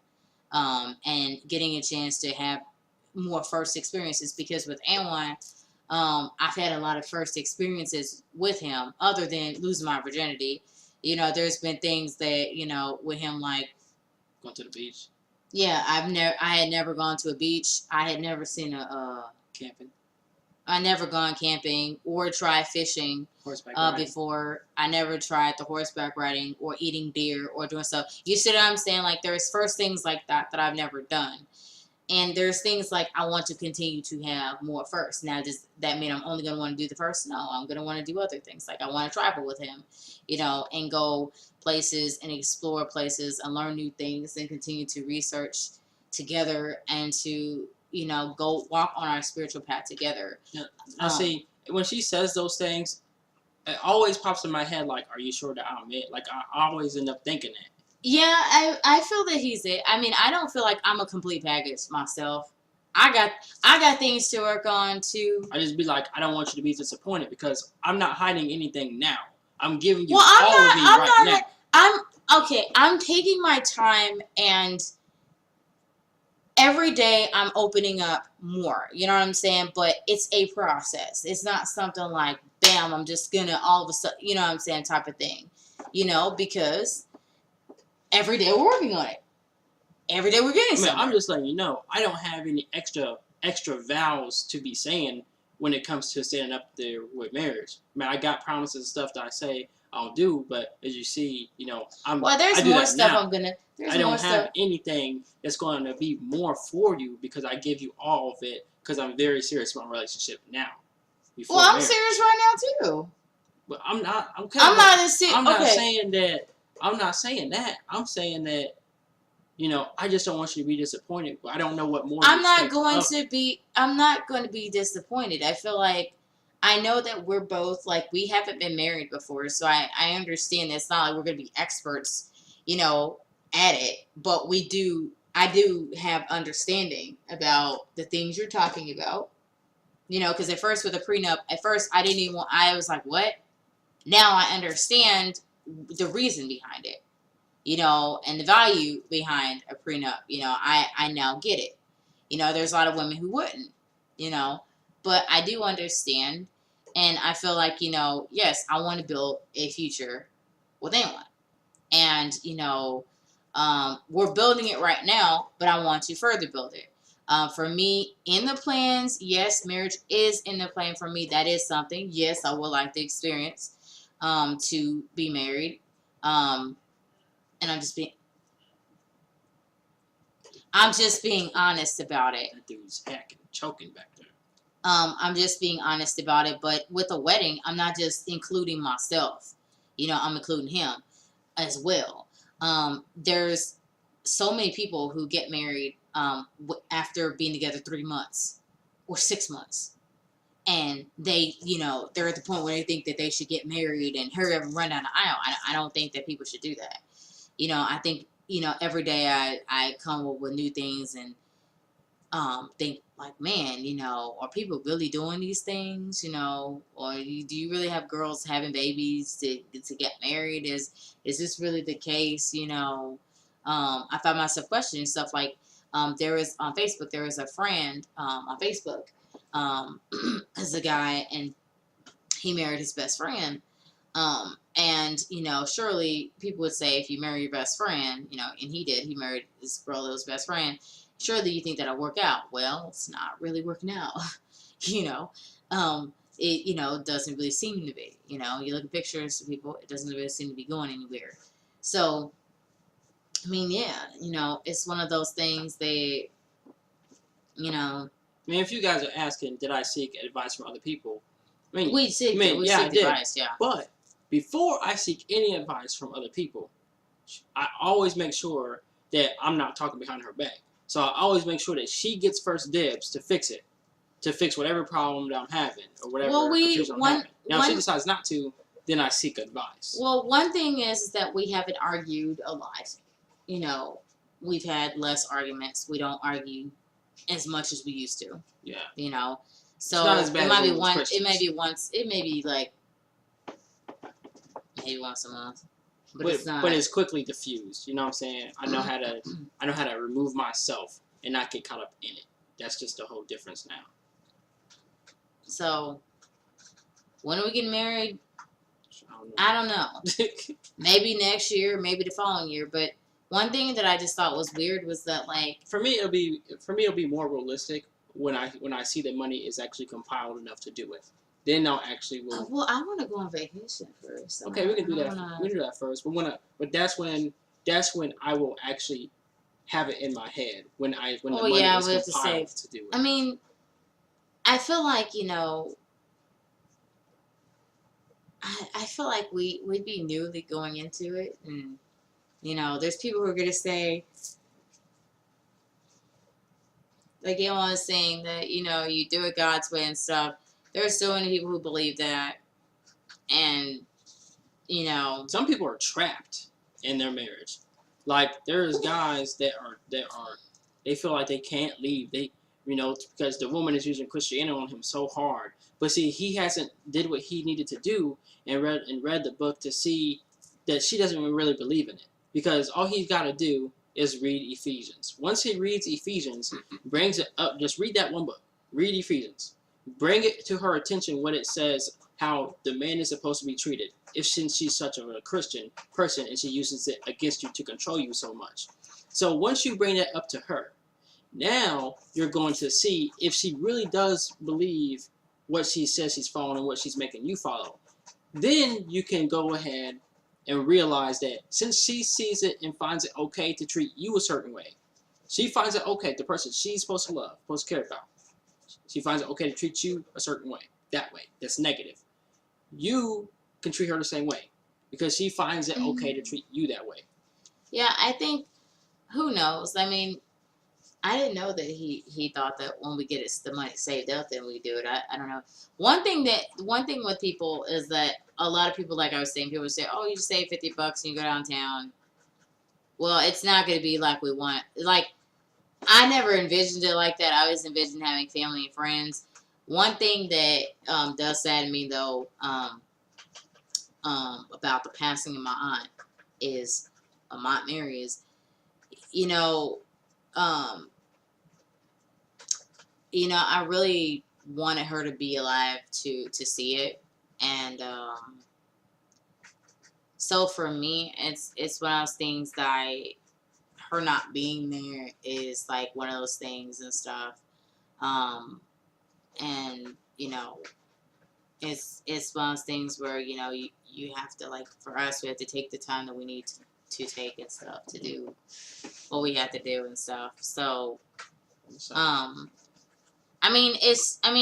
and getting a chance to have more first experiences. Because with Anwan, I've had a lot of first experiences with him other than losing my virginity. There's been things that, with him, like going to the beach. Yeah, I had never gone to a beach. I had never seen camping. I never gone camping or tried fishing before. I never tried the horseback riding or eating deer or doing stuff. You see what I'm saying? Like, there's first things like that I've never done. And there's things like I want to continue to have more first. Now, does that mean I'm only going to want to do the first? No, I'm going to want to do other things. Like, I want to travel with him, and go places and explore places and learn new things and continue to research together and to, go walk on our spiritual path together. Yeah. I see, when she says those things, it always pops in my head, like, are you sure that I'm it? Like, I always end up thinking that. Yeah, I feel that he's it. I mean, I don't feel like I'm a complete package myself. I got things to work on too. I just be like, I don't want you to be disappointed because I'm not hiding anything now. I'm giving you all of me right now. I'm taking my time, and every day I'm opening up more. You know what I'm saying? But it's a process. It's not something like, bam, I'm just gonna all of a sudden, you know what I'm saying, type of thing. Because every day we're working on it. Every day we're getting something. I'm just letting you know, I don't have any extra extra vows to be saying when it comes to standing up there with marriage. I mean, I got promises and stuff that I say I'll do, but as you see, you know, there's more stuff now. I don't have anything that's going to be more for you because I give you all of it because I'm very serious about my relationship now. Well, I'm serious right now too. But I'm not. I'm not saying that. I'm not saying that. I'm saying that. You know, I just don't want you to be disappointed. I don't know what more. I'm not going to be disappointed. I feel like I know that we're both, like, we haven't been married before, so I understand that it's not like we're going to be experts, you know, at it. But I do have understanding about the things you're talking about. You know, because at first with a prenup, I was like, what? Now I understand the reason behind it. You know, and the value behind a prenup, you know, I now get it. You know, there's a lot of women who wouldn't, you know, but I do understand. And I feel like, you know, yes, I want to build a future with anyone. And, you know, we're building it right now, but I want to further build it. For me, in the plans, yes, marriage is in the plan for me. That is something. Yes, I would like the experience to be married. And I'm just being honest about it. That dude's hacking, choking back there. I'm just being honest about it. But with a wedding, I'm not just including myself. You know, I'm including him as well. There's so many people who get married after being together 3 months or 6 months. And they, you know, they're at the point where they think that they should get married and hurry up and run down the aisle. I don't think that people should do that. You know, I think, you know, every day I come up with new things and think like, man, you know, are people really doing these things, you know, or do you really have girls having babies to get married? Is this really the case? You know, I found myself questioning stuff like there is on Facebook, there is a friend on Facebook as a guy, and he married his best friend. And surely people would say if you marry your best friend, and he did, he married this girl that was best friend. Surely you think that'll work out. Well, it's not really working out. you know, it doesn't really seem to be. You look at pictures of people, it doesn't really seem to be going anywhere. So, I mean, yeah, it's one of those things they, I mean, if you guys are asking, did I seek advice from other people? I mean, we seek I did. advice, yeah. But before I seek any advice from other people, I always make sure that I'm not talking behind her back. So I always make sure that she gets first dibs to fix it, to fix whatever problem that I'm having or whatever confusion I'm having. Now, if she decides not to, then I seek advice. Well, one thing is that we haven't argued a lot. We've had less arguments. We don't argue as much as we used to. Yeah. So it's not as bad it might as be one. Christians. It may be like maybe once a month. But it's not. But it's quickly diffused. You know what I'm saying? I know how to remove myself and not get caught up in it. That's just the whole difference now. So when are we getting married? I don't know. Maybe next year, maybe the following year. But one thing that I just thought was weird was that, like, for me it'll be more realistic when I see that money is actually compiled enough to do it. Then I'll actually will. Well, I want to go on vacation first. Okay, we can do that. We can do that first. But that's when I will actually have it in my head when the money is compiled to do it. I mean, I feel like I feel like we'd be newly going into it, and there's people who are gonna say, like Elon was saying, that you do it God's way and stuff. There are so many people who believe that, and some people are trapped in their marriage. Like there's guys that they feel like they can't leave. Because the woman is using Christianity on him so hard. But see, he hasn't did what he needed to do and read the book to see that she doesn't even really believe in it. Because all he's got to do is read Ephesians. Once he reads Ephesians, brings it up, just read that one book. Read Ephesians. Bring it to her attention what it says, how the man is supposed to be treated. Since she's such a Christian person and she uses it against you to control you so much. So once you bring that up to her, now you're going to see if she really does believe what she says she's following and what she's making you follow. Then you can go ahead and realize that since she sees it and finds it okay to treat you a certain way, she finds it okay, the person she's supposed to love, supposed to care about, she finds it okay to treat you a certain way, that way, that's negative. You can treat her the same way because she finds it okay to treat you that way. Yeah, I think, who knows? I mean, I didn't know that he thought that when we get the money saved up, then we do it. I don't know. One thing with people is that a lot of people, like I was saying, people say, oh, you just save $50 and you go downtown. Well, it's not going to be like we want. Like, I never envisioned it like that. I always envisioned having family and friends. One thing that does sadden me, though, about the passing of my aunt is, Aunt Mary is, I really wanted her to be alive to see it, and so for me, it's one of those things that her not being there is like one of those things and stuff, and it's one of those things where you have to, like, for us, we have to take the time that we need to take and stuff to do what we have to do and stuff. So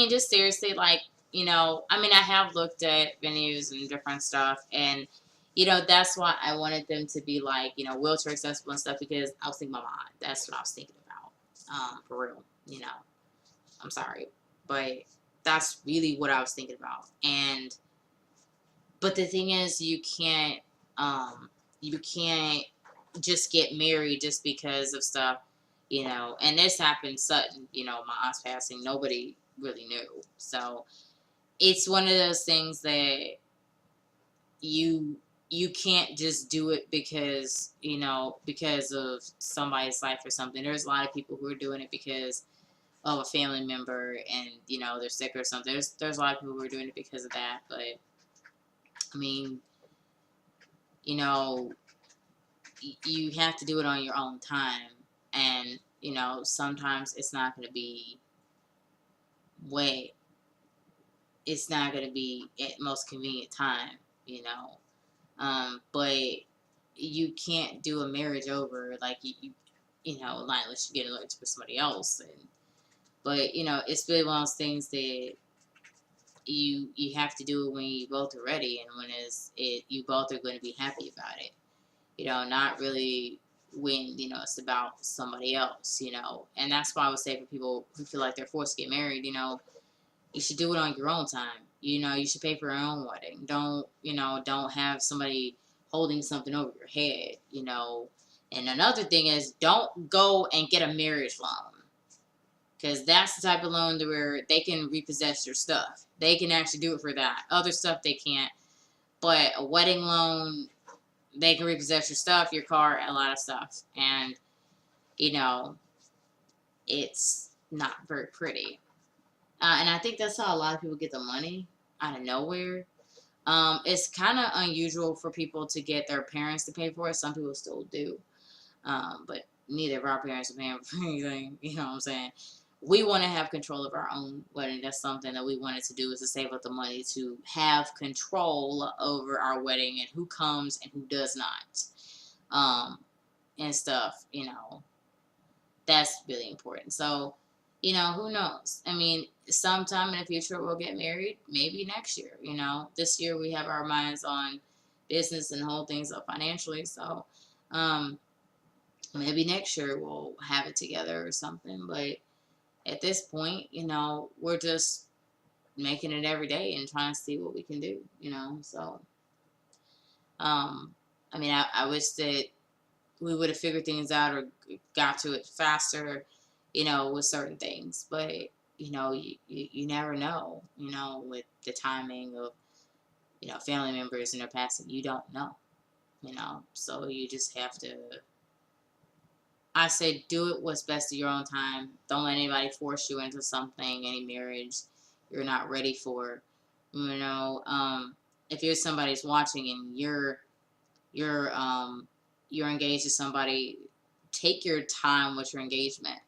just seriously, like, I have looked at venues and different stuff, and, that's why I wanted them to be, like, wheelchair accessible and stuff, because I was thinking about my aunt. That's what I was thinking about, for real, I'm sorry, but that's really what I was thinking about. But the thing is, you can't just get married just because of stuff. And this happened sudden, my aunt's passing, nobody really knew. So it's one of those things that you can't just do it because of somebody's life or something. There's a lot of people who are doing it because of a family member and, they're sick or something. There's a lot of people who are doing it because of that, but I mean, you know, you have to do it on your own time, and sometimes it's not going to be way it's not going to be at most convenient time, but you can't do a marriage over like like unless you get elected for somebody else. But it's really one of those things that you have to do it when you both are ready, and when you both are going to be happy about it. Not really when it's about somebody else. And that's why I would say for people who feel like they're forced to get married, you should do it on your own time. You should pay for your own wedding. Don't have somebody holding something over your head. And another thing is, don't go and get a marriage loan. Because that's the type of loan where they can repossess your stuff. They can actually do it for that. Other stuff they can't. But a wedding loan, they can repossess your stuff, your car, a lot of stuff. And, it's not very pretty. And I think that's how a lot of people get the money out of nowhere. It's kind of unusual for people to get their parents to pay for it. Some people still do. But neither of our parents are paying for anything. You know what I'm saying? We want to have control of our own wedding. That's something that we wanted to do, is to save up the money to have control over our wedding and who comes and who does not. And stuff, that's really important. So, who knows? I mean, sometime in the future we'll get married, maybe next year, This year we have our minds on business and hold things up financially. So, maybe next year we'll have it together or something. But at this point, we're just making it every day and trying to see what we can do, So, I mean, I wish that we would have figured things out or got to it faster, with certain things. But, you never know, with the timing of, family members and their passing. You don't know, So you just have to, I say, do it what's best at your own time. Don't let anybody force you into something, any marriage you're not ready for. If you're somebody's watching and you're engaged to somebody, take your time with your engagement.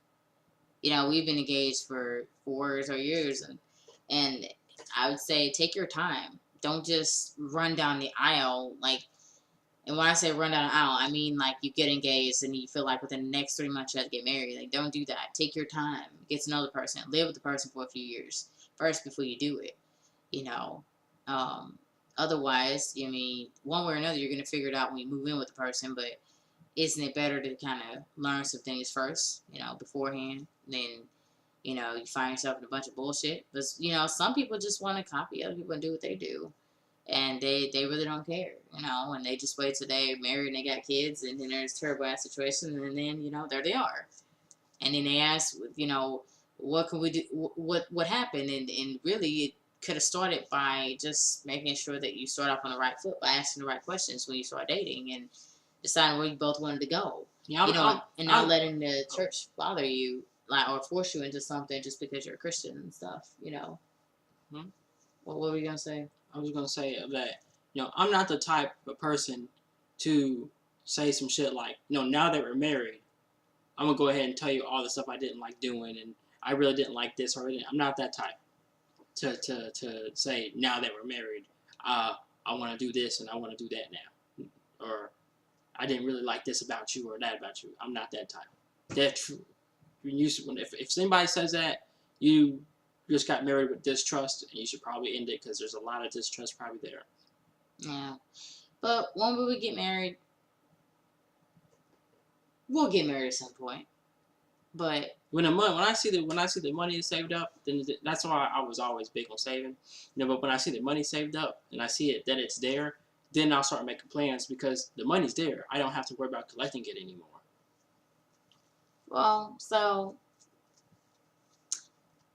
We've been engaged for 4 years, and I would say take your time. Don't just run down the aisle. And when I say run down the aisle, I mean like you get engaged and you feel like within the next 3 months you have to get married. Like, don't do that. Take your time. Get to know the person. Live with the person for a few years first before you do it. Otherwise, one way or another, you're gonna figure it out when you move in with the person. But isn't it better to kind of learn some things first, beforehand? Then, you find yourself in a bunch of bullshit. But some people just want to copy other people and do what they do. And they really don't care, and they just wait till they're married and they got kids, and then there's terrible ass situation, and then, there they are. And then they ask, what can we do, what happened? And really it could have started by just making sure that you start off on the right foot by asking the right questions when you start dating and deciding where you both wanted to go. Yeah, and not letting the church bother you, or force you into something just because you're a Christian and stuff, Hmm? What were you going to say? I was gonna say that I'm not the type of person to say some shit like, now that we're married, I'm gonna go ahead and tell you all the stuff I didn't like doing, and I really didn't like this, or I'm not that type to say, now that we're married, I want to do this and I want to do that now, or I didn't really like this about you or that about you. I'm not that type. That's true. If somebody says that, you just got married with distrust, and you should probably end it, because there's a lot of distrust probably there. Yeah. But when we get married, we'll get married at some point. But when I see the money is saved up, then that's why I was always big on saving. But when I see the money saved up and I see that it's there, then I'll start making plans, because the money's there. I don't have to worry about collecting it anymore. Well, so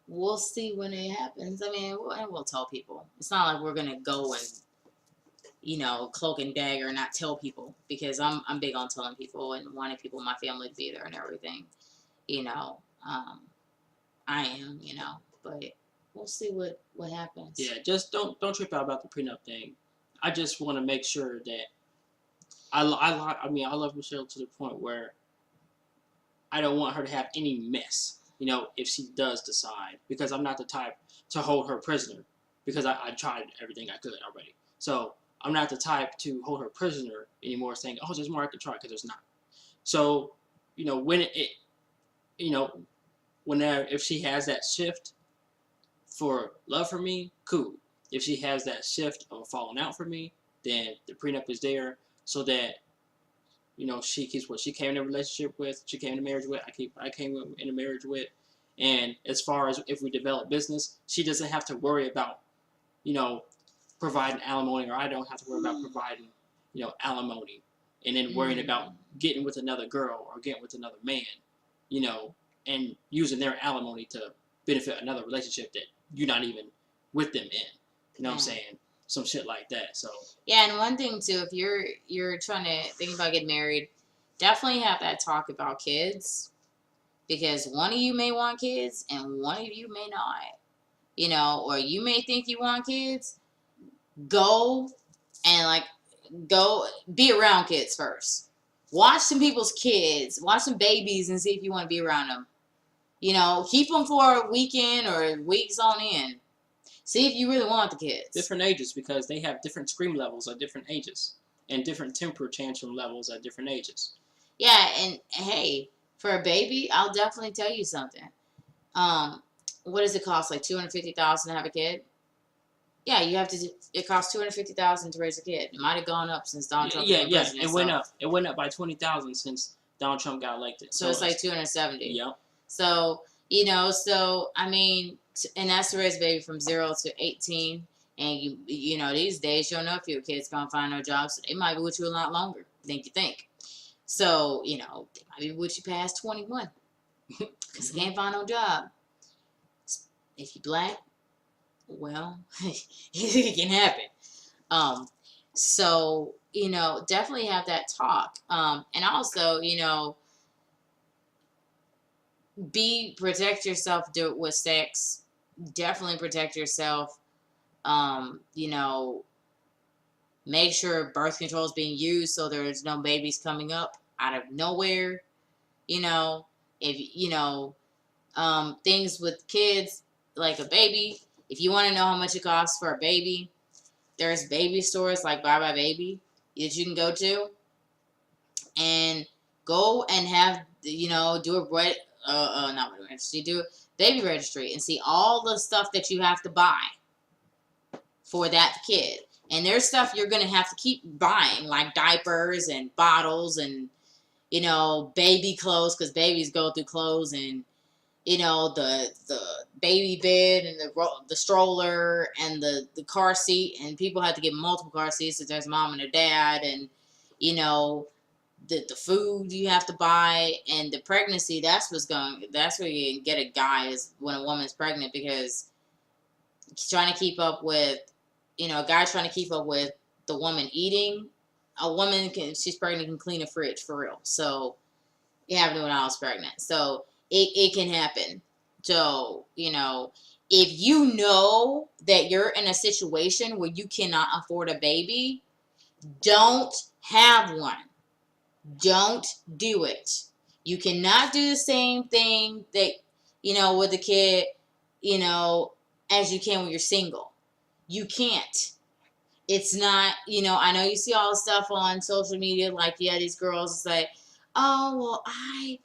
we'll see when it happens. I mean, we'll tell people. It's not like we're gonna go and cloak and dagger, not tell people, because I'm big on telling people and wanting people in my family to be there and everything. I am, but we'll see what happens. Yeah, just don't trip out about the prenup thing. I just want to make sure that I love Michelle to the point where I don't want her to have any mess. If she does decide, because I'm not the type to hold her prisoner, because I tried everything I could already. So I'm not the type to hold her prisoner anymore, saying, "Oh, there's more I can try," because there's not. So, when whenever if she has that shift for love for me, cool. If she has that shift of falling out for me, then the prenup is there so that she keeps what she came in a relationship with, she came in a marriage with, I came in a marriage with, and as far as if we develop business, she doesn't have to worry about providing alimony, or I don't have to worry about providing alimony, and then worrying about getting with another girl or getting with another man, and using their alimony to benefit another relationship that you're not even with them in. You know what I'm saying? Some shit like that. So yeah, and one thing too, if you're trying to think about getting married, definitely have that talk about kids, because one of you may want kids and one of you may not. Or you may think you want kids. Go and go be around kids first. Watch some people's kids, watch some babies, and see if you want to be around them. Keep them for a weekend or weeks on end. See if you really want the kids. Different ages, because they have different scream levels at different ages, and different temper tantrum levels at different ages. Yeah, and hey, for a baby, I'll definitely tell you something. What does it cost? Like $250,000 to have a kid? Yeah, it costs $250,000 to raise a kid. It might have gone up since Donald Trump became president. It went up. It went up by $20,000 since Donald Trump got elected. So it's like 270. Yep. So I mean, and that's to raise a baby from 0 to 18. And these days you don't know if your kid's gonna find no job, so they might be with you a lot longer than you think. So they might be with you past 21 because they can't find no job. If you black, well, it can happen. So definitely have that talk. And also protect yourself with sex. Definitely protect yourself. Make sure birth control is being used so there's no babies coming up out of nowhere. If things with kids, like a baby, if you want to know how much it costs for a baby, there's baby stores like Bye Bye Baby that you can go to, and go and have do a not a registry, do a baby registry, and see all the stuff that you have to buy for that kid. And there's stuff you're gonna have to keep buying, like diapers and bottles and baby clothes, because babies go through clothes, and the baby bed and the stroller and the car seat, and people have to get multiple car seats if there's mom and a dad, and the food you have to buy, and the pregnancy. That's where you get a guy, is when a woman's pregnant, because trying to keep up with a guy trying to keep up with the woman eating. A woman she's pregnant can clean a fridge for real. So it happened when I was pregnant. So it can happen. So, if you know that you're in a situation where you cannot afford a baby, don't have one. Don't do it. You cannot do the same thing that, with a kid, as you can when you're single. You can't. It's not, I know you see all the stuff on social media, like, these girls say, oh, well, I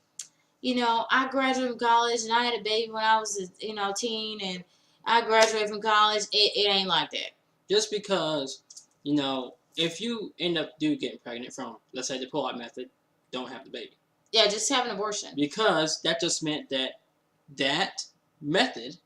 graduated from college and I had a baby when I was a teen, and I graduated from college. It ain't like that. Just because, if you end up getting pregnant from, let's say, the pull-out method, don't have the baby. Yeah, just have an abortion. Because that just meant that method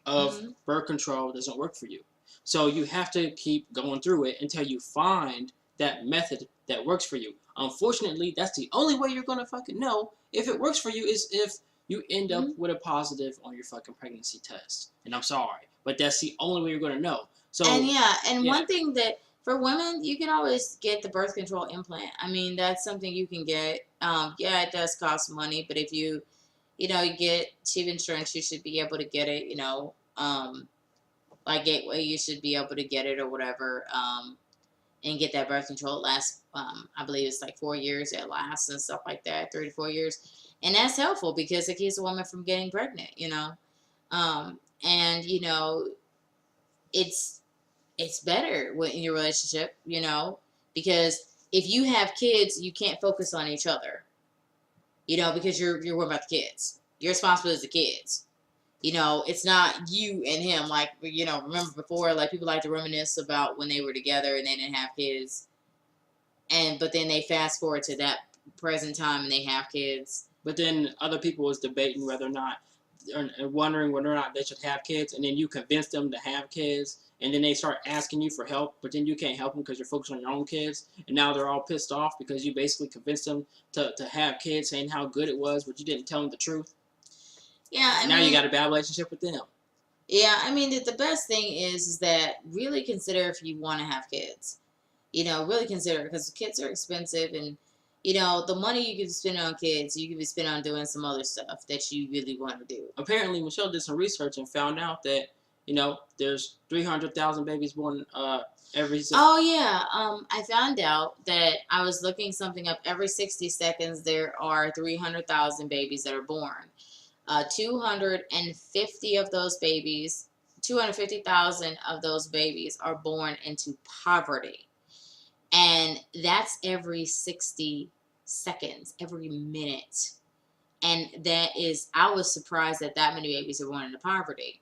of birth control doesn't work for you. So you have to keep going through it until you find that method that works for you. Unfortunately, that's the only way you're going to fucking know if it works for you, is if you end up with a positive on your fucking pregnancy test. And I'm sorry, but that's the only way you're going to know. So one thing that for women, you can always get the birth control implant. I mean, that's something you can get. It does cost money, but if you get cheap insurance, you should be able to get it. Like Gateway, you should be able to get it or whatever. and get that birth control. It lasts, I believe it's like 4 years it lasts and stuff like that, 3 to 4 years. And that's helpful because it keeps a woman from getting pregnant, you know. And, you know, it's better in your relationship, you know, because if you have kids, you can't focus on each other, you know, because you're worried about the kids. Your responsibility is the kids. You know, it's not you and him. Like, you know, remember before, like, people like to reminisce about when they were together and they didn't have kids. But then they fast forward to that present time and they have kids. But then other people was debating whether or not, or wondering whether or not they should have kids, and then you convince them to have kids, and then they start asking you for help, but then you can't help them because you're focused on your own kids, and now they're all pissed off because you basically convinced them to have kids, saying how good it was, but you didn't tell them the truth. Yeah, now you got a bad relationship with them. Yeah, I mean, the best thing is that really consider if you want to have kids. You know, really consider, because kids are expensive, and you know, the money you could spend on kids, you could be spent on doing some other stuff that you really want to do. Apparently, Michelle did some research and found out that, you know, there's 300,000 babies born every. Oh yeah, I found out that I was looking something up. Every 60 seconds, there are 300,000 babies that are born. 250 of those babies, 250,000 of those babies are born into poverty. And that's every 60 seconds, every minute. And that is, I was surprised that that many babies are born into poverty.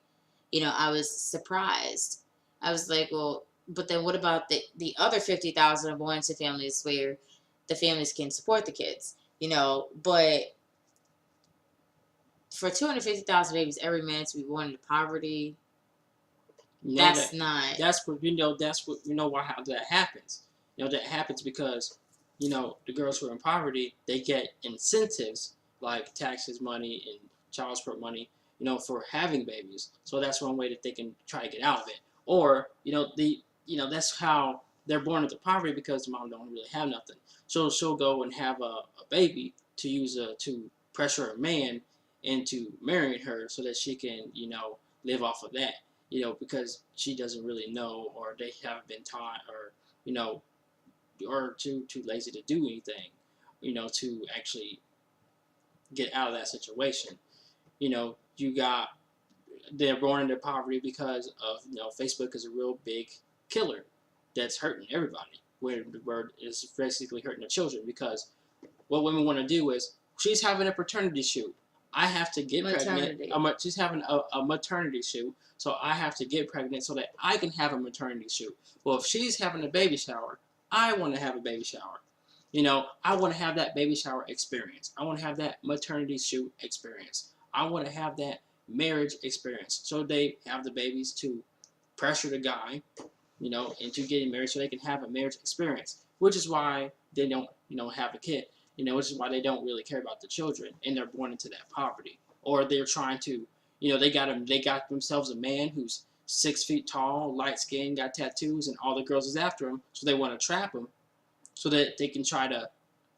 You know, I was surprised. I was like, well, but then what about the other 50,000 are born into families where the families can support the kids? You know, but for 250,000 babies every minute to be born into poverty, that's not. That's what why how that happens. You know, that happens because, you know, the girls who are in poverty, they get incentives like taxes money and child support money, you know, for having babies. So that's one way that they can try to get out of it. Or, you know, that's how they're born into poverty, because the mom don't really have nothing. So she'll go and have a baby to pressure a man into marrying her so that she can, you know, live off of that. You know, because she doesn't really know, or they haven't been taught, or, you know, or too lazy to do anything, you know, to actually get out of that situation. You know, they're born into poverty because of, you know, Facebook is a real big killer that's hurting everybody. Where the word is basically hurting the children, because what women want to do is, she's having a paternity shoot. I have to get pregnant. She's having a maternity shoot, so I have to get pregnant so that I can have a maternity shoot. Well, if she's having a baby shower, I want to have a baby shower. You know, I want to have that baby shower experience. I want to have that maternity shoot experience. I want to have that marriage experience. So they have the babies to pressure the guy, you know, into getting married so they can have a marriage experience, which is why they don't, you know, have a kid. You know, which is why they don't really care about the children, and they're born into that poverty. Or they're trying to, you know, they got themselves a man who's 6 feet tall, light skinned, got tattoos, and all the girls is after him, so they want to trap him, so that they can try to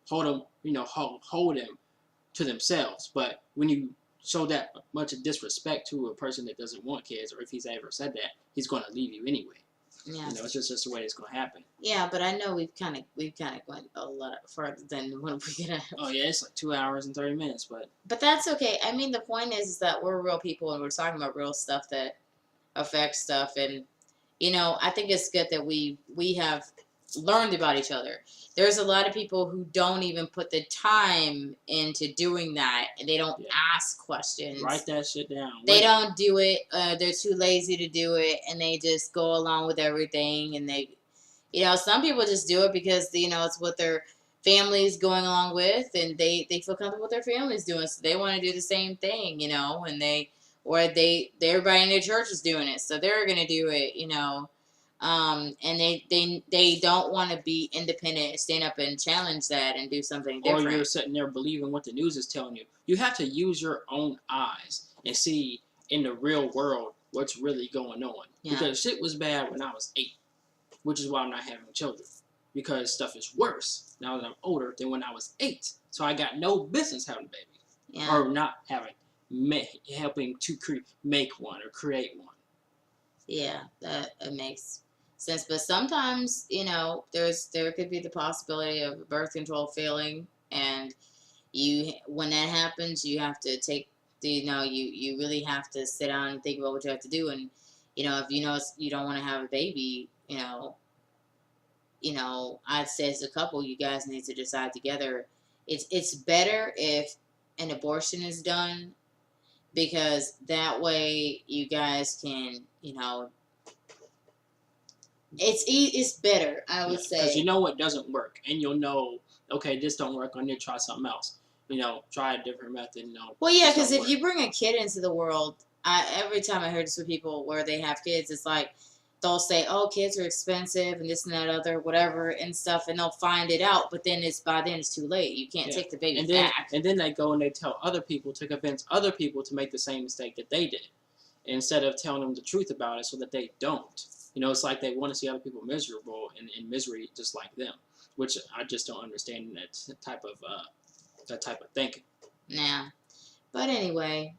hold him, you know, hold him to themselves. But when you show that much of disrespect to a person that doesn't want kids, or if he's ever said that, he's going to leave you anyway. Yeah. You know, it's just the way it's going to happen. Yeah, but I know we've kind of gone a lot further than when we're gonna. Oh yeah, it's like 2 hours and 30 minutes, but. But that's okay. I mean, the point is that we're real people and we're talking about real stuff that affects stuff, and you know, I think it's good that we have learned about each other. There's a lot of people who don't even put the time into doing that, and they don't ask questions. Write that shit down. They don't do it. They're too lazy to do it, and they just go along with everything. And they, you know, some people just do it because, you know, it's what their family's going along with, and they feel comfortable with their family's doing, so they want to do the same thing, you know, and everybody in their church is doing it, so they're gonna do it, you know. And they don't want to be independent, stand up and challenge that and do something different. Or you're sitting there believing what the news is telling you. You have to use your own eyes and see in the real world what's really going on. Yeah. Because shit was bad when I was 8, which is why I'm not having children. Because stuff is worse now that I'm older than when I was 8. So I got no business having a baby. Yeah. Or not helping to make one or create one. Yeah, that makes Since, but sometimes, you know, there could be the possibility of birth control failing, and when that happens, you have to take you know, you really have to sit down and think about what you have to do. And you know, if you know you don't want to have a baby, I'd say as a couple, you guys need to decide together. It's better if an abortion is done, because that way you guys can, it's better, I would say. Because you know what doesn't work, and you'll know, okay, this don't work, I need to try something else. Try a different method. Well, yeah, this because don't if work. you bring a kid into the world, every time I heard this with people where they have kids, it's like they'll say, "Oh, kids are expensive and this and that other whatever and stuff," and they'll find it out, but then by then it's too late. You can't take the baby back. And then they go and they tell other people to convince other people to make the same mistake that they did, instead of telling them the truth about it so that they don't. It's like they want to see other people miserable and in misery just like them, which I just don't understand that type of thinking. Yeah. But anyway,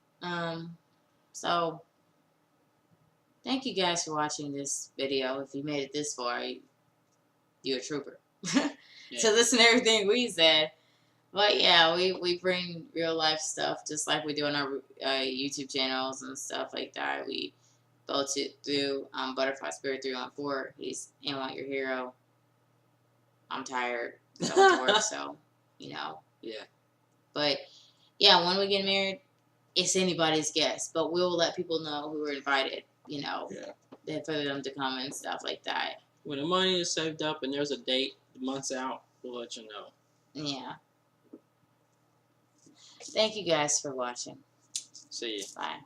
so thank you guys for watching this video. If you made it this far, you're a trooper. Yeah. So listen to everything we said. But yeah, we bring real life stuff just like we do on our YouTube channels and stuff like that. We go through Butterfly Spirit 314. He's in Want Your Hero. I'm tired. Going to work, so Yeah. But yeah, when we get married, it's anybody's guess. But we'll let people know who are invited. Yeah. For them to come and stuff like that. When the money is saved up and there's a date, the month's out, we'll let you know. Yeah. Thank you guys for watching. See you. Bye.